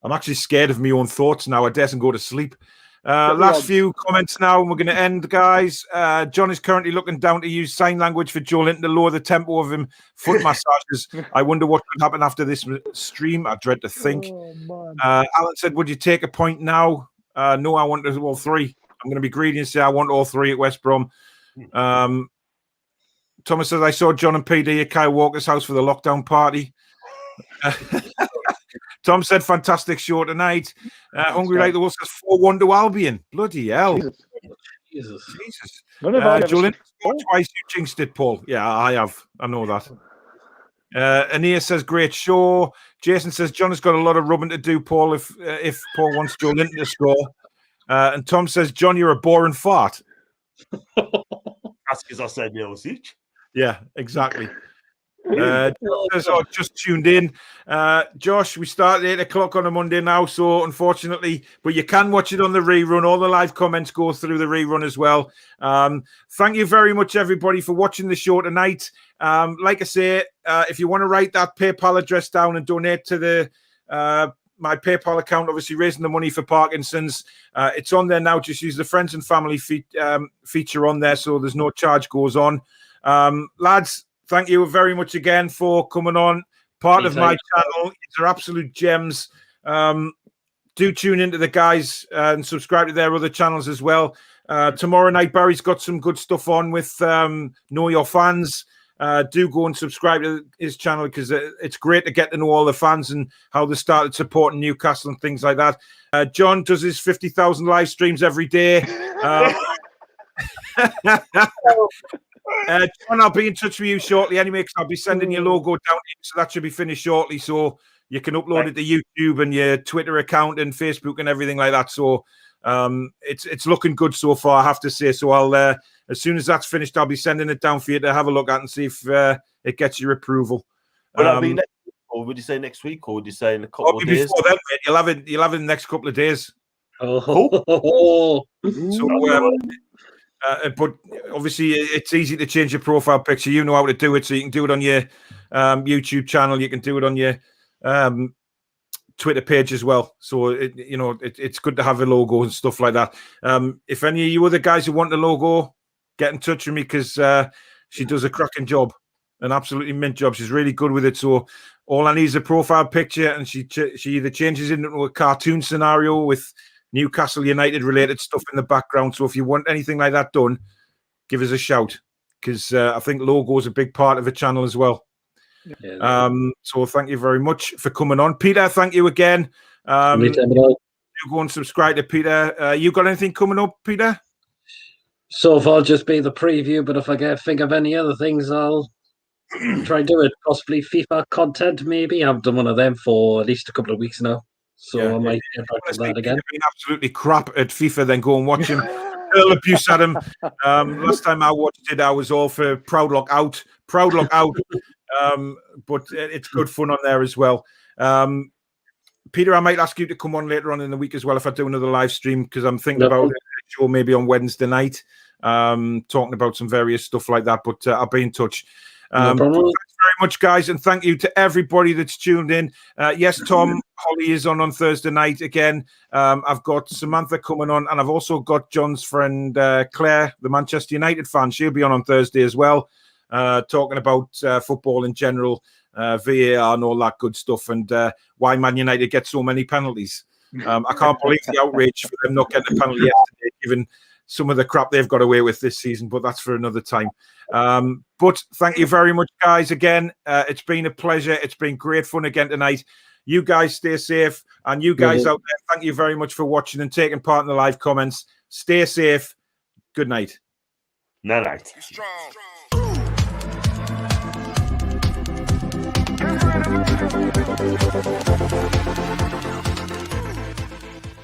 actually scared of my own thoughts now. I daren't go to sleep. Last few comments now, and we're going to end, guys. John is currently looking down to use sign language for Joe Linton to lower the tempo of him foot massages. I wonder what could happen after this stream. I dread to think. Alan said, would you take a point now? No, I want all three. I'm going to be greedy and say I want all three at West Brom. Thomas says, I saw John and PD at Kyle Walker's house for the lockdown party. Tom said, fantastic show tonight. Hungry Like the Wolf says 4-1 to Albion. Bloody hell. Jesus. Joe Linton scored twice. You jinxed it, Paul. Yeah, I have. I know that. Anea says, great show. Jason says, John has got a lot of rubbing to do, Paul, if Paul wants Joe Linton to score. And Tom says, John, you're a boring fart. That's because I said 0 each. Yeah, exactly. Says, just tuned in. Josh, we start at 8 o'clock on a Monday now, so unfortunately, but you can watch it on the rerun. All the live comments go through the rerun as well. Thank you very much, everybody, for watching the show tonight. Like I say, if you want to write that PayPal address down and donate to the my PayPal account, obviously raising the money for Parkinson's, it's on there now. Just use the friends and family feature on there, so there's no charge goes on. Lads, thank you very much again for coming on. Part of my channel. They're absolute gems. Do tune into the guys and subscribe to their other channels as well. Tomorrow night, Barry's got some good stuff on with Know Your Fans. Do go and subscribe to his channel because it's great to get to know all the fans and how they started supporting Newcastle and things like that. John does his 50,000 live streams every day. John, I'll be in touch with you shortly anyway, because I'll be sending your logo down to you, so that should be finished shortly, so you can upload it to YouTube and your Twitter account and Facebook and everything like that. So it's looking good so far, I have to say. So I'll as soon as that's finished, I'll be sending it down for you to have a look at and see if it gets your approval. Will that be next week, or would you say next week, or would you say in a couple of days? Before then, mate, you'll have it in the next couple of days. Oh. So But obviously, it's easy to change your profile picture. You know how to do it, so you can do it on your YouTube channel. You can do it on your Twitter page as well. So it's good to have a logo and stuff like that. If any of you other guys who want a logo, get in touch with me, because she does a cracking job, an absolutely mint job. She's really good with it. So all I need is a profile picture, and she either changes it into a cartoon scenario with Newcastle United related stuff in the background. So if you want anything like that done, give us a shout, because I think logo is a big part of the channel as well. Yeah. So thank you very much for coming on, Peter. Thank you again. You go and subscribe to Peter. You got anything coming up, Peter? So far, just be the preview, but if I can think of any other things, I'll try and do it. Possibly FIFA content, maybe. I've done one of them for at least a couple of weeks now, so I might get back to that again. Been absolutely crap at FIFA, then go and watch him. Hurl abuse at him. Last time I watched it, I was all for Proud Lock out. But it's good fun on there as well. Peter, I might ask you to come on later on in the week as well if I do another live stream, because I'm thinking about a show maybe on Wednesday night, talking about some various stuff like that. But I'll be in touch. Thanks very much, guys, and thank you to everybody that's tuned in. Yes, Tom, Holly is on Thursday night again. I've got Samantha coming on, and I've also got John's friend Claire, the Manchester United fan. She'll be on Thursday as well, talking about football in general, VAR and all that good stuff, and why Man United get so many penalties. I can't believe the outrage for them not getting a penalty yesterday, given some of the crap they've got away with this season, but that's for another time. But thank you very much, guys, again. It's been a pleasure. It's been great fun again tonight. You guys stay safe, and you guys out there, thank you very much for watching and taking part in the live comments. Stay safe. Good night. Night. Strong.